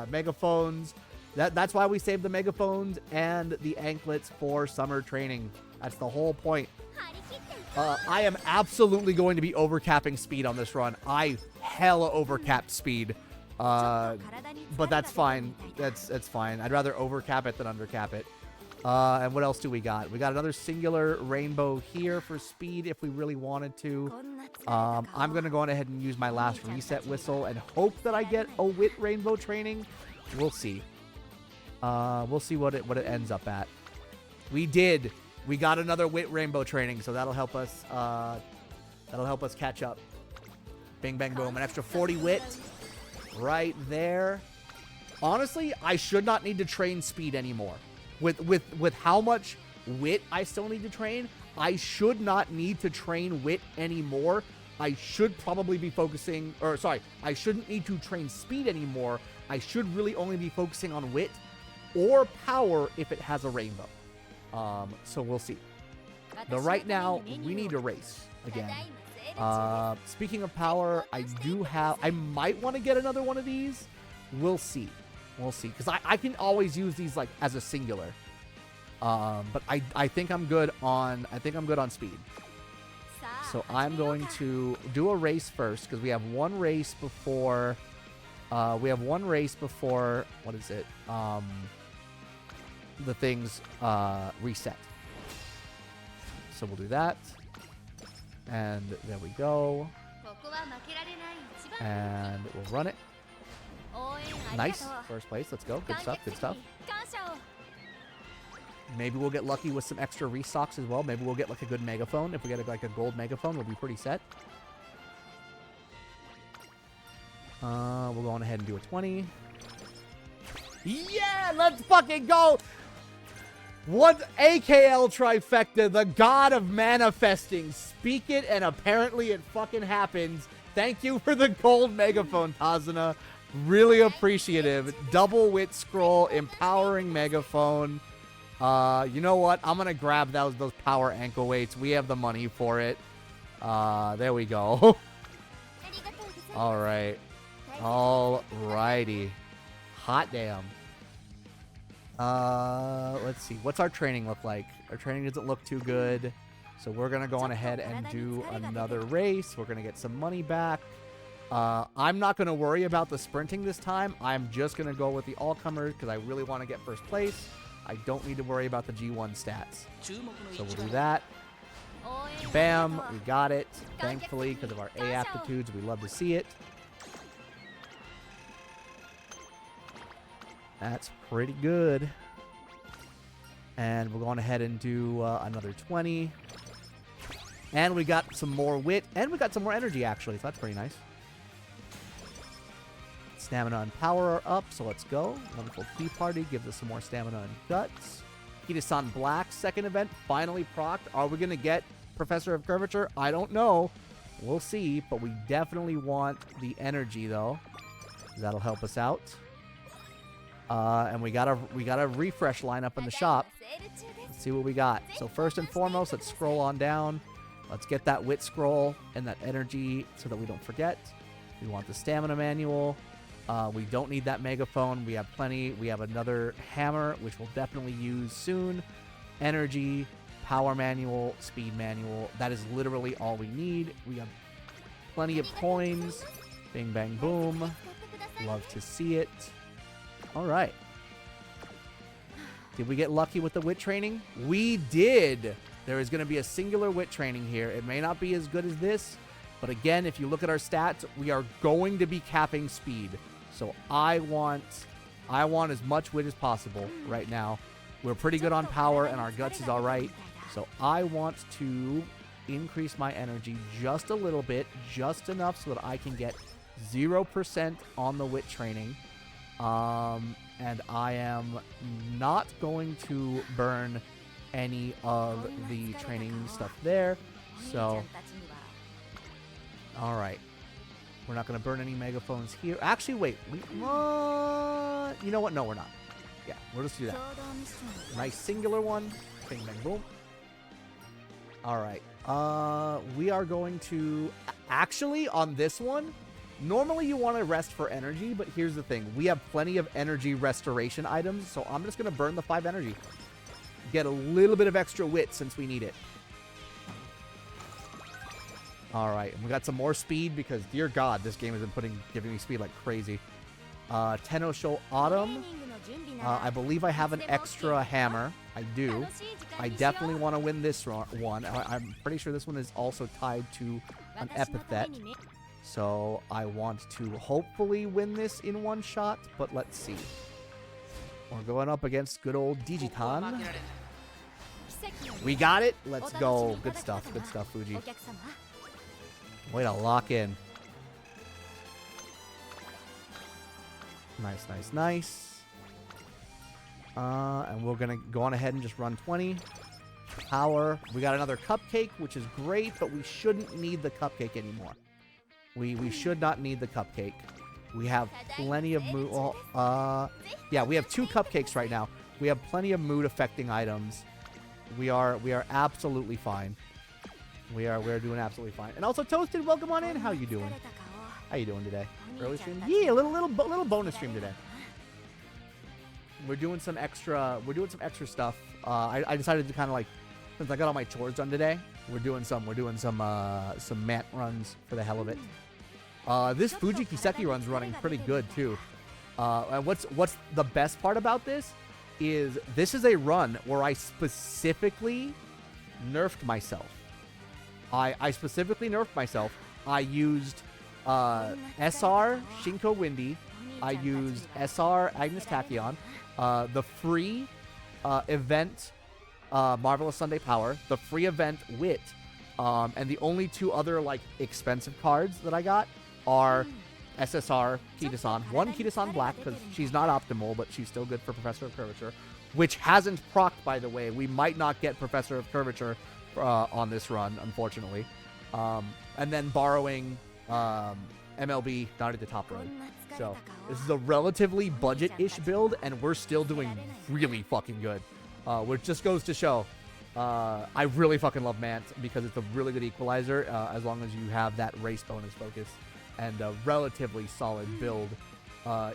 megaphones. That's why we save the megaphones and the anklets for summer training. That's the whole point. I am absolutely going to be overcapping speed on this run. I hella overcap speed. But that's fine. That's fine. I'd rather overcap it than undercap it. And what else do we got? We got another singular rainbow here for speed if we really wanted to. I'm going to go on ahead and use my last reset whistle and hope that I get a wit rainbow training. We'll see. We'll see what it ends up at. We did. We got another wit rainbow training, so that'll help us catch up. Bing, bang, boom. An extra 40 wit right there. Honestly, I should not need to train speed anymore. With how much wit I still need to train, I should not need to train wit anymore. I should probably be focusing, or sorry, I shouldn't need to train speed anymore. I should really only be focusing on wit or power if it has a rainbow. So we'll see. But right now, we need to race again. Speaking of power, I might want to get another one of these. We'll see. We'll see. Because I can always use these like as a singular. But I think I'm good on speed. So I'm going to do a race first because we have one race before what is it? The things reset. So we'll do that. And there we go. And we'll run it. Nice. First place. Let's go. Good stuff. Good stuff. Maybe we'll get lucky with some extra restocks as well. Maybe we'll get like a good megaphone. If we get like a gold megaphone, we'll be pretty set. We'll go on ahead and do a 20. Yeah, let's fucking go. What AKL trifecta, the god of manifesting. Speak it and apparently it fucking happens. Thank you for the gold megaphone, Tazuna. Really appreciative. Double wit scroll, empowering megaphone. You know what? I'm gonna grab those power ankle weights. We have the money for it. There we go. All right. All righty. Hot damn. Let's see. What's our training look like? Our training doesn't look too good. So we're going to go on ahead and do another race. We're going to get some money back. I'm not going to worry about the sprinting this time. I'm just going to go with the all-comers because I really want to get first place. I don't need to worry about the G1 stats. So we'll do that. Bam. We got it. Thankfully, because of our A aptitudes, we love to see it. That's pretty good. And we're going ahead and do another 20. And we got some more wit. And we got some more energy, actually. So that's pretty nice. Stamina and power are up, so let's go. Wonderful Tea Party gives us some more stamina and guts. Kitasan Black, second event, finally procced. Are we going to get Professor of Curvature? I don't know. We'll see, but we definitely want the energy, though. That'll help us out. And we got a refresh lineup in the shop. Let's see what we got. So first and foremost, let's scroll on down. Let's get that wit scroll and that energy so that we don't forget. We want the stamina manual. We don't need that megaphone. We have plenty. We have another hammer, which we'll definitely use soon. Energy, power manual, speed manual. That is literally all we need. We have plenty of coins. Bing, bang, boom. Love to see it. All right. Did we get lucky with the wit training? We did. There is going to be a singular wit training here. It may not be as good as this, but again, if you look at our stats, we are going to be capping speed. So I want as much wit as possible right now. We're pretty good on power, and our guts is all right. So I want to increase my energy just a little bit, just enough so that I can get 0% on the wit training. And I am not going to burn any of the training stuff there. So, all right. We're not going to burn any megaphones here. Actually, wait. You know what? No, we're not. Yeah, we'll just do that. Nice singular one. Bing, bang, boom. All right. We are going to... Actually, on this one, normally you want to rest for energy, but here's the thing. We have plenty of energy restoration items, so I'm just going to burn the 5 energy. Get a little bit of extra wit since we need it. All right. And we got some more speed because, dear God, this game has been giving me speed like crazy. Tenno Show Autumn. I believe I have an extra hammer. I do. I definitely want to win this one. I'm pretty sure this one is also tied to an epithet. So I want to hopefully win this in one shot, but let's see. We're going up against good old Digitan. We got it. Let's go. Good stuff. Good stuff, Fuji. Way to lock in. Nice, nice, nice. And we're going to go on ahead and just run 20. Power. We got another cupcake, which is great, but we shouldn't need the cupcake anymore. We should not need the cupcake. We have plenty of mood. Well, yeah, we have 2 cupcakes right now. We have plenty of mood affecting items. We are absolutely fine. We are doing absolutely fine. And also, Toasted, welcome on in. How you doing? How you doing today? Early stream? Yeah, a little bonus stream today. We're doing some extra stuff. I decided to kind of like, since I got all my chores done today, we're doing some mat runs for the hell of it. This Fuji Kiseki run's running pretty good too. And what's the best part about this is a run where I specifically nerfed myself. I specifically nerfed myself. I used SR Shinko Windy. I used SR Agnes Tachyon. The free event Marvelous Sunday Power. The free event Wit. And the only 2 other like expensive cards that I got are SSR Kita-san. 1 Kita-san Black because she's not optimal, but she's still good for Professor of Curvature, which hasn't procced, by the way. We might not get Professor of Curvature on this run, unfortunately. And then borrowing MLB not at the top road. So this is a relatively budget-ish build, and we're still doing really fucking good. Which just goes to show, I really fucking love Mant because it's a really good equalizer as long as you have that race bonus focus and a relatively solid build.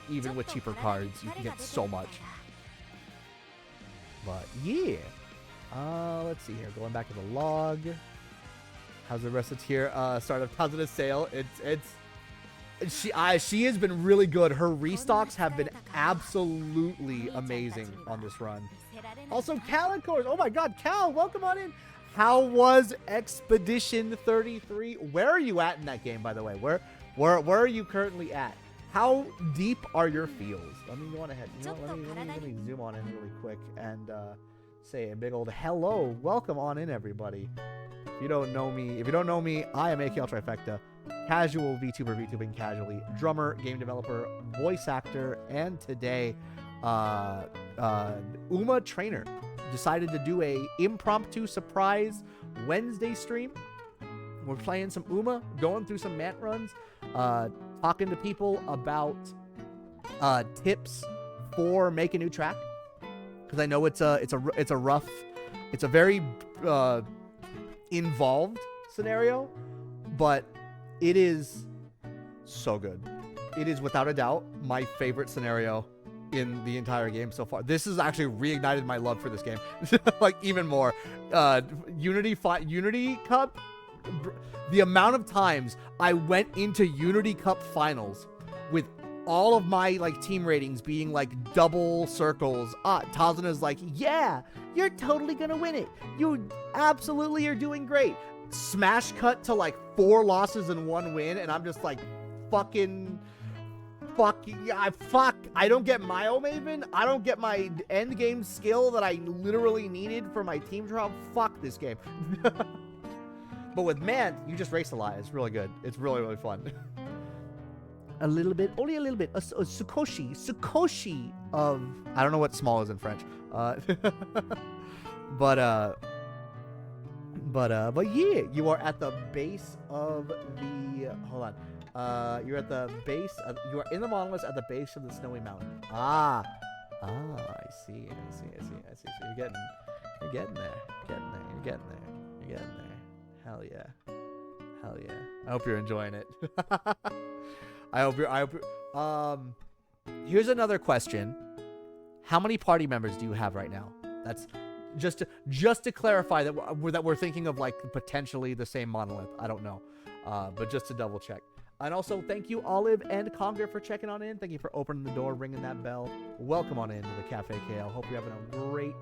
Even with cheaper cards, you can get so much. But yeah. Let's see here. Going back to the log. How's the rest of tier? Start of positive sale. She has been really good. Her restocks have been absolutely amazing on this run. Also, Calicors. Oh my God, Cal, welcome on in. How was Expedition 33? Where are you at in that game, by the way? Where are you currently at? How deep are your fields? Let me go on ahead. You know, let me zoom on in really quick and say a big old hello. Welcome on in, everybody. If you don't know me, I am AKL Trifecta, casual VTubing casually, drummer, game developer, voice actor, and today, Uma trainer decided to do a impromptu surprise Wednesday stream. We're playing some Uma, going through some mat runs, talking to people about tips for making a new track. Because I know it's a very involved scenario, but it is so good. It is without a doubt my favorite scenario in the entire game so far. This has actually reignited my love for this game, like even more. Unity Cup. The amount of times I went into Unity Cup finals with all of my like team ratings being like double circles. Tazuna's like, yeah, you're totally gonna win it. You absolutely are doing great. Smash cut to like 4 losses and 1 win, and I'm just like, fuck. I don't get my Maven. I don't get my end game skill that I literally needed for my team trial. Fuck this game. But with man, you just race a lot. It's really good. It's really, really fun. A little bit, only a little bit. A Sukoshi of, I don't know what small is in French. But yeah, you are at the base of the, hold on. You're at the base of, you are in the monoliths at the base of the snowy mountain. I see. So you're getting there. Hell yeah. I hope you're enjoying it. Here's another question. How many party members do you have right now? That's just to clarify that we're thinking of like potentially the same monolith. I don't know. But just to double check. And also, thank you, Olive and Conger, for checking on in. Thank you for opening the door, ringing that bell. Welcome on into the Cafe KL. Hope you're having a great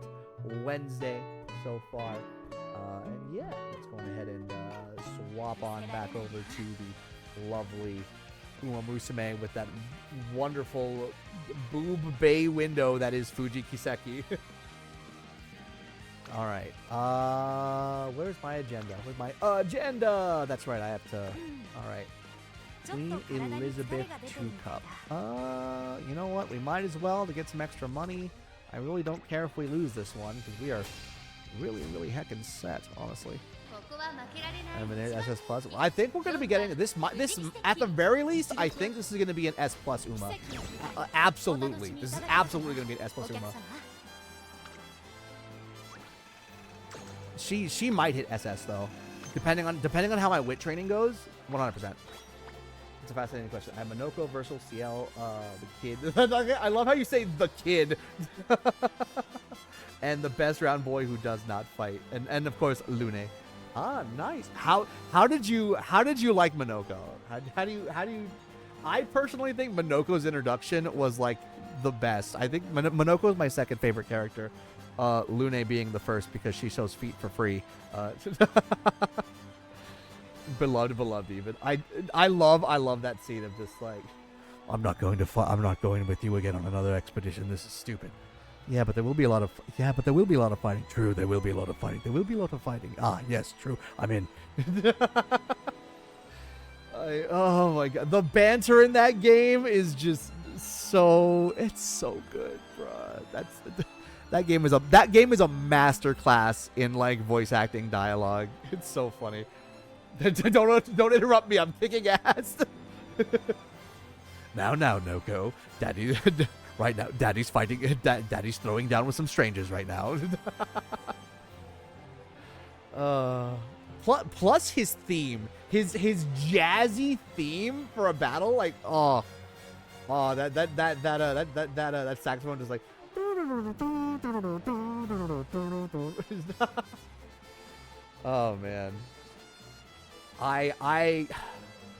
Wednesday so far. And yeah, let's go ahead and swap on back over to the lovely UmaMusume with that wonderful boob bay window that is Fuji Kiseki. All right. Where's my agenda? That's right. I have to. All right. Queen Elizabeth II Cup. You know what? We might as well to get some extra money. I really don't care if we lose this one because we are really, really heckin' set, honestly. SS Plus. I think we're going to be getting this. At the very least, I think this is going to be an S Plus Uma. Absolutely. This is absolutely going to be an S Plus Uma. She might hit SS though, depending on how my wit training goes. 100%. It's a fascinating question. I have Minoko versus CL, the kid. I love how you say the kid. And the best round boy who does not fight, and of course Lune. Ah, nice. How did you like Minoko? How do you? I personally think Minoko's introduction was like the best. I think Minoko is my second favorite character. Lune being the first because she shows feet for free. Beloved even. I love that scene of just like, I'm not going with you again on another expedition. This is stupid. Yeah, but there will be a lot of fighting. True, there will be a lot of fighting. Ah, yes, true. I'm in. Oh my god, the banter in that game is just it's so good, bruh. That game is a master class in like voice acting dialogue. It's so funny. Don't interrupt me. I'm kicking ass. Now, Noko, Daddy. Right now, Daddy's fighting. Daddy's throwing down with some strangers right now. Plus his theme, his jazzy theme for a battle, like that saxophone just like. Oh man. I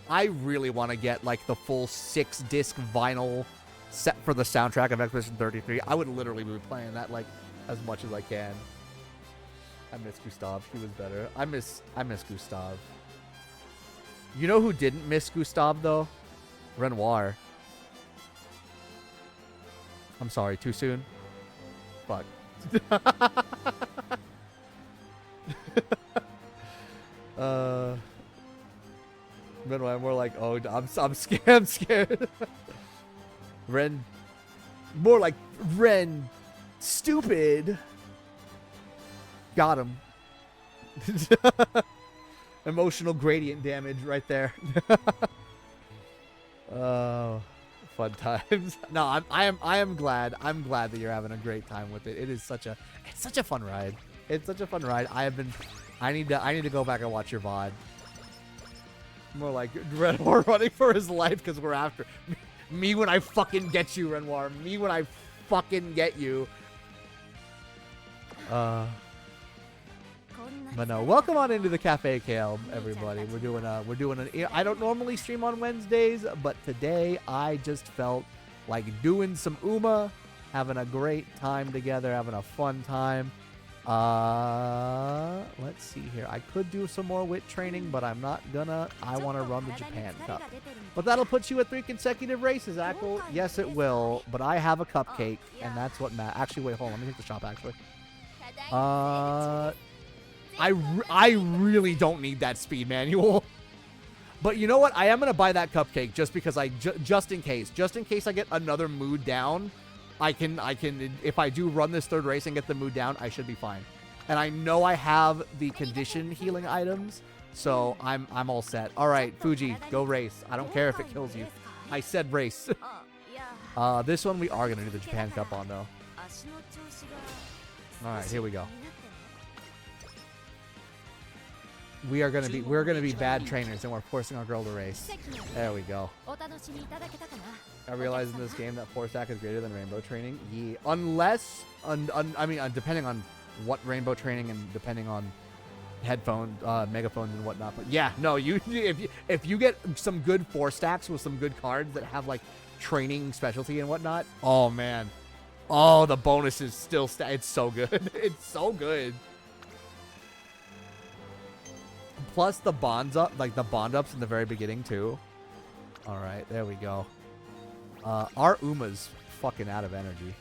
really want to get like the full 6-disc vinyl set for the soundtrack of Expedition 33. I would literally be playing that like as much as I can. I miss Gustav. He was better. I miss Gustav. You know who didn't miss Gustav though? Renoir. I'm sorry, too soon? Fuck. Renoir, more like, oh, I'm scared. I'm scared. Ren, more like Ren, stupid. Got him. Emotional gradient damage right there. Oh, fun times. No, I am glad. I'm glad that you're having a great time with it. It's such a fun ride. It's such a fun ride. I need to go back and watch your VOD. More like Renoir running for his life because we're after me when I fucking get you, Renoir. Me when I fucking get you. But no, welcome on into the Cafe KL, everybody. We're doing I don't normally stream on Wednesdays, but today I just felt like doing some Uma, having a great time together, having a fun time. Let's see here. I could do some more wit training, but I'm not gonna. I want to run the Japan Cup. But that'll put you at 3 consecutive races, Ackle. Yes, it will. But I have a cupcake, and that's what matters. Actually, wait, hold on. Let me hit the shop, actually. I really don't need that speed manual. But you know what? I am going to buy that cupcake just because just in case I get another mood down, I can, if I do run this third race and get the mood down, I should be fine. And I know I have the condition healing items, so I'm all set. All right, Fuji, go race. I don't care if it kills you. I said race. This one we are going to do the Japan Cup on, though. All right, here we go. We're gonna be bad trainers, and we're forcing our girl to race. There we go. I realize in this game that 4-stack is greater than rainbow training. Yeah, unless, I mean, depending on what rainbow training and depending on headphones, megaphones and whatnot. But yeah, no, if you get some good 4-stacks with some good cards that have like training specialty and whatnot, oh man, oh the bonus is still it's so good. It's so good. Plus the bonds up, like the bond ups in the very beginning too. All right, there we go. Our Uma's fucking out of energy.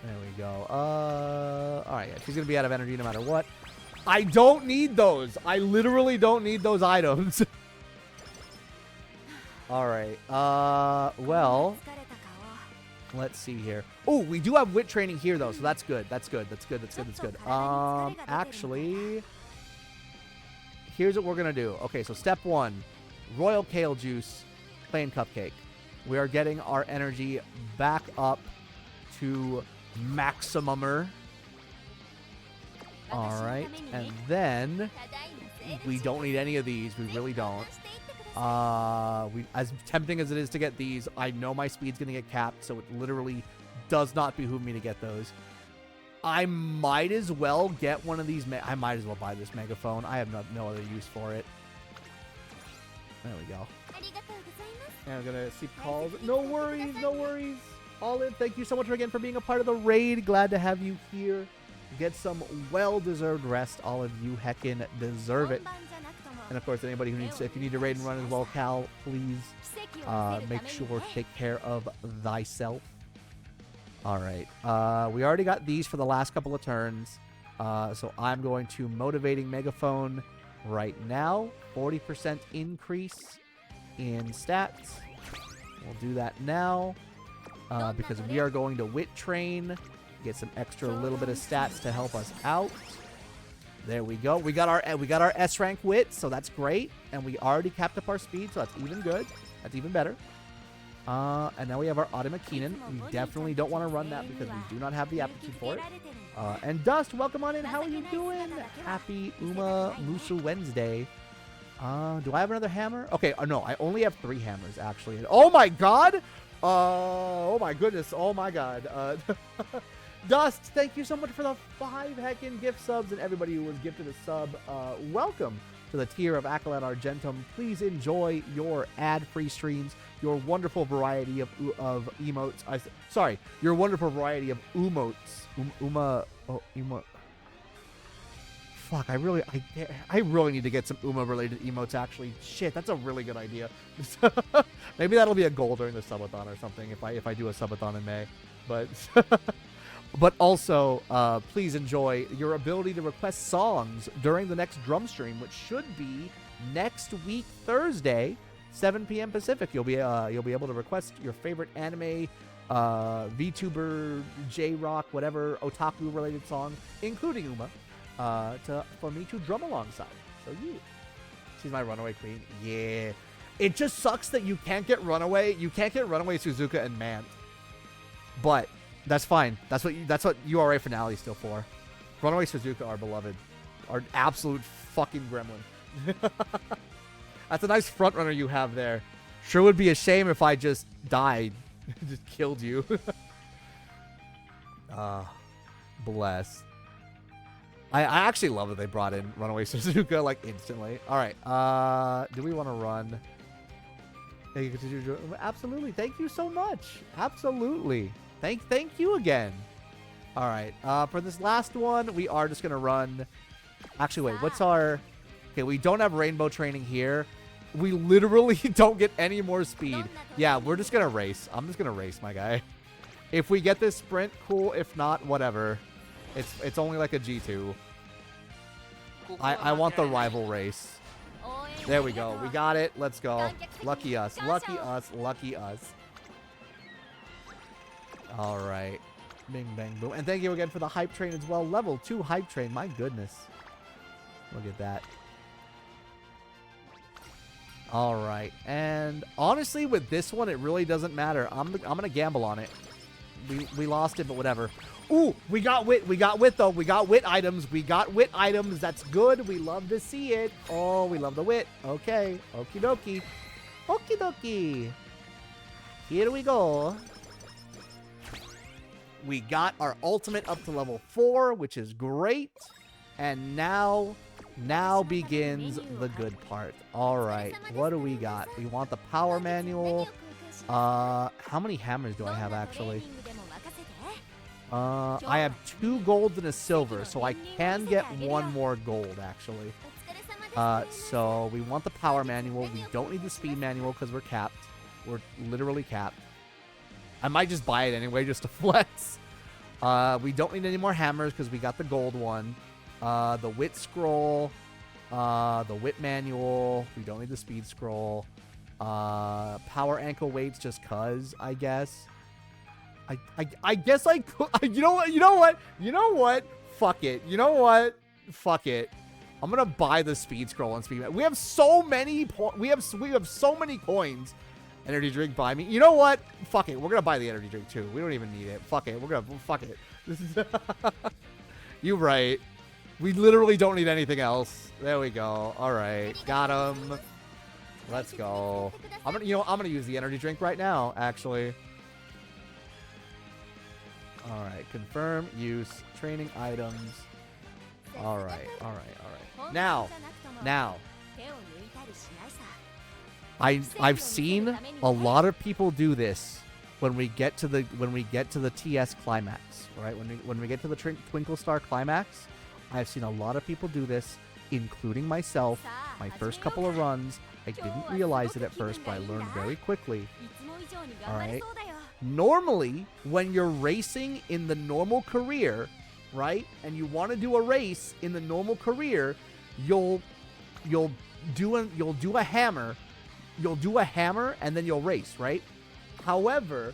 There we go. All right, yeah, she's gonna be out of energy no matter what. I don't need those. I literally don't need those items. All right. Well, let's see here. Oh, we do have wit training here though, so that's good. That's good. That's good. That's good. That's good. Actually, here's what we're gonna do. Okay, so step 1, royal kale juice, plain cupcake. We are getting our energy back up to maximumer. All right, and then we don't need any of these. We really don't. As tempting as it is to get these, I know my speed's gonna get capped, so it literally does not behoove me to get those. I might as well get one of these. I might as well buy this megaphone. I have no other use for it. There we go. And I'm gonna see calls. No worries, no worries. Olive, thank you so much again for being a part of the raid. Glad to have you here. Get some well-deserved rest. Olive, you heckin' deserve it. And of course, anybody who needs, if you need to raid and run as well, Cal, please make sure to take care of thyself. All right. We already got these for the last couple of turns. So I'm going to motivating megaphone right now. 40% increase in stats. We'll do that now because we are going to wit train. Get some extra little bit of stats to help us out. There we go. We got our S rank wit, so that's great. And we already capped up our speed, so that's even good. That's even better. And now we have our Autumn Keenan. We definitely don't want to run that because we do not have the aptitude for it. And Dust, welcome on in. How are you doing? Happy UmaMusume Wednesday. Do I have another hammer? Okay, no, I only have 3 hammers, actually. Oh, my God. Oh, my goodness. Oh, my God. Dust, thank you so much for the 5 heckin' gift subs, and everybody who was gifted a sub, welcome to the tier of Acolyte Argentum. Please enjoy your ad-free streams, your wonderful variety of emotes. Sorry, your wonderful variety of emotes. Fuck, I really need to get some Uma-related emotes, actually. Shit, that's a really good idea. Maybe that'll be a goal during the subathon or something if I do a subathon in May. But... But also, please enjoy your ability to request songs during the next drum stream, which should be next week, Thursday, 7 p.m. Pacific. You'll be able to request your favorite anime, VTuber, J-Rock, whatever otaku-related song, including Uma, for me to drum alongside. So yeah, she's my runaway queen. Yeah, it just sucks that you can't get runaway. You can't get runaway Suzuka and Mant, but. That's fine. That's what URA finale is still for. Runaway Suzuka, our beloved. Our absolute fucking gremlin. That's a nice front runner you have there. Sure would be a shame if I just died. Just killed you. Bless. I actually love that they brought in Runaway Suzuka like instantly. Alright. Do we want to run? Absolutely. Thank you so much. Absolutely. Thank you again. All right. For this last one, we are just going to run. Actually, wait. What's our... Okay, we don't have rainbow training here. We literally don't get any more speed. Yeah, we're just going to race. I'm just going to race, my guy. If we get this sprint, cool. If not, whatever. It's only like a G2. I want the rival race. There we go. We got it. Let's go. Lucky us. Lucky us. Lucky us. All right. Bing, bang, boom. And thank you again for the hype train as well. Level 2 hype train. My goodness. Look at that. All right. And honestly, with this one, it really doesn't matter. I'm going to gamble on it. We lost it, but whatever. Ooh, we got wit. We got wit, though. We got wit items. We got wit items. That's good. We love to see it. Oh, we love the wit. Okay. Okie dokie. Okie dokie. Here we go. We got our ultimate up to level 4, which is great. And now begins the good part. All right. What do we got? We want the power manual. How many hammers do I have, actually? I have 2 golds and a silver, so I can get 1 more gold, actually. So we want the power manual. We don't need the speed manual because we're capped. We're literally capped. I might just buy it anyway just to flex. We don't need any more hammers because we got the gold one. The wit scroll. The wit manual. We don't need the speed scroll. Power ankle weights just cuz, I guess. I guess I could. You know what? Fuck it. You know what? Fuck it. I'm gonna buy the speed scroll and speed. We have so many. We have so many coins. Energy drink, buy me. You know what? Fuck it. We're gonna buy the energy drink too. We don't even need it. Fuck it. Fuck it. This is. You're right. We literally don't need anything else. There we go. All right, got him. Let's go. I'm gonna use the energy drink right now. Actually. All right. Confirm use training items. All right. Now. I've seen a lot of people do this when we get to the TS climax, right? When we get to the Twinkle Star climax, I've seen a lot of people do this, including myself. My first couple of runs, I didn't realize it at first, but I learned very quickly. All right. Normally, when you're racing in the normal career, right, and you want to do a race in the normal career, you'll do a hammer. You'll do a hammer and then you'll race, right? However,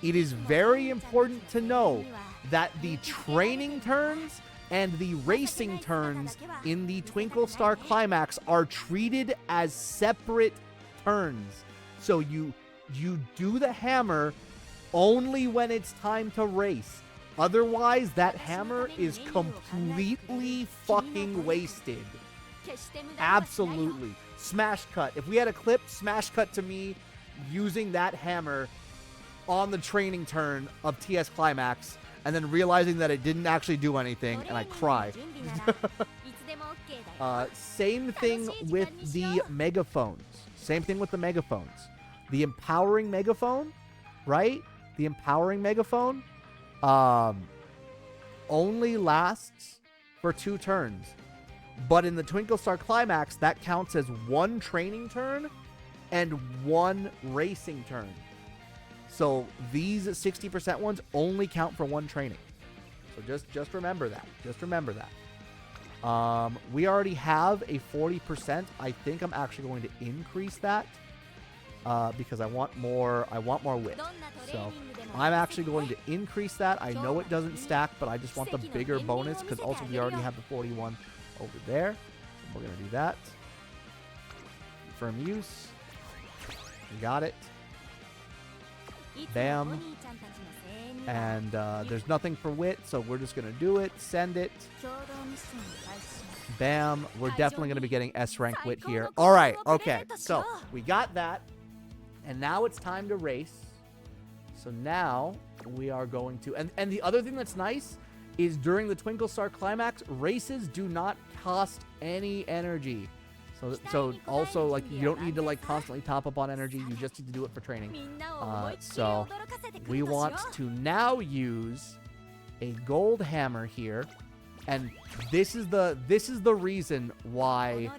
it is very important to know that the training turns and the racing turns in the Twinkle Star Climax are treated as separate turns. So you do the hammer only when it's time to race. Otherwise, that hammer is completely fucking wasted. Absolutely. Smash cut. If we had a clip, smash cut to me using that hammer on the training turn of TS Climax and then realizing that it didn't actually do anything, and I cry. Same thing with the megaphones. Same thing with the megaphones. The empowering megaphone, right? The empowering megaphone only lasts for 2 turns. But in the Twinkle Star Climax, that counts as 1 training turn and 1 racing turn. So these 60% ones only count for 1 training. So just remember that. Just remember that. We already have a 40%. I think I'm actually going to increase that because I want more wit. So I'm actually going to increase that. I know it doesn't stack, but I just want the bigger bonus because also we already have the 41 over there. So we're going to do that. Confirm use. We got it. Bam. And there's nothing for wit, so we're just going to do it. Send it. Bam. We're definitely going to be getting S rank wit here. All right. Okay. So we got that. And now it's time to race. So now we are going to... And the other thing that's nice is during the Twinkle Star Climax, races do not cost any energy. So also, like, you don't need to, like, constantly top up on energy. You just need to do it for training. So we want to now use a gold hammer here. And this is the reason why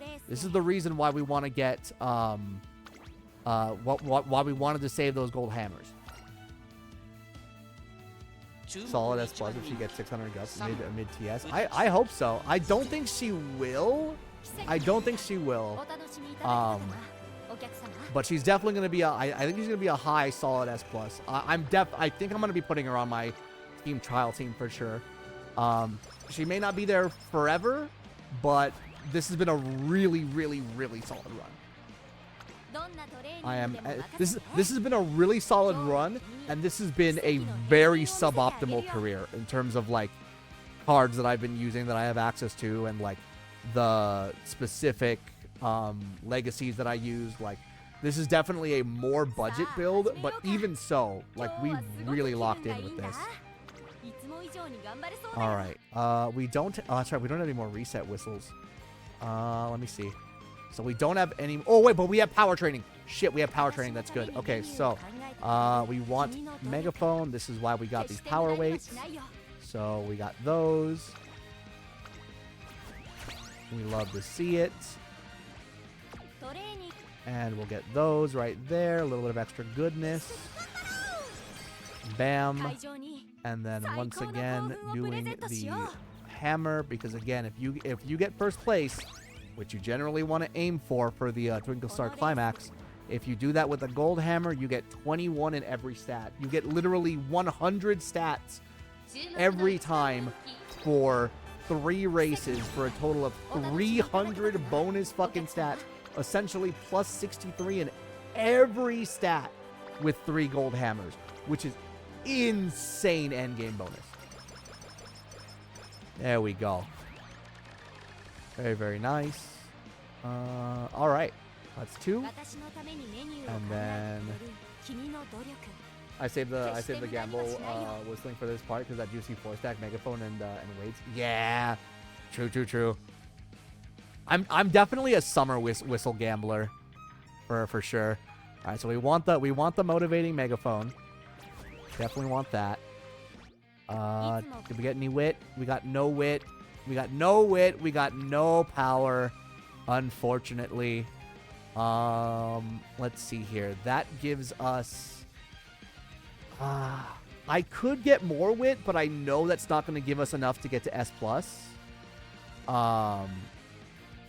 we want to get why we wanted to save those gold hammers. solid S plus if she gets 600 guts mid TS. I hope so. I don't think she will. I don't think she will. But she's definitely going to be a, I think she's going to be a high solid S plus. I think I'm going to be putting her on my team trial team for sure. She may not be there forever, but this has been a really, really, really solid run. This has been a really solid run, and this has been a very suboptimal career in terms of like cards that I've been using that I have access to, and like the specific legacies that I use. Like, this is definitely a more budget build, but even so, like, we really locked in with this. All right, we don't. Oh, that's right. We don't have any more reset whistles. Let me see. So we don't have any. Oh wait, but we have power training. Shit, we have power training. That's good. Okay, so we want megaphone. This is why we got these power weights. So we got those. We love to see it. And we'll get those right there. A little bit of extra goodness. Bam. And then once again doing the hammer, because again, if you get first place, which you generally want to aim for the Twinkle Star Climax, if you do that with a gold hammer, you get 21 in every stat. You get literally 100 stats every time for 3 races for a total of 300 bonus fucking stats, essentially plus 63 in every stat with 3 gold hammers, which is insane endgame bonus. There we go. Very, very nice. All right. That's 2. And then I saved the gamble whistling for this part because that juicy 4-stack megaphone and weights. Yeah. True. I'm definitely a summer whistle gambler for sure. All right, so we want the motivating megaphone. Definitely want that. Did we get any wit? We got no wit. We got no wit. We got no power, unfortunately. Let's see here. That gives us... I could get more wit, but I know that's not going to give us enough to get to S+.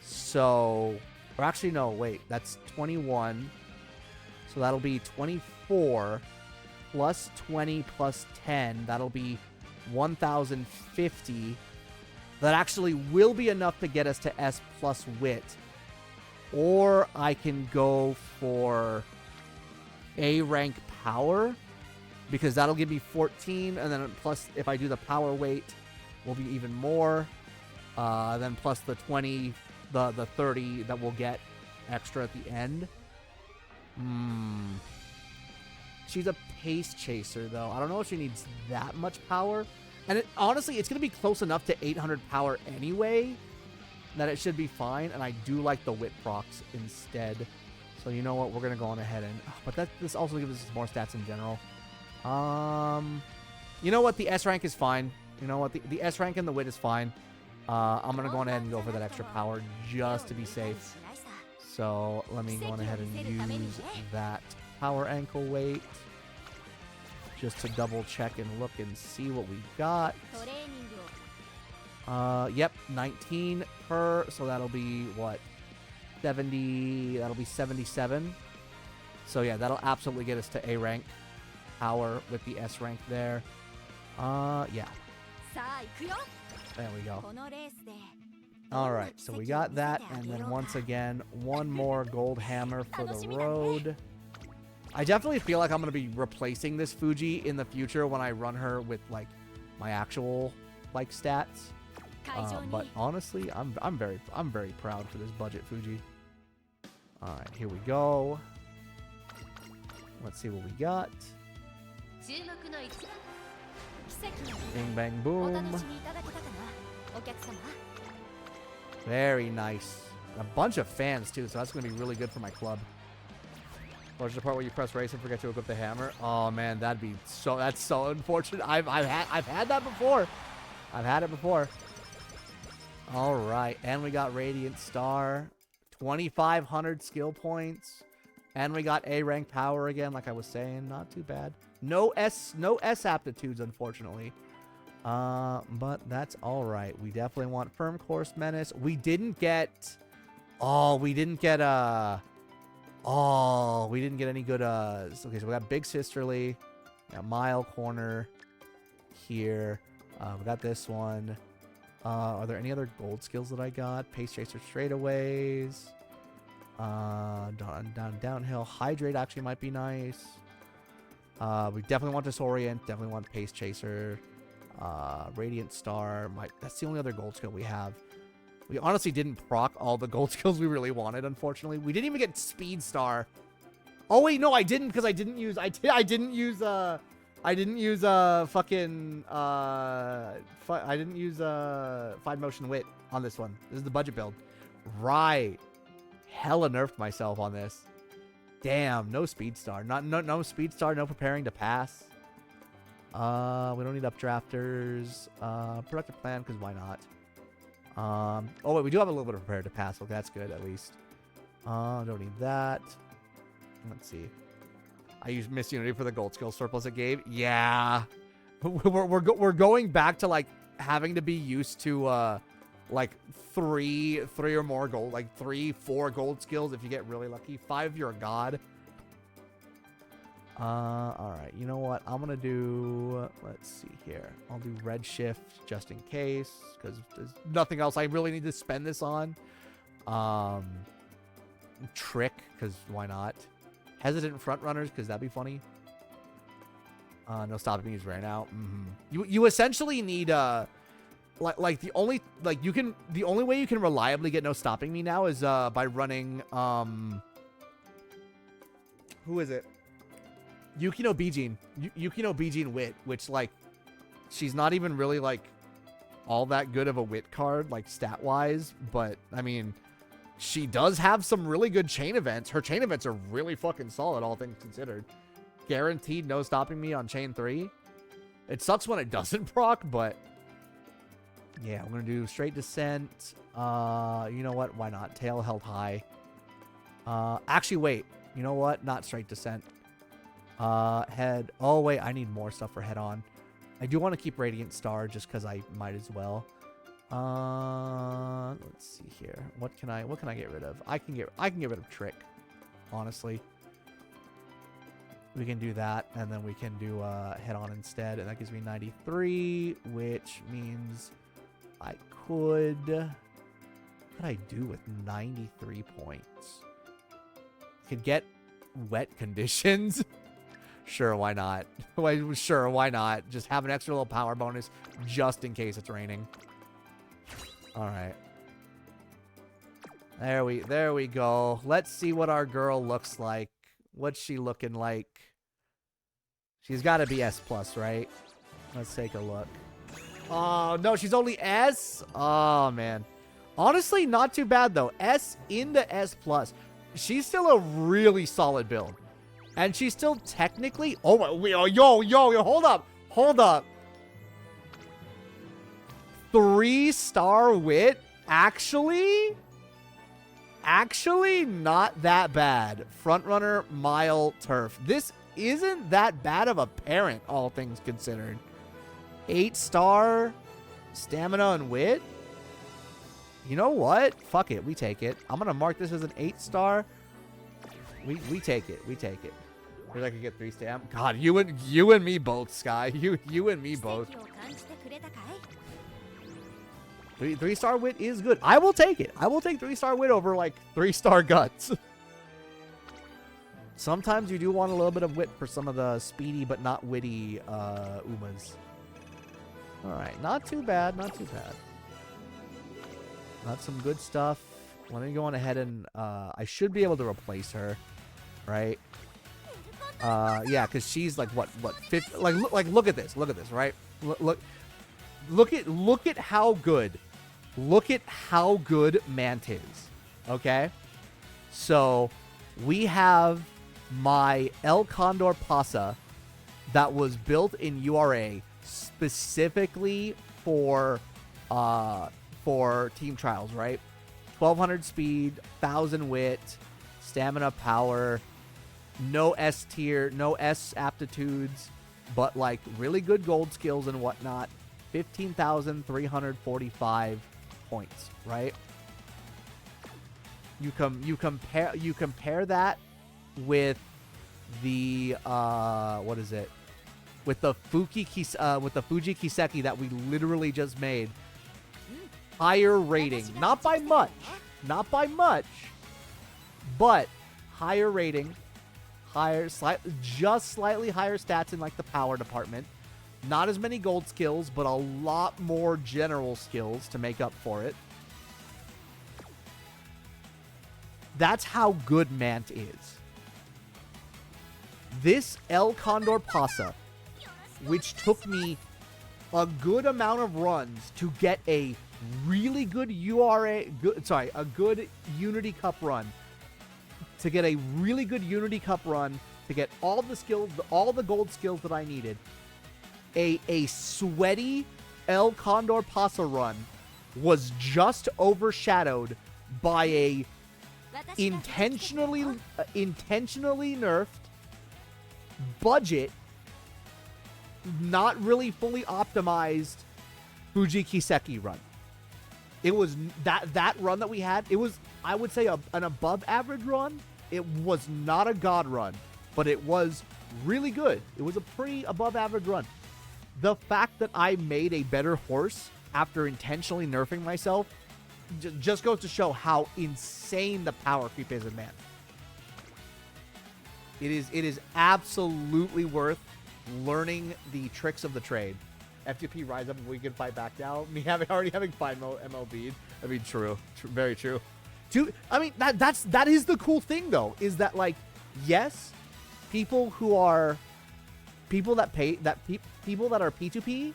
So... Or actually, no, wait. That's 21. So that'll be 24 plus 20 plus 10. That'll be 1,050. That actually will be enough to get us to S plus wit. Or I can go for A rank power, because that'll give me 14, and then plus if I do the power weight will be even more. Then plus the 20, the 30 that we'll get extra at the end. She's a pace chaser though. I don't know if she needs that much power. And honestly, it's going to be close enough to 800 power anyway that it should be fine. And I do like the wit procs instead. So you know what? We're going to go on ahead and... But this also gives us more stats in general. You know what? The S rank is fine. You know what? The S rank and the wit is fine. I'm going to go on ahead and go for that extra power just to be safe. So let me go on ahead and use that power ankle weight. Just to double check and look and see what we got. Yep, 19 per, so that'll be what? 70, that'll be 77. So yeah, that'll absolutely get us to A rank power with the S rank there. Yeah. There we go. Alright, so we got that, and then once again, one more gold hammer for the road. I definitely feel like I'm going to be replacing this Fuji in the future when I run her with, like, my actual, like, stats. But honestly, I'm very proud for this budget Fuji. All right, here we go. Let's see what we got. Bing, bang, boom. Very nice. A bunch of fans, too, so that's going to be really good for my club. Or the part where you press race and forget to equip the hammer. Oh man, that's so unfortunate. I've had that before. I've had it before. All right, and we got Radiant Star, 2,500 skill points. And we got A rank power again, like I was saying. Not too bad. No S aptitudes, unfortunately. But that's all right. We definitely want Firm Course Menace. We didn't get... Oh, we didn't get we didn't get any good... Okay, so we got Big Sisterly. We got Mile Corner here. We got this one. Are there any other gold skills that I got? Pace Chaser straightaways. Downhill. Hydrate actually might be nice. We definitely want Disorient. Definitely want Pace Chaser. Radiant Star. That's the only other gold skill we have. We honestly didn't proc all the gold skills we really wanted, unfortunately. We didn't even get Speed Star. Oh wait, no, I didn't, because I didn't use Fine Motion Wit on this one. This is the budget build. Right. Hella nerfed myself on this. Damn, no Speed Star. No Speed Star, no Preparing to Pass. We don't need Updrafters. Productive Plan, because why not? Oh wait, we do have a little bit of Prepared to Pass. Okay, that's good, at least. Don't need that. Let's see. I used Miss Unity for the gold skill surplus it gave. Yeah. We're going back to, like, having to be used to, like, three or more gold. Like, 3-4 gold skills if you get really lucky. 5 you're a god. Alright. You know what? I'm gonna do... Let's see here. I'll do Redshift just in case. Because there's nothing else I really need to spend this on. Trick, because why not? Hesitant Frontrunners, because that'd be funny. No stopping me is right now. You essentially need like the only way you can reliably get no stopping me now is by running who is it? Yukino Bijin. Yukino Bijin Wit, which, like, she's not even really, like, all that good of a Wit card, like, stat wise, but I mean, she does have some really good chain events. Her chain events are really fucking solid, all things considered. Guaranteed no stopping me on chain 3. It sucks when it doesn't proc, but yeah, I'm gonna do Straight Descent. You know what? Why not? Tail held high. Actually, wait. You know what? Not Straight Descent. Head. Oh wait, I need more stuff for head on. I do want to keep Radiant Star just because I might as well. Let's see here. What can I get rid of? I can get rid of Trick. Honestly, we can do that, and then we can do head on instead, and that gives me 93, which means I could. What could I do with 93 points? Could get wet conditions. Sure, why not? Sure, why not? Just have an extra little power bonus just in case it's raining. All right. There we go. Let's see what our girl looks like. What's she looking like? She's got to be S+, right? Let's take a look. Oh, no, she's only S? Oh, man. Honestly, not too bad, though. S into S+. She's still a really solid build. And she's still technically... Oh, yo, hold up. 3-star wit? Actually, not that bad. Frontrunner, Mile, Turf. This isn't that bad of a parent, all things considered. 8-star stamina and wit? You know what? Fuck it. We take it. I'm going to mark this as an 8-star. We take it. We take it. Wish I could get 3 stam. God, you and me both, Sky. You and me both. 3-star wit is good. I will take it. I will take 3-star wit over, like, 3-star guts. Sometimes you do want a little bit of wit for some of the speedy but not witty Umas. Alright, not too bad, not too bad. Got some good stuff. Let me go on ahead and I should be able to replace her, right? Yeah, because she's like what 50, like look at this, right? Look at how good Mant is. Okay, so we have my El Condor Pasa that was built in URA specifically for team trials, right? 1200 speed, 1000 wit, stamina, power, no S tier, no S aptitudes, but like really good gold skills and whatnot. 15,345 points, right? You compare that with the what is it? With the Fuji Kiseki that we literally just made. Higher rating, not by much, but higher rating, just slightly higher stats in like the power department. Not as many gold skills, but a lot more general skills to make up for it. That's how good Mant is. This El Condor Pasa, which took me a good amount of runs to get a really good a good Unity Cup run. To get a really good Unity Cup run, to get all the skills, all the gold skills that I needed. A sweaty El Condor Pasa run was just overshadowed by a intentionally nerfed budget, not really fully optimized Fuji Kiseki run. It was that run that we had. It was, I would say, an above average run. It was not a god run, but it was really good. It was a pretty above average run. The fact that I made a better horse after intentionally nerfing myself just goes to show how insane the power creep is in Man. It is absolutely worth learning the tricks of the trade. FTP rise up and we can fight back now. Me already having 5 MLB. I mean, true. Very true. I mean, that is the cool thing though, is that like, yes, people that are P2P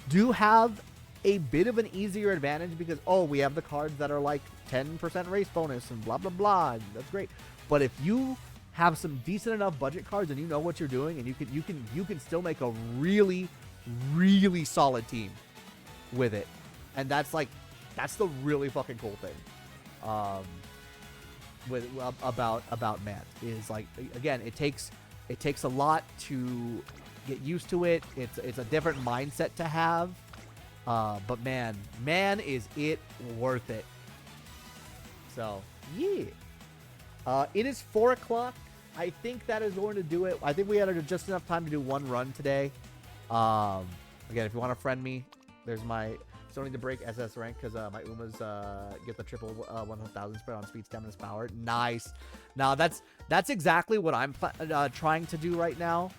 do have a bit of an easier advantage because, oh, we have the cards that are like 10% race bonus and blah, blah, blah. And that's great. But if you have some decent enough budget cards and you know what you're doing, and you can still make a really, really solid team with it. And that's the really fucking cool thing. About Matt is like, again, it takes a lot to get used to it. It's a different mindset to have. But man, is it worth it. So, yeah. It is 4 o'clock. I think that is going to do it. I think we had just enough time to do one run today. Again, if you want to friend me, there's my... Still need to break SS rank because my Umas get the triple 1,000 spread on speed, stamina, power. Nice. Now, that's exactly what I'm trying to do right now.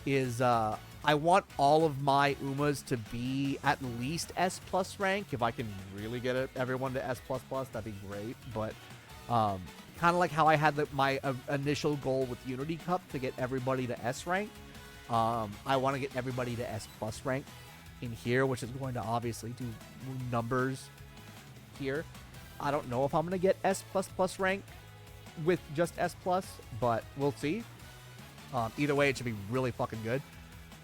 Is I want all of my Umas to be at least S+ rank. If I can really get everyone to S++, that'd be great. But kind of like how I had my initial goal with Unity Cup to get everybody to S rank. I want to get everybody to S+ rank in here, which is going to obviously do numbers here. I don't know if I'm going to get S++ rank with just S+, but we'll see. Either way, it should be really fucking good.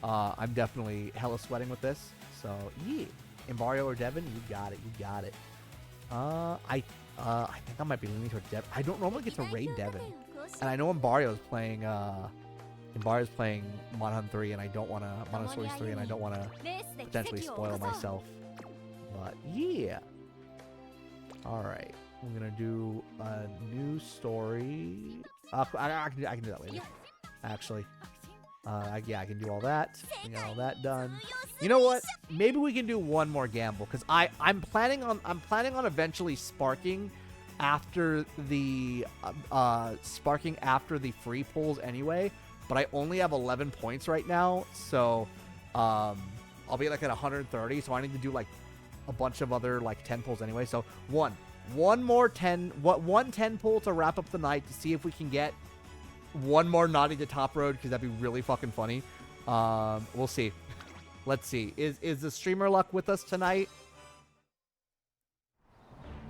I'm definitely hella sweating with this. So, yeah. Embario or Devin, you got it. I think I might be leaning toward Devin. I don't normally get to raid Devin. And I know Embario's playing Monhan 3, and I don't want to... Monosaurus 3, and I don't want to potentially spoil myself. But, yeah. Alright. I'm going to do a new story. I can do that later. Actually. Yeah, I can do all that. We got all that done. You know what? Maybe we can do one more gamble, because I'm planning on eventually sparking after the free pulls anyway. But I only have 11 points right now, so I'll be like at 130. So I need to do like a bunch of other like 10 pulls anyway. So one more 10 pull to wrap up the night to see if we can get one more naughty to top road, because that'd be really fucking funny. We'll see. Let's see. Is the streamer luck with us tonight?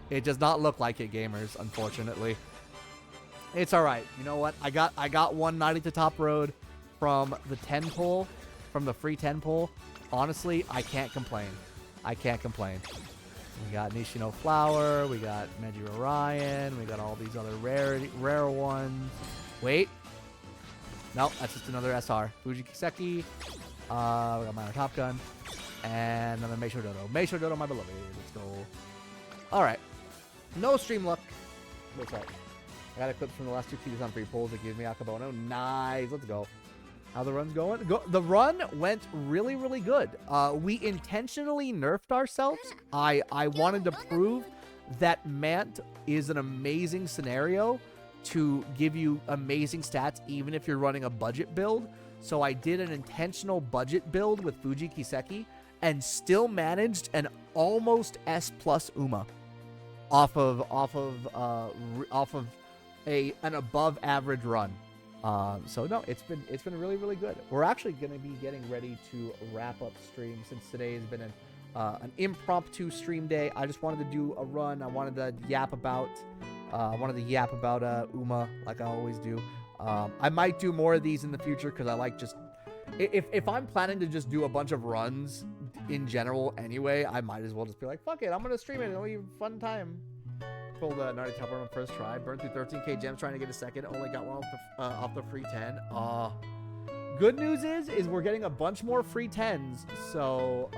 It does not look like it, gamers, unfortunately. It's all right. You know what? I got one naughty to top road from the 10 pull, from the free 10 pull. Honestly, I can't complain. We got Nishino Flower, we got Meiji Orion, we got all these other rare ones. Wait, No, that's just another SR. Fuji Kiseki. We got Minor Top Gun. And another Meisho Dodo. Meisho Dodo, my beloved. Let's go. Alright. No stream luck. What's up? I got a clip from the last 2 keys on free pulls that gives me Akabono. Nice. Let's go. How the run's going? The run went really, really good. We intentionally nerfed ourselves. I wanted to prove that Mant is an amazing scenario to give you amazing stats even if you're running a budget build. So I did an intentional budget build with Fuji Kiseki and still managed an almost S+ Uma off of an above average run. So no, it's been really, really good. We're actually going to be getting ready to wrap up stream since today has been an impromptu stream day. I just wanted to do a run. I wanted to yap about Uma like I always do. I might do more of these in the future because I like just if I'm planning to just do a bunch of runs in general anyway, I might as well just be like, fuck it, I'm gonna stream it. It'll be a fun time. Pulled the Naughty Top on first try. Burned through 13k gems trying to get a second. Only got one off the free 10. Good news is we're getting a bunch more free 10s. So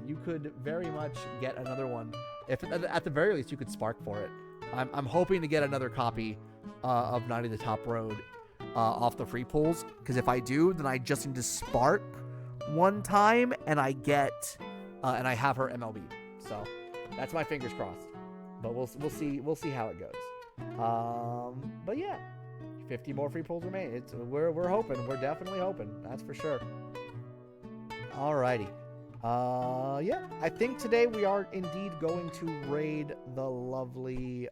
you could very much get another one. If at the very least you could spark for it. I'm hoping to get another copy of 90 the Top Road off the free pulls. Because if I do, then I just need to spark one time and I get and I have her MLB. So that's my fingers crossed. But we'll see how it goes. But yeah, 50 more free pulls remain. We're hoping. We're definitely hoping. That's for sure. Alrighty. Yeah, I think today we are indeed going to raid the lovely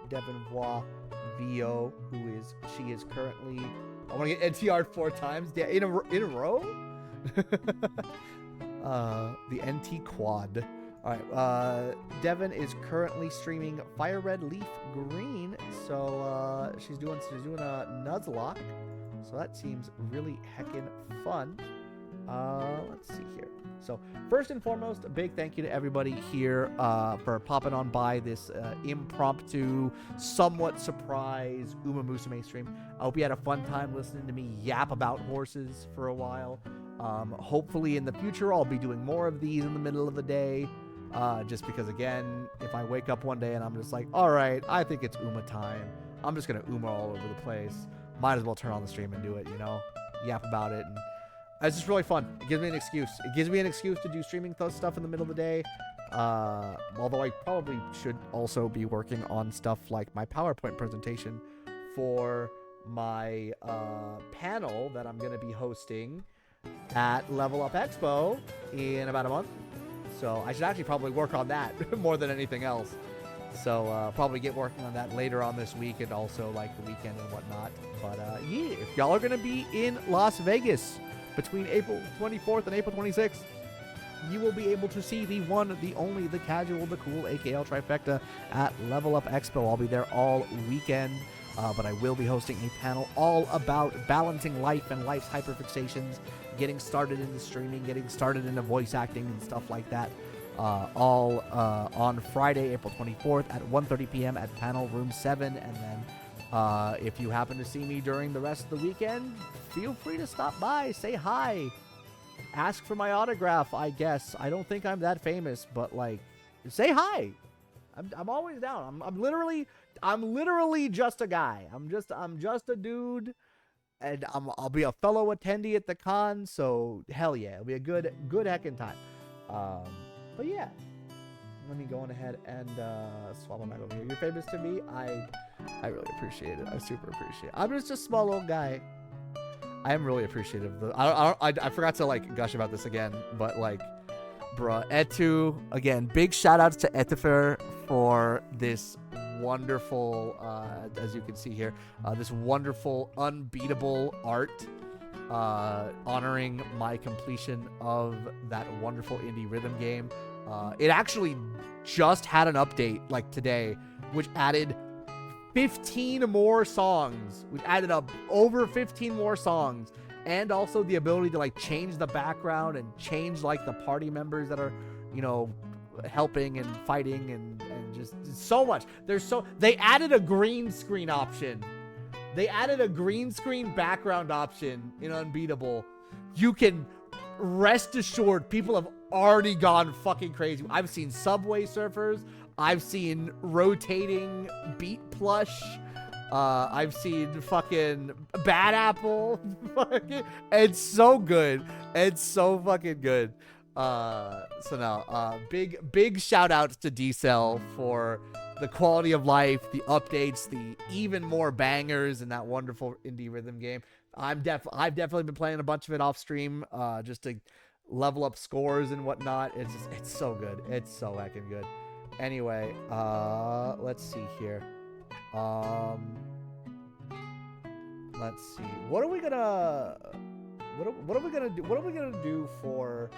Devon Voix VO, she is currently. I want to get NTR'd 4 times. Yeah, in a row. The NT Quad. All right, Devon is currently streaming Fire Red Leaf Green, so she's doing a Nuzlocke, so that seems really heckin' fun. Let's see here. So first and foremost, a big thank you to everybody here for popping on by this impromptu, somewhat surprise UmaMusume stream. I hope you had a fun time listening to me yap about horses for a while. Hopefully in the future I'll be doing more of these in the middle of the day. Just because, again, if I wake up one day and I'm just like, all right, I think it's Uma time, I'm just going to Uma all over the place. Might as well turn on the stream and do it, yap about it. And it's just really fun. It gives me an excuse. It gives me an excuse to do streaming stuff in the middle of the day. Although I probably should also be working on stuff like my PowerPoint presentation for my panel that I'm going to be hosting at Level Up Expo in about a month. So I should actually probably work on that more than anything else. So probably get working on that later on this week and also like the weekend and whatnot. But yeah, if y'all are going to be in Las Vegas between April 24th and April 26th, you will be able to see the one, the only, the casual, the cool AKL trifecta at Level Up Expo. I'll be there all weekend. But I will be hosting a panel all about balancing life and life's hyperfixations, getting started into streaming, getting started into voice acting and stuff like that, all on Friday, April 24th at 1:30 p.m. at panel room 7. And then if you happen to see me during the rest of the weekend, feel free to stop by, say hi, ask for my autograph, I guess. I don't think I'm that famous, but like, say hi. I'm always down. I'm literally just a guy. I'm just a dude, and I'll be a fellow attendee at the con. So hell yeah, it'll be a good heckin' time. But yeah, let me go on ahead and swap my mic over here. You're famous to me. I really appreciate it. I super appreciate it. I'm just a small old guy. I am really appreciative. I forgot to like gush about this again, but like, bruh, Etu, again, big shout outs to Etifer for this wonderful, as you can see here, this wonderful, unbeatable art, honoring my completion of that wonderful indie rhythm game. It actually just had an update, like today, which added 15 more songs. We've added up over 15 more songs. And also the ability to like change the background and change like the party members that are, helping and fighting and just so much. They added a green screen option They added a green screen background option in Unbeatable. You can rest assured people have already gone fucking crazy. I've seen Subway Surfers. I've seen rotating beat plush. I've seen fucking Bad Apple. It's so good. It's so fucking good. So now, big shout outs to D-Cell for the quality of life, the updates, the even more bangers in that wonderful indie rhythm game. I've definitely been playing a bunch of it off stream, just to level up scores and whatnot. It's so good. It's so heckin' good. Anyway, let's see here. Let's see. What are we gonna do for?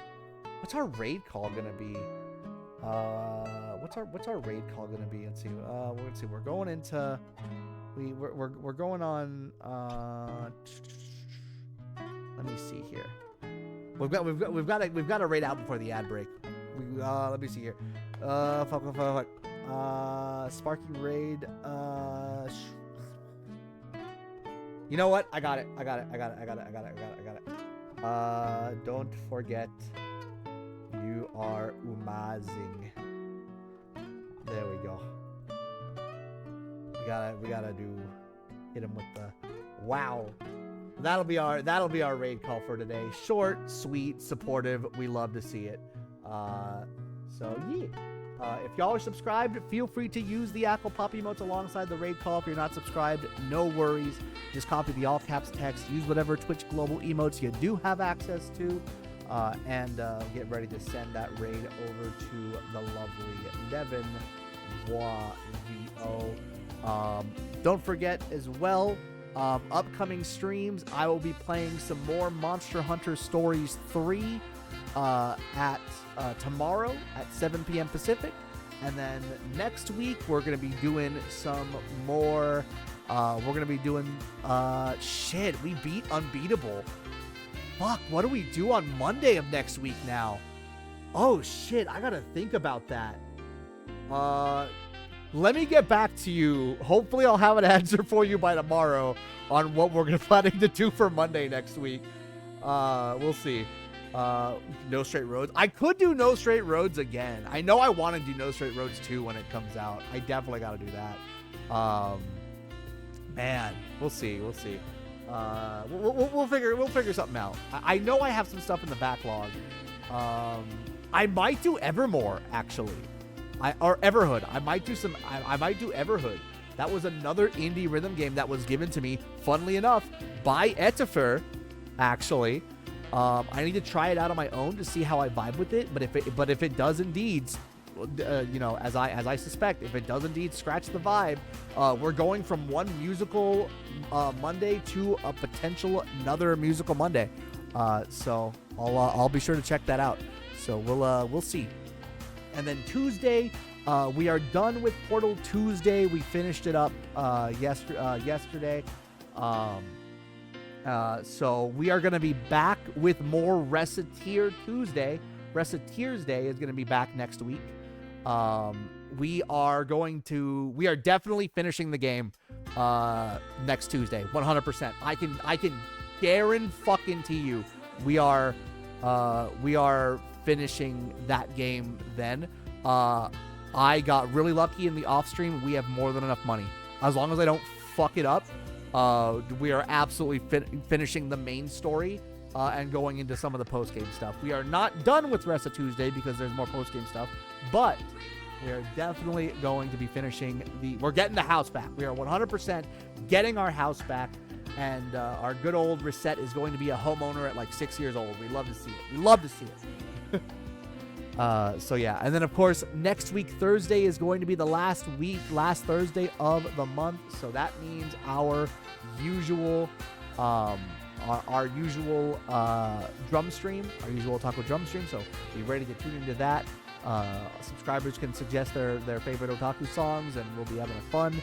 What's our raid call gonna be? What's our raid call gonna be? Let's see. We're going into. We're going on. Let me see here. We've got a raid out before the ad break. Let me see here. Fuck. Sparky raid. You know what? I got it. Don't forget, you are UmaMusume. There we go. We gotta hit him with the wow. That'll be our raid call for today. Short, sweet, supportive. We love to see it. So yeah. If y'all are subscribed, feel free to use the Apple Pop emotes alongside the raid call. If you're not subscribed, no worries. Just copy the all caps text. Use whatever Twitch Global emotes you do have access to. And get ready to send that raid over to the lovely Devin VO. Don't forget as well, upcoming streams, I will be playing some more Monster Hunter Stories 3 at tomorrow at 7 p.m. Pacific. And then next week, we're going to be doing some more. We're going to be doing, shit, we beat Unbeatable. Fuck, what do we do on Monday of next week now? Oh, shit, I got to think about that. Let me get back to you. Hopefully, I'll have an answer for you by tomorrow on what we're planning to do for Monday next week. We'll see. No Straight Roads. I could do No Straight Roads again. I know I want to do No Straight Roads 2 when it comes out. I definitely got to do that. Man, we'll see. We'll figure something out. I know I have some stuff in the backlog. I might do Evermore actually. Or Everhood. I might do Everhood. That was another indie rhythm game that was given to me, funnily enough, by Etifer, actually. I need to try it out on my own to see how I vibe with it. But if it does indeed, as I suspect, if it does indeed scratch the vibe, we're going from one musical Monday to a potential another musical Monday. So I'll be sure to check that out. So we'll see. And then Tuesday, we are done with Portal Tuesday. We finished it up yesterday. So we are going to be back with more Reciteer Tuesday. Reciteers Day is going to be back next week. We are definitely finishing the game next Tuesday, 100%. I can guarantee you we are finishing that game then. I got really lucky in the off stream. We have more than enough money. As long as I don't fuck it up, we are absolutely finishing the main story and going into some of the post-game stuff. We are not done with Rest of Tuesday because there's more post-game stuff, but we are definitely going to be finishing we're getting the house back. We are 100% getting our house back, and our good old Reset is going to be a homeowner at like 6 years old. We love to see it. So yeah, and then of course next week Thursday is going to be the last Thursday of the month, so that means our usual drum stream, our usual taco drum stream. So be ready to tune into that. Subscribers can suggest their favorite otaku songs, and we'll be having a fun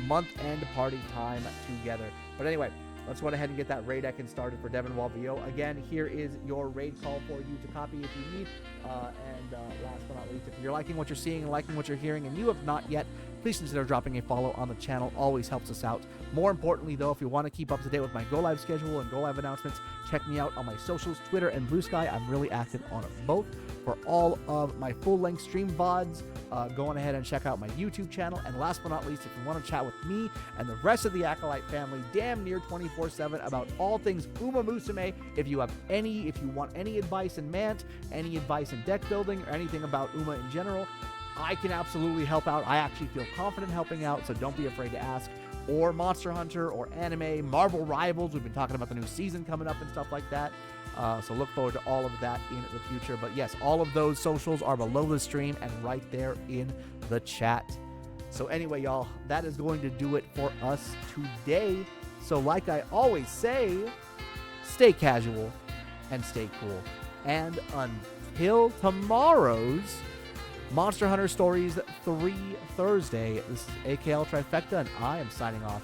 month-end party time together. But anyway, let's go ahead and get that raid icon started for Devin VO. Again, here is your raid call for you to copy if you need. And last but not least, if you're liking what you're seeing and liking what you're hearing and you have not yet please consider dropping a follow on the channel. Always helps us out. More importantly, though, if you want to keep up to date with my Go Live schedule and Go Live announcements, check me out on my socials, Twitter and Blue Sky. I'm really active on both. For all of my full-length stream VODs, go on ahead and check out my YouTube channel. And last but not least, if you want to chat with me and the rest of the Acolyte family damn near 24/7 about all things UmaMusume, if you want any advice in Mant, any advice in deck building, or anything about Uma in general, I can absolutely help out. I actually feel confident helping out, so don't be afraid to ask. Or Monster Hunter, or anime, Marvel Rivals. We've been talking about the new season coming up and stuff like that. So look forward to all of that in the future. But yes, all of those socials are below the stream and right there in the chat. So anyway, y'all, that is going to do it for us today. So like I always say, stay casual and stay cool. And until tomorrow's Monster Hunter Stories 3 Thursday, this is AKL Trifecta, and I am signing off.